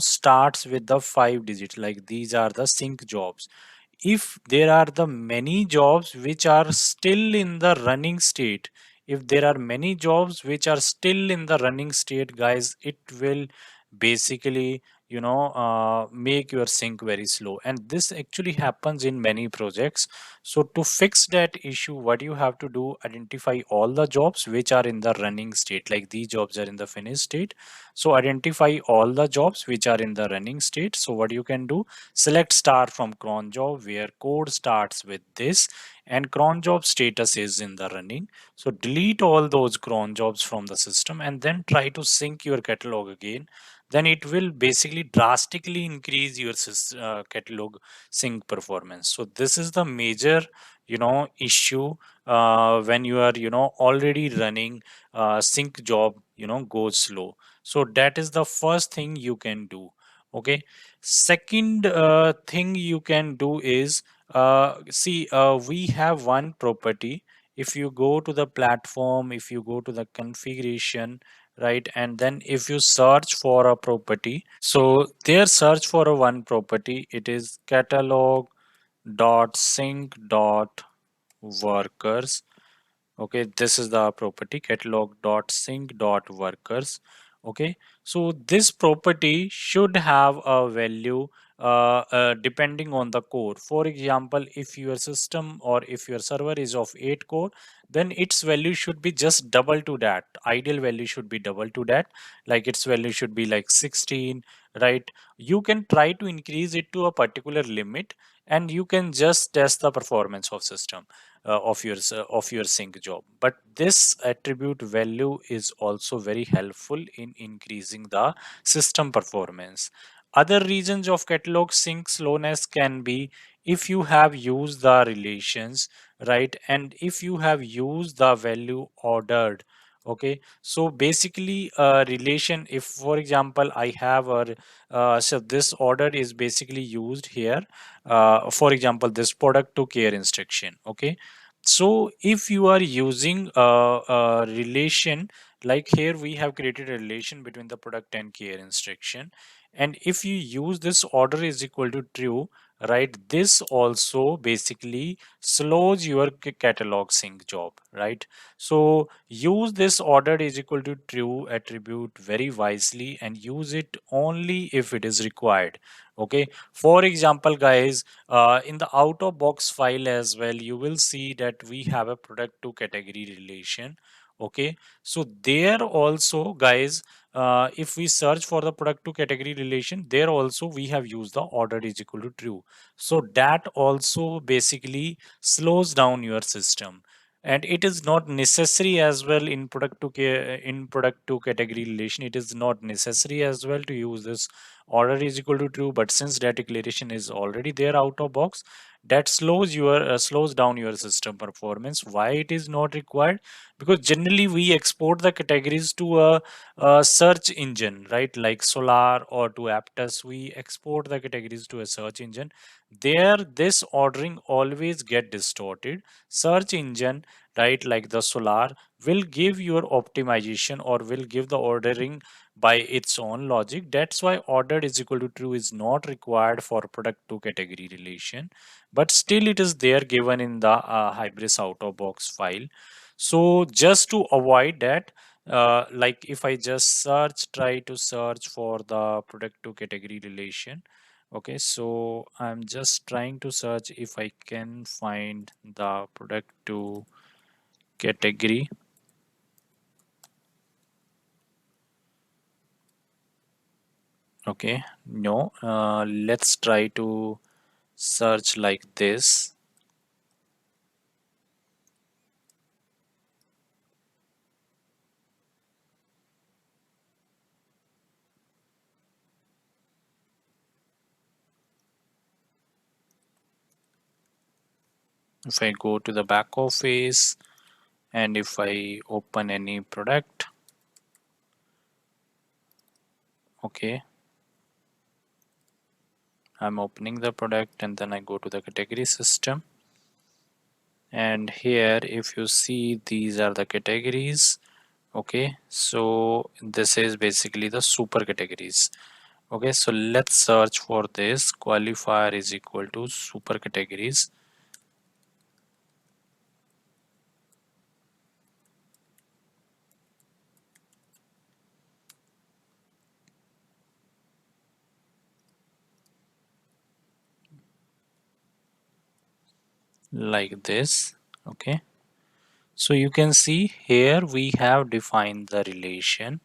starts with the 5 digits, like these are the sync jobs. If there are the many jobs which are still in the running state, if there are many jobs which are still in the running state, guys, it will basically make your sync very slow, and this actually happens in many projects. So to fix that issue, what you have to do, identify all the jobs which are in the running state, like these jobs are in the finished state. So identify all the jobs which are in the running state. So what you can do, select star from cron job where code starts with this and cron job status is in the running. So delete all those cron jobs from the system and then try to sync your catalog again. Then it will basically drastically increase your catalog sync performance. So this is the major issue when you are already running sync job goes slow. So that is the first thing you can do. Okay, second thing you can do is see, we have one property. If you go to the platform, if you go to the configuration, right, and then if you search for a property, so there search for a one property, it is catalog.sync.workers. Okay, this is the property catalog.sync.workers. Okay, so this property should have a value depending on the core. For example, if your system or if your server is of 8 core, then its value should be just double to that. Ideal value should be double to that, like its value should be like 16, right? You can try to increase it to a particular limit, and you can just test the performance of system of your sync job. But this attribute value is also very helpful in increasing the system performance. Other reasons of catalog sync slowness can be if you have used the relations, right, and if you have used the value ordered. Okay, so basically relation, if for example I have a so this order is basically used here, for example this product to care instruction. Okay, so if you are using a relation, like here we have created a relation between the product and care instruction, and if you use this order is equal to true, right, this also basically slows your catalog sync job, right? So use this order is equal to true attribute very wisely and use it only if it is required. Okay. For example, guys, in the out of box file as well, you will see that we have a product to category relation. Okay. So there also, guys, if we search for the product to category relation, there also we have used the order is equal to true. So that also basically slows down your system, and it is not necessary as well in product to category relation. It is not necessary as well to use this order is equal to true, but since that declaration is already there out of box, that slows down your system performance. Why it is not required? Because generally we export the categories to a search engine, right, like Solar or to Aptus. We export the categories to a search engine. There this ordering always get distorted. Search engine, right, like the Solar, will give your optimization or will give the ordering by its own logic. That's why ordered is equal to true is not required for product to category relation, but still it is there given in the Hybris out of box file. So just to avoid that, like if I just try to search for the product to category relation. Okay, so I'm just trying to search if I can find the product to category. Okay, no, let's try to search like this. If I go to the back office and if I open any product, okay, I'm opening the product and then I go to the category system. And here, if you see, these are the categories. Okay, so this is basically the super categories. Okay, so let's search for this. Qualifier is equal to super categories. Like this. Okay, so you can see here we have defined the relation,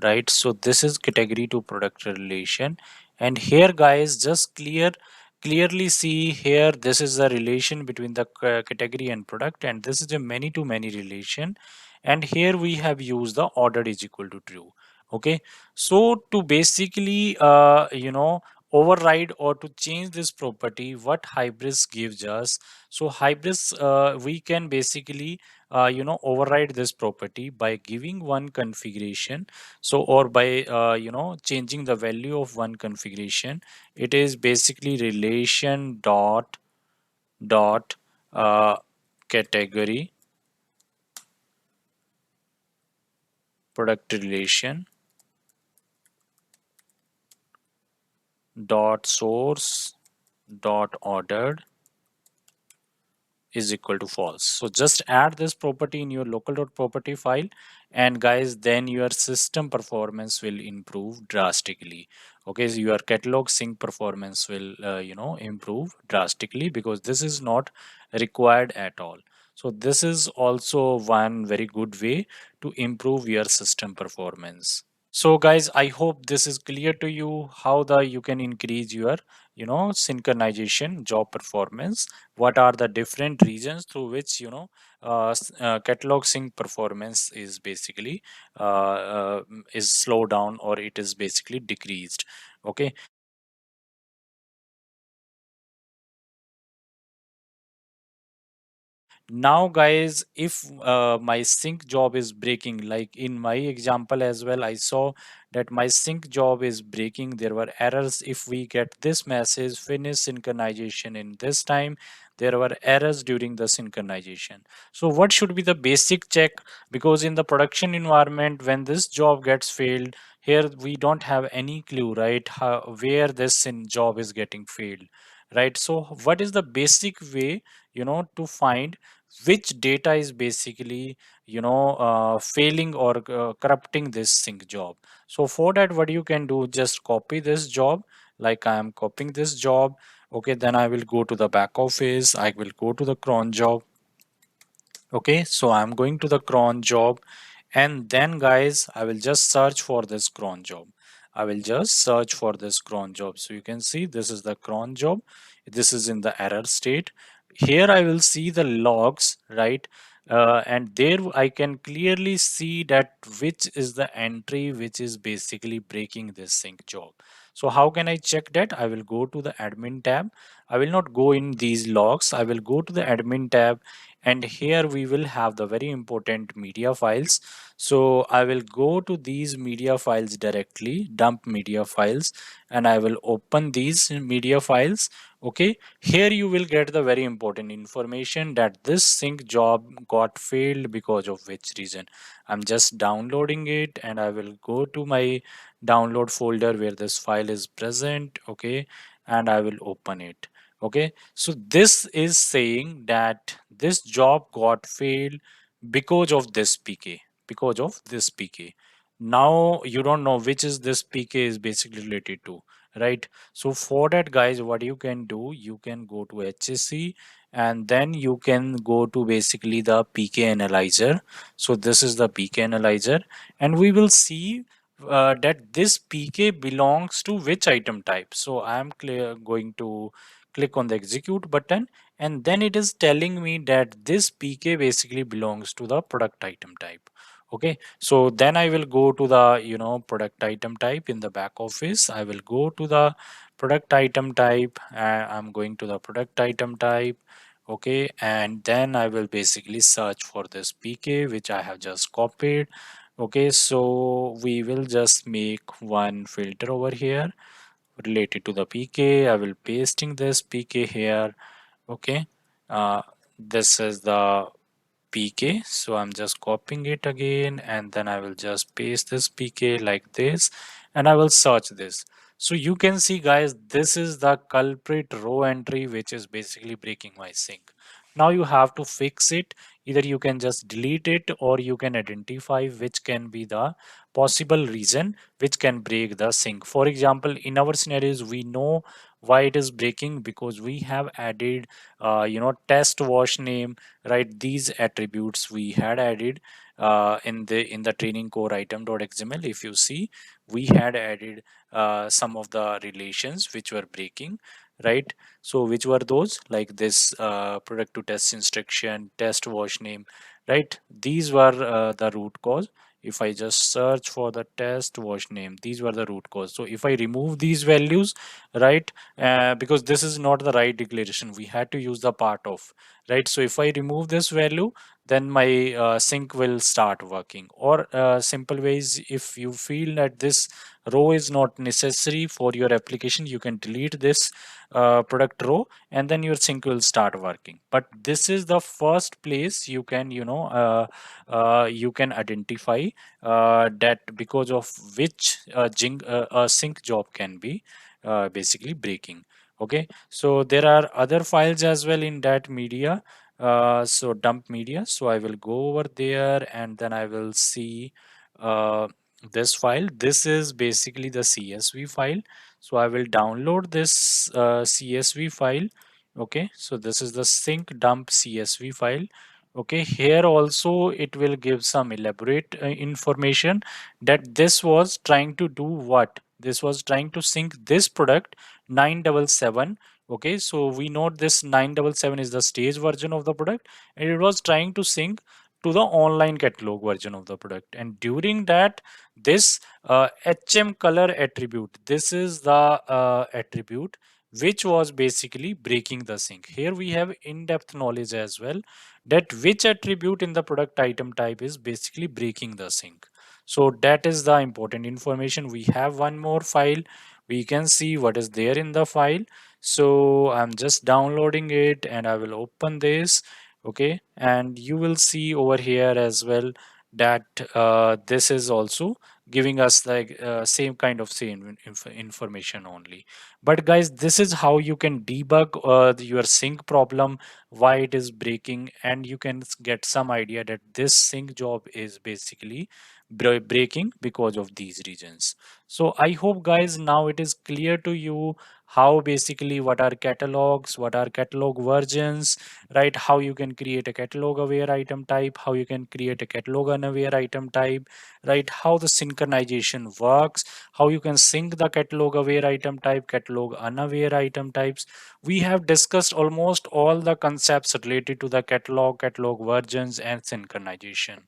right? So this is category to product relation, and here guys just clearly see here this is the relation between the category and product, and this is a many to many relation, and here we have used the order is equal to true. Okay, so to basically override or to change this property, what Hybris gives us, so Hybris we can basically override this property by giving one configuration. So or by changing the value of one configuration. It is basically relation dot uh, category product relation dot source dot ordered is equal to false. So just add this property in your local.property file, and guys, then your system performance will improve drastically. Okay, so your catalog sync performance will improve drastically because this is not required at all. So this is also one very good way to improve your system performance. So guys, I hope this is clear to you how the you can increase your synchronization job performance. What are the different reasons through which catalog sync performance is basically is slowed down or it is basically decreased. Okay, Now guys, if my sync job is breaking, like in my example as well, I saw that my sync job is breaking. There were errors. If we get this message, finish synchronization in this time, there were errors during the synchronization. So what should be the basic check? Because in the production environment, when this job gets failed, here we don't have any clue, right, where this job is getting failed, right? So what is the basic way, to find which data is basically, failing or corrupting this sync job? So for that, what you can do, just copy this job, like I am copying this job. Okay, then I will go to the back office, I will go to the cron job. Okay, so I'm going to the cron job, and then guys, I will just search for this cron job. I will just search for this cron job. So you can see this is the cron job. This is in the error state. Here I will see the logs, right? And there I can clearly see that which is the entry which is basically breaking this sync job. So how can I check that? I will go to the admin tab. I will not go in these logs. I will go to the admin tab, and here we will have the very important media files. So I will go to these media files directly, dump media files, and I will open these media files. Okay, here you will get the very important information that this sync job got failed because of which reason. I'm just downloading it, and I will go to my download folder where this file is present. Okay, and I will open it. Okay, so this is saying that this job got failed because of this pk, because of this pk. Now you don't know which is this pk is basically related to, right? So for that guys, what you can do, you can go to hsc, and then you can go to basically the pk analyzer. So this is the pk analyzer, and we will see that this pk belongs to which item type. So I am going to click on the execute button, and then it is telling me that this pk basically belongs to the product item type. Okay, so then I will go to the, product item type in the back office. I will go to the product item type. I'm going to the product item type. Okay, and then I will basically search for this pk which I have just copied. Okay, so we will just make one filter over here related to the pk. I will pasting this pk here. Okay, uh, this is the pk, so I'm just copying it again, and then I will just paste this pk like this, and I will search this. So you can see guys, this is the culprit row entry which is basically breaking my sync. Now you have to fix it. Either you can just delete it, or you can identify which can be the possible reason which can break the sync. For example, in our scenarios, we know why it is breaking, because we have added test wash name, right? These attributes we had added in the training core item.xml. If you see, we had added some of the relations which were breaking, right? So which were those? Like this product to test instruction, test wash name, right? These were the root cause. If I just search for the test wash name, these were the root cause. So if I remove these values, right, because this is not the right declaration, we had to use the part of, right? So if I remove this value, then my sync will start working. Or simple ways, if you feel that this row is not necessary for your application, you can delete this product row, and then your sync will start working. But this is the first place you can, you can identify that because of which sync job can be basically breaking. Okay, so there are other files as well in that media. So dump media. So I will go over there, and then I will see uh, this file. This is basically the CSV file. So I will download this CSV file. Okay, so this is the sync dump CSV file. Okay, here also it will give some elaborate information that this was trying to do what? This was trying to sync this product 977. Okay, so we know this 977 is the stage version of the product, and it was trying to sync to the online catalog version of the product. And during that, this hm color attribute, this is the attribute which was basically breaking the sync. Here we have in-depth knowledge as well, that which attribute in the product item type is basically breaking the sync. So that is the important information. We have one more file. We can see what is there in the file. So I'm just downloading it and I will open this. Okay, and you will see over here as well that this is also giving us like same kind of same information only. But guys, this is how you can debug your sync problem, why it is breaking, and you can get some idea that this sync job is basically breaking because of these reasons. So I hope guys now it is clear to you how basically what are catalogs, what are catalog versions, right? How you can create a catalog aware item type, how you can create a catalog unaware item type, right? How the synchronization works, how you can sync the catalog aware item type, catalog unaware item types. We have discussed almost all the concepts related to the catalog, catalog versions, and synchronization.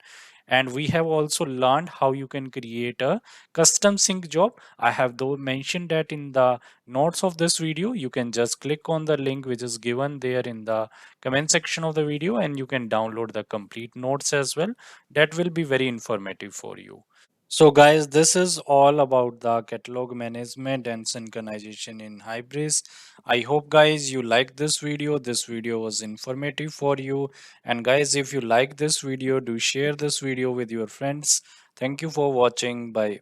And we have also learned how you can create a custom sync job. I have though mentioned that in the notes of this video. You can just click on the link which is given there in the comment section of the video, and you can download the complete notes as well. That will be very informative for you. So guys, this is all about the catalog management and synchronization in Hybris. I hope guys you like this video. This video was informative for you. And guys, if you like this video, do share this video with your friends. Thank you for watching. Bye.